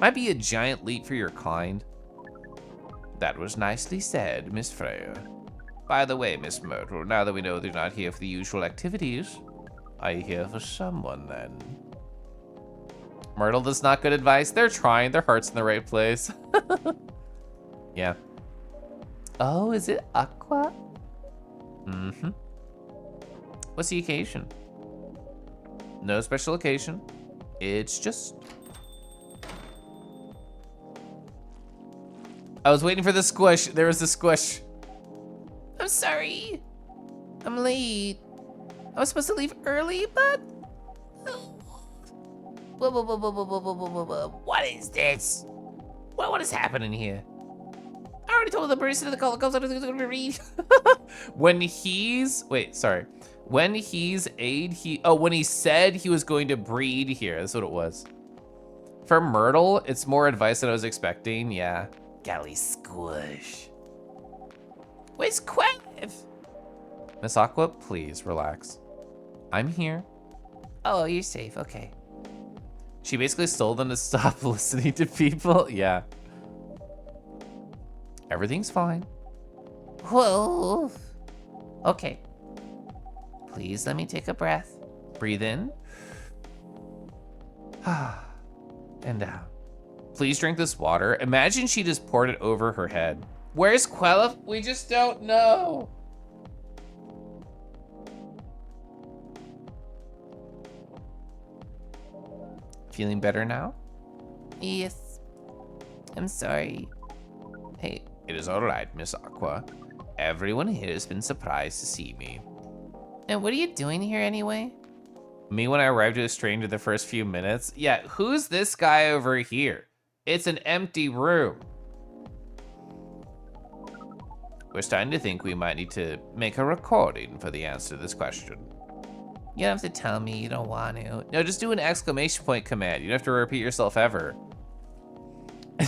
Might be a giant leap for your kind. That was nicely said, Miss Freya. By the way, Miss Myrtle, now that we know they're not here for the usual activities, are you here for someone then? Myrtle, that's not good advice. They're trying, their heart's in the right place. Yeah. Oh, is it Aqua? Mm-hmm. What's the occasion? No special occasion. It's just... I was waiting for the squish. There was the squish. I'm sorry. I'm late. I was supposed to leave early, but... What is this? What is happening here? I already told the barista the call comes out is gonna read. When he's... Wait, sorry. When he's aid, when he said he was going to breed here, that's what it was. For Myrtle, it's more advice than I was expecting, yeah. Galley squish. Where's Quev? Miss Aqua, please relax. I'm here. Oh, you're safe, okay. She basically told them to stop listening to people, yeah. Everything's fine. Whoa. Okay. Please let me take a breath. Breathe in. And out. Please drink this water. Imagine she just poured it over her head. Where's Quella? We just don't know. Feeling better now? Yes. I'm sorry. Hey, it is all right, Miss Aqua. Everyone here has been surprised to see me. And what are you doing here anyway? Me when I arrived at a stranger the first few minutes? Yeah, who's this guy over here? It's an empty room. We're starting to think we might need to make a recording for the answer to this question. You don't have to tell me you don't want to. No, just do an exclamation point command. You don't have to repeat yourself ever.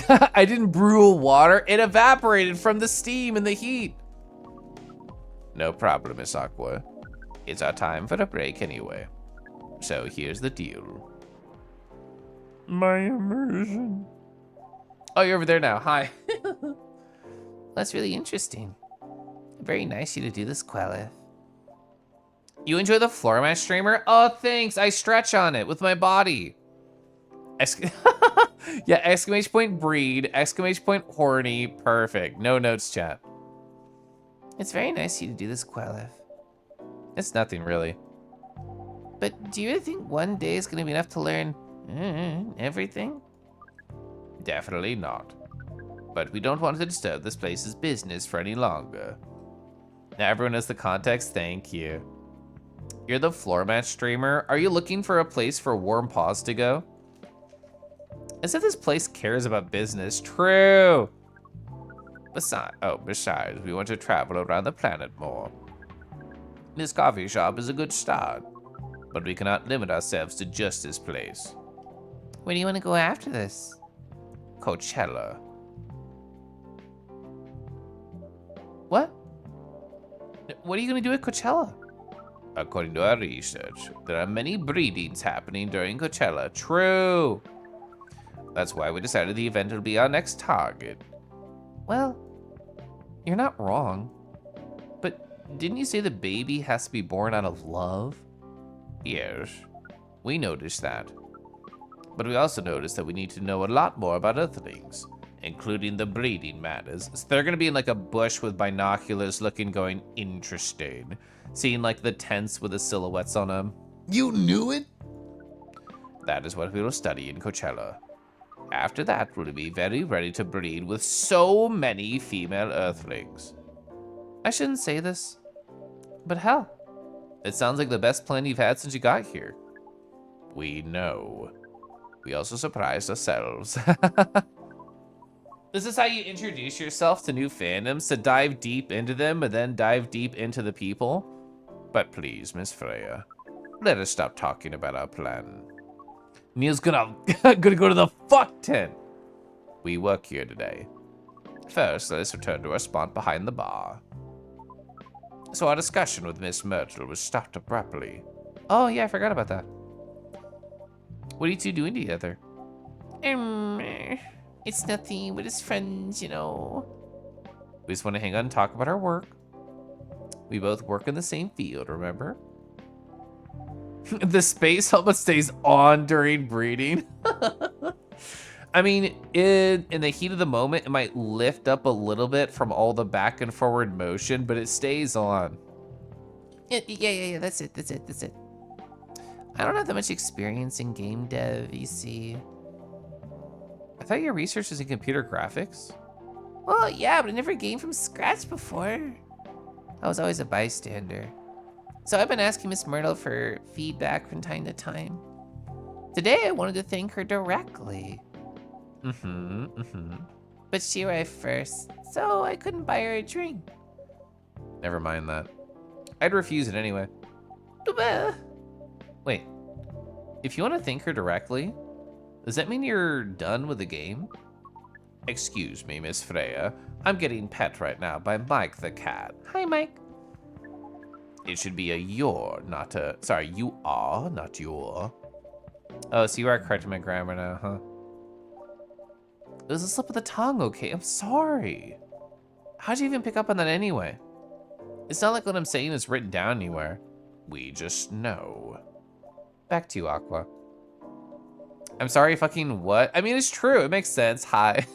I didn't brew water. It evaporated from the steam and the heat. No problem, Miss Aqua. It's our time for a break anyway. So here's the deal. My immersion. Oh, you're over there now. Hi. That's really interesting. Very nice of you to do this, Queleth. You enjoy the floor mat streamer? Oh, thanks. I stretch on it with my body. Yeah, exclamation point breed, exclamation point horny. Perfect. No notes, chat. It's very nice of you to do this, Queleth. It's nothing, really. But do you think one day is going to be enough to learn everything? Definitely not. But we don't want to disturb this place's business for any longer. Now everyone has the context. Thank you. You're the floor mat streamer. Are you looking for a place for warm paws to go? As if this place cares about business. True. Besides, we want to travel around the planet more. This coffee shop is a good start, but we cannot limit ourselves to just this place. Where do you want to go after this? Coachella. What? What are you going to do at Coachella? According to our research, there are many breedings happening during Coachella. True. That's why we decided the event will be our next target. Well, you're not wrong. But didn't you say the baby has to be born out of love? Yes, we noticed that. But we also noticed that we need to know a lot more about Earthlings, including the breeding matters. So they're gonna be in like a bush with binoculars looking, going, interesting. Seeing like the tents with the silhouettes on them. You knew it? That is what we will study in Coachella. After that, we'll be very ready to breed with so many female Earthlings. I shouldn't say this, but hell, it sounds like the best plan you've had since you got here. We know. We also surprised ourselves. This is how you introduce yourself to new fandoms, to dive deep into them and then dive deep into the people. But please, Miss Freya, let us stop talking about our plan. Neil's gonna go to the fuck tent. We work here today. First, let us return to our spot behind the bar. So our discussion with Miss Myrtle was stopped abruptly. Oh yeah, I forgot about that. What are you two doing together? It's nothing. We're just friends, you know. We just want to hang out and talk about our work. We both work in the same field, remember? The space helmet stays on during breeding. I mean, in the heat of the moment, it might lift up a little bit from all the back and forward motion, but it stays on. Yeah, that's it. I don't have that much experience in game dev, you see. I thought your research was in computer graphics. Well, yeah, but I never gamed from scratch before. I was always a bystander. So I've been asking Miss Myrtle for feedback from time to time. Today I wanted to thank her directly. But she arrived first, so I couldn't buy her a drink. Never mind that. I'd refuse it anyway. Wait, if you want to thank her directly, does that mean you're done with the game? Excuse me, Miss Freya. I'm getting pet right now by Mike the cat. Hi, Mike. It should be a your, not a... Sorry, you are, not your. Oh, so you are correcting my grammar now, huh? It was a slip of the tongue, okay? I'm sorry. How'd you even pick up on that anyway? It's not like what I'm saying is written down anywhere. We just know. Back to you, Aqua. I'm sorry, fucking what? I mean, it's true. It makes sense. Hi.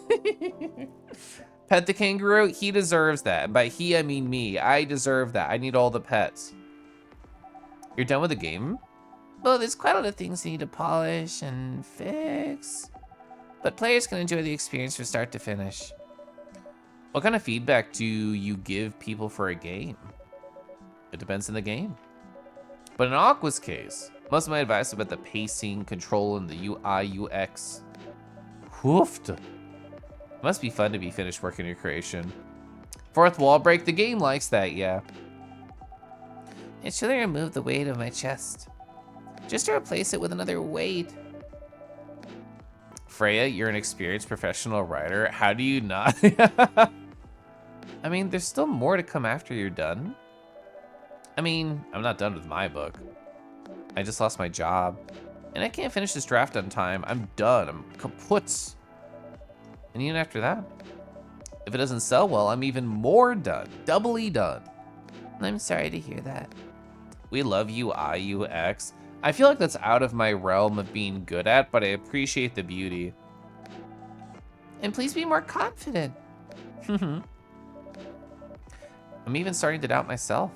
Pet the kangaroo. He deserves that. And by he, I mean me. I deserve that. I need all the pets. You're done with the game? Well, there's quite a lot of things you need to polish and fix. But players can enjoy the experience from start to finish. What kind of feedback do you give people for a game? It depends on the game. But in Aqua's case, most of my advice is about the pacing, control, and the UI, UX. Hoofed. It must be fun to be finished working your creation. Fourth wall break, the game likes that, yeah. It should have removed the weight of my chest. Just to replace it with another weight. Freya, you're an experienced professional writer. How do you not? I mean, there's still more to come after you're done. I mean, I'm not done with my book. I just lost my job. And I can't finish this draft on time. I'm done. I'm kaput. And even after that, if it doesn't sell well, I'm even more done. Doubly done. I'm sorry to hear that. We love UI, UX. I feel like that's out of my realm of being good at, but I appreciate the beauty. And please be more confident. I'm even starting to doubt myself.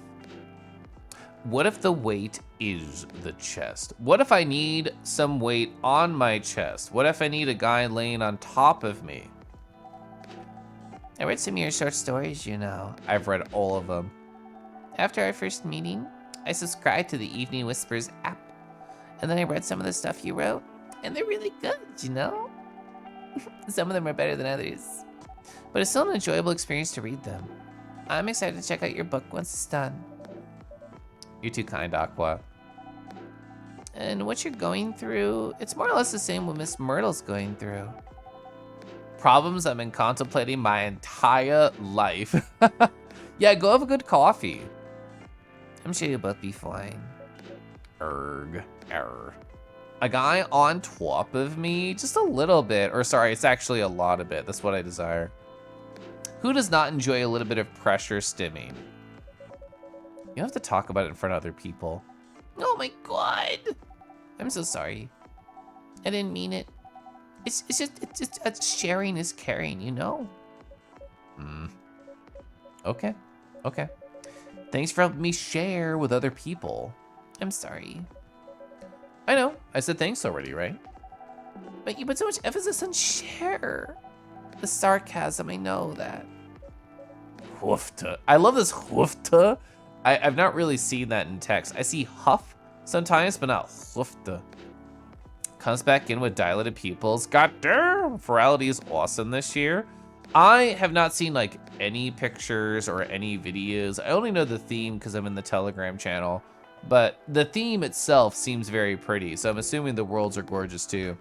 What if the weight is the chest? What if I need some weight on my chest? What if I need a guy laying on top of me? I read some of your short stories, you know. I've read all of them. After our first meeting, I subscribed to the Evening Whispers app. And then I read some of the stuff you wrote, and they're really good, you know? Some of them are better than others. But it's still an enjoyable experience to read them. I'm excited to check out your book once it's done. You're too kind, Aqua. And what you're going through, it's more or less the same what Miss Myrtle's going through. Problems I've been contemplating my entire life. Yeah, go have a good coffee. I'm sure you'll both be fine. Erg. Err. A guy on top of me, just a little bit, or sorry, it's actually a lot of it. That's what I desire. Who does not enjoy a little bit of pressure stimming? You don't have to talk about it in front of other people. Oh my God. I'm so sorry. I didn't mean it. It's just sharing is caring, you know? Okay, okay. Thanks for helping me share with other people. I'm sorry. I know, I said thanks already, right? But you put so much emphasis on share. The sarcasm, I know that. Hoofta. I love this hoofta. I've not really seen that in text. I see huff sometimes, but not hoofta. Comes back in with dilated pupils. Goddamn, virality is awesome this year. I have not seen like any pictures or any videos. I only know the theme because I'm in the Telegram channel, but the theme itself seems very pretty. So I'm assuming the worlds are gorgeous too.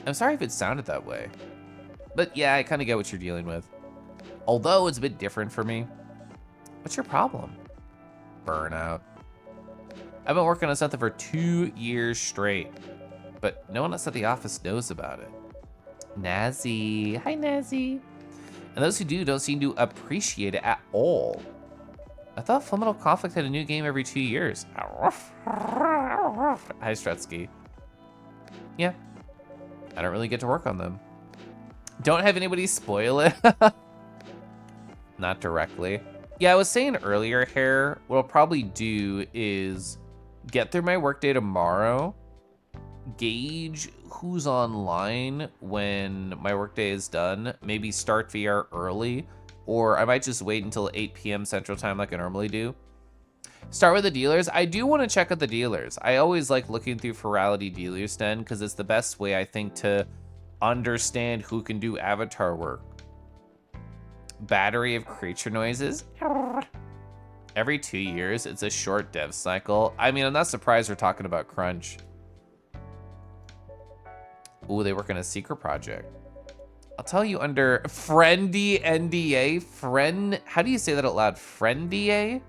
I'm sorry if it sounded that way, but yeah, I kind of get what you're dealing with. Although it's a bit different for me. What's your problem? Burnout. I've been working on something for 2 years straight, but no one outside the office knows about it. Nazi. Hi, Nazi. And those who do don't seem to appreciate it at all. I thought Fundamental Conflict had a new game every 2 years. Hi, Strutsky. Yeah, I don't really get to work on them. Don't have anybody spoil it. Not directly. Yeah, I was saying earlier here, what I'll probably do is get through my workday tomorrow, gauge who's online when my workday is done, maybe start VR early, or I might just wait until 8 p.m. Central Time like I normally do. Start with the dealers. I do want to check out the dealers. I always like looking through Virality Dealers Den because it's the best way, I think, to understand who can do avatar work. Battery of creature noises. Every 2 years, it's a short dev cycle. I mean, I'm not surprised we're talking about crunch. Ooh, they work on a secret project. I'll tell you under Friendy NDA. How do you say that out loud? Friendia?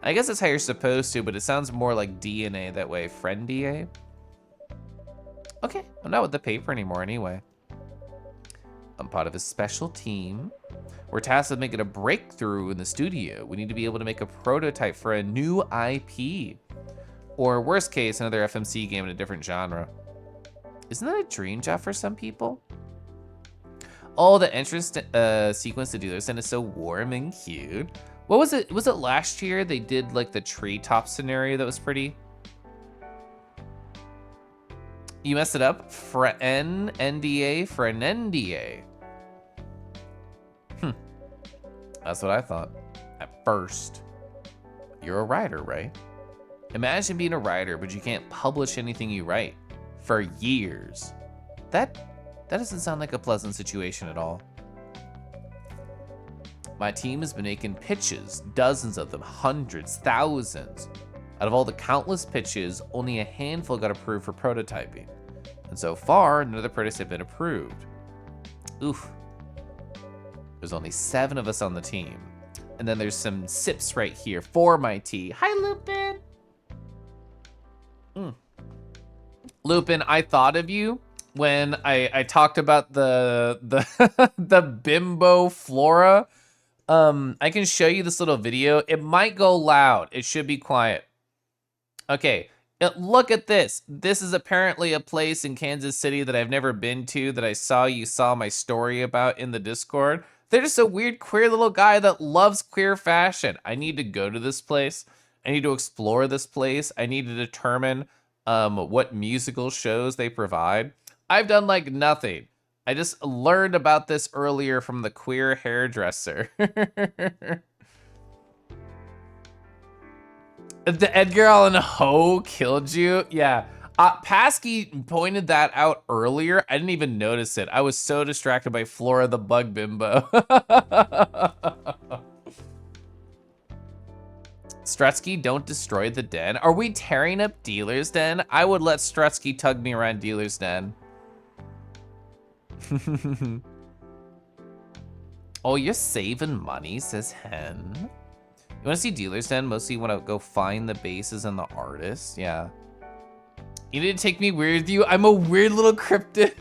I guess that's how you're supposed to, but it sounds more like DNA that way. Friendia? Okay, I'm not with the paper anymore anyway. I'm part of a special team. We're tasked with making a breakthrough in the studio. We need to be able to make a prototype for a new IP. Or worst case, another FMC game in a different genre. Isn't that a dream job for some people? Oh, the entrance sequence to Dealers Den is so warm and cute. What was it? Was it last year they did like the treetop scenario that was pretty? You messed it up? NDA for an NDA. That's what I thought at first. You're a writer, right? Imagine being a writer, but you can't publish anything you write for years. That doesn't sound like a pleasant situation at all. My team has been making pitches, dozens of them, hundreds, thousands. Out of all the countless pitches, only a handful got approved for prototyping. And so far, none of the prototypes have been approved. Oof. There's only 7 of us on the team. And then there's some sips right here for my tea. Hi, Lupin. Lupin, I thought of you when I talked about the the bimbo flora. I can show you this little video. It might go loud. It should be quiet. Okay, look at this. This is apparently a place in Kansas City that I've never been to that I saw you saw my story about in the Discord. They're just a weird queer little guy that loves queer fashion. I need to go to this place. I need to explore this place. I need to determine what musical shows they provide. I've done like nothing. I just learned about this earlier from the queer hairdresser. The Edgar Allan Poe killed you? Yeah. Pasky pointed that out earlier. I didn't even notice it. I was so distracted by Flora the Bug Bimbo. Strutsky, don't destroy the den. Are we tearing up Dealer's Den? I would let Strutsky tug me around Dealer's Den. Oh, you're saving money, says Hen. You want to see Dealer's Den? Mostly you want to go find the bases and the artists. Yeah. You need to take me weird with you. I'm a weird little cryptid.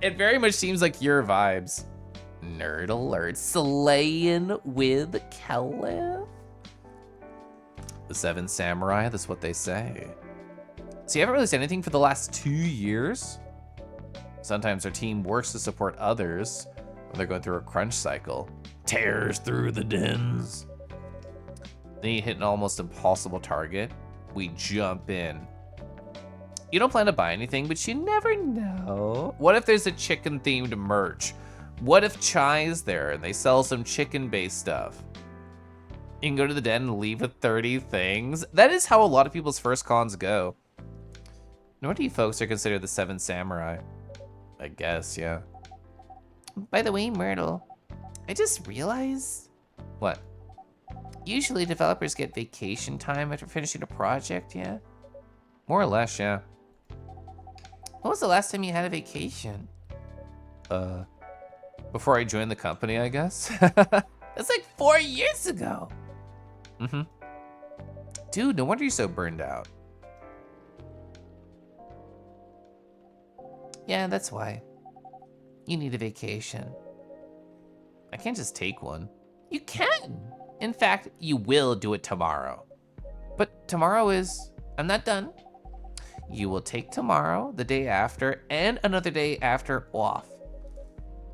It very much seems like your vibes. Nerd alert. Slaying with Kelly. The Seven Samurai, that's what they say. So you haven't really said anything for the last 2 years? Sometimes our team works to support others when they're going through a crunch cycle. Tears through the dens. Then you hit an almost impossible target. We jump in. You don't plan to buy anything, but you never know. What if there's a chicken-themed merch? What if Chai's there and they sell some chicken-based stuff? You can go to the den and leave with 30 things. That is how a lot of people's first cons go. Nor do you folks are considered the Seven Samurai. I guess, yeah. By the way, Myrtle, I just realized... What? Usually developers get vacation time after finishing a project, yeah? More or less, yeah. When was the last time you had a vacation? Before I joined the company, I guess. That's like 4 years ago. Mm-hmm. Dude, no wonder you're so burned out. Yeah, that's why. You need a vacation. I can't just take one. You can. In fact, you will do it tomorrow. But tomorrow is... I'm not done. You will take tomorrow, the day after, and another day after off.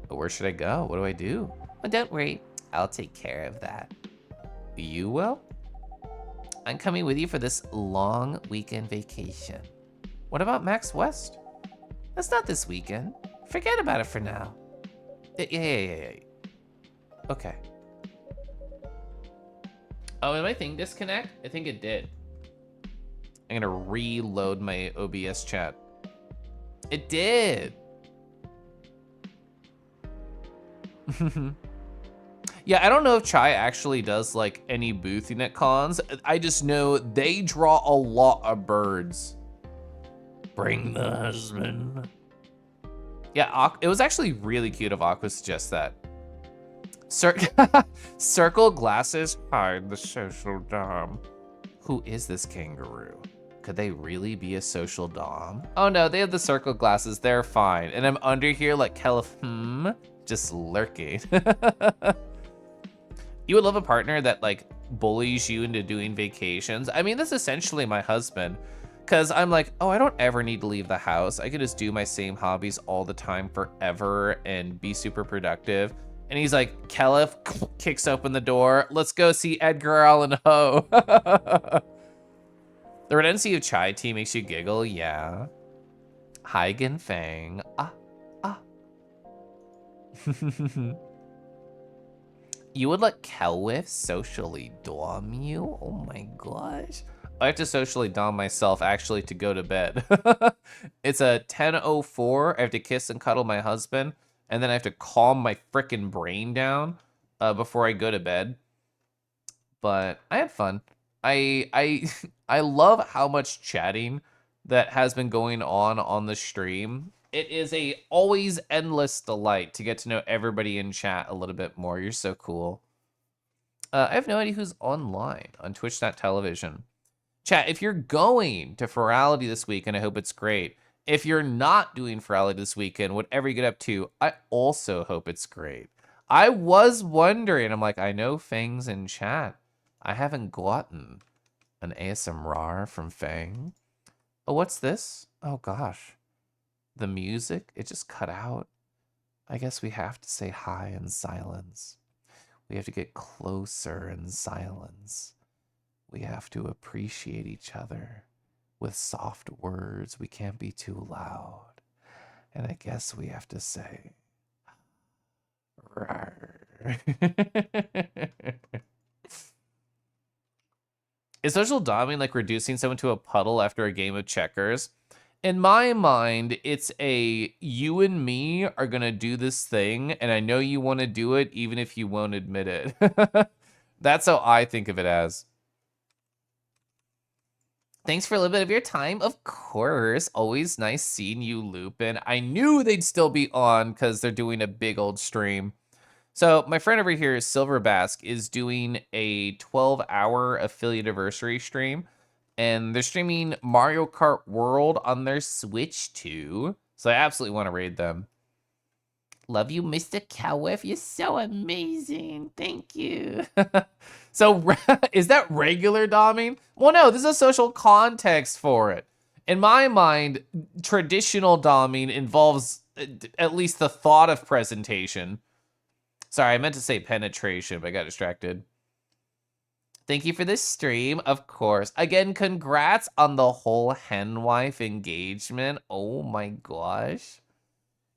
But where should I go? What do I do? Well, don't worry. I'll take care of that. You will? I'm coming with you for this long weekend vacation. What about Max West? That's not this weekend. Forget about it for now. Yeah. Okay. Oh, did my thing disconnect? I think it did. I'm gonna reload my OBS chat. It did. Yeah, I don't know if Chai actually does like any boothing at cons. I just know they draw a lot of birds. Bring the husband. Yeah, it was actually really cute of Aqua to suggest that. Circle glasses hide the social dom. Who is this kangaroo? Could they really be a social dom? Oh no, they have the circle glasses, they're fine. And I'm under here like Caliph, just lurking. You would love a partner that like bullies you into doing vacations. I mean, that's essentially my husband. Cause I'm like, oh, I don't ever need to leave the house. I could just do my same hobbies all the time forever and be super productive. And he's like, Caliph kicks open the door. Let's go see Edgar Allan Poe. The redundancy of Chai tea makes you giggle, yeah. Hagen Fang, You would let Kelwith socially dom you? Oh my gosh. I have to socially dom myself actually to go to bed. It's a 10:04. I have to kiss and cuddle my husband, and then I have to calm my frickin' brain down before I go to bed. But I had fun. I love how much chatting that has been going on the stream. It is a always endless delight to get to know everybody in chat a little bit more. You're so cool. I have no idea who's online on Twitch.tv. Chat, if you're going to Ferality this weekend, I hope it's great. If you're not doing Ferality this weekend, whatever you get up to, I also hope it's great. I was wondering, I'm like, I know Fang's in chat. I haven't gotten an ASMR from Fang. Oh, what's this? Oh gosh. The music, it just cut out. I guess we have to say hi in silence. We have to get closer in silence. We have to appreciate each other with soft words. We can't be too loud. And I guess we have to say, rawr. Is social doming like reducing someone to a puddle after a game of checkers? In my mind, it's a you and me are gonna do this thing, and I know you want to do it even if you won't admit it. That's how I think of it as. Thanks for a little bit of your time. Of course. Always nice seeing you, Lupin. I knew they'd still be on because they're doing a big old stream. So my friend over here, Silverbask, is doing a 12-hour affiliate anniversary stream, and they're streaming Mario Kart World on their Switch too. So I absolutely want to raid them. Love you, Mr. Cowif. You're so amazing. Thank you. So is that regular doming? Well, no, there's a social context for it. In my mind, traditional doming involves at least the thought of presentation. Sorry, I meant to say penetration, but I got distracted. Thank you for this stream, of course. Again, congrats on the whole hen wife engagement. Oh my gosh.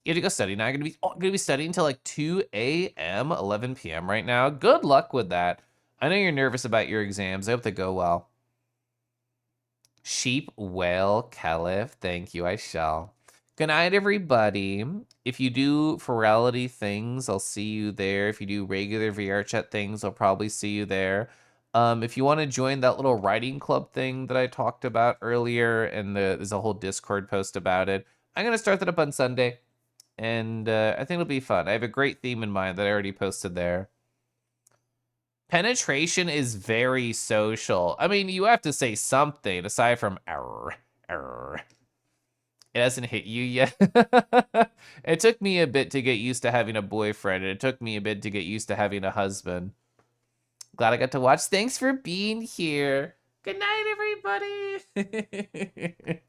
You have to go study now. I'm gonna be studying until like 2 a.m., 11 p.m. right now. Good luck with that. I know you're nervous about your exams. I hope they go well. Sheep, whale, caliph. Thank you, I shall. Good night, everybody. If you do virality things, I'll see you there. If you do regular VR chat things, I'll probably see you there. If you want to join that little writing club thing that I talked about earlier, and there's a whole Discord post about it, I'm going to start that up on Sunday, and I think it'll be fun. I have a great theme in mind that I already posted there. Penetration is very social. I mean, you have to say something aside from error, error. It hasn't hit you yet. It took me a bit to get used to having a boyfriend, and it took me a bit to get used to having a husband. Glad I got to watch. Thanks for being here. Good night, everybody.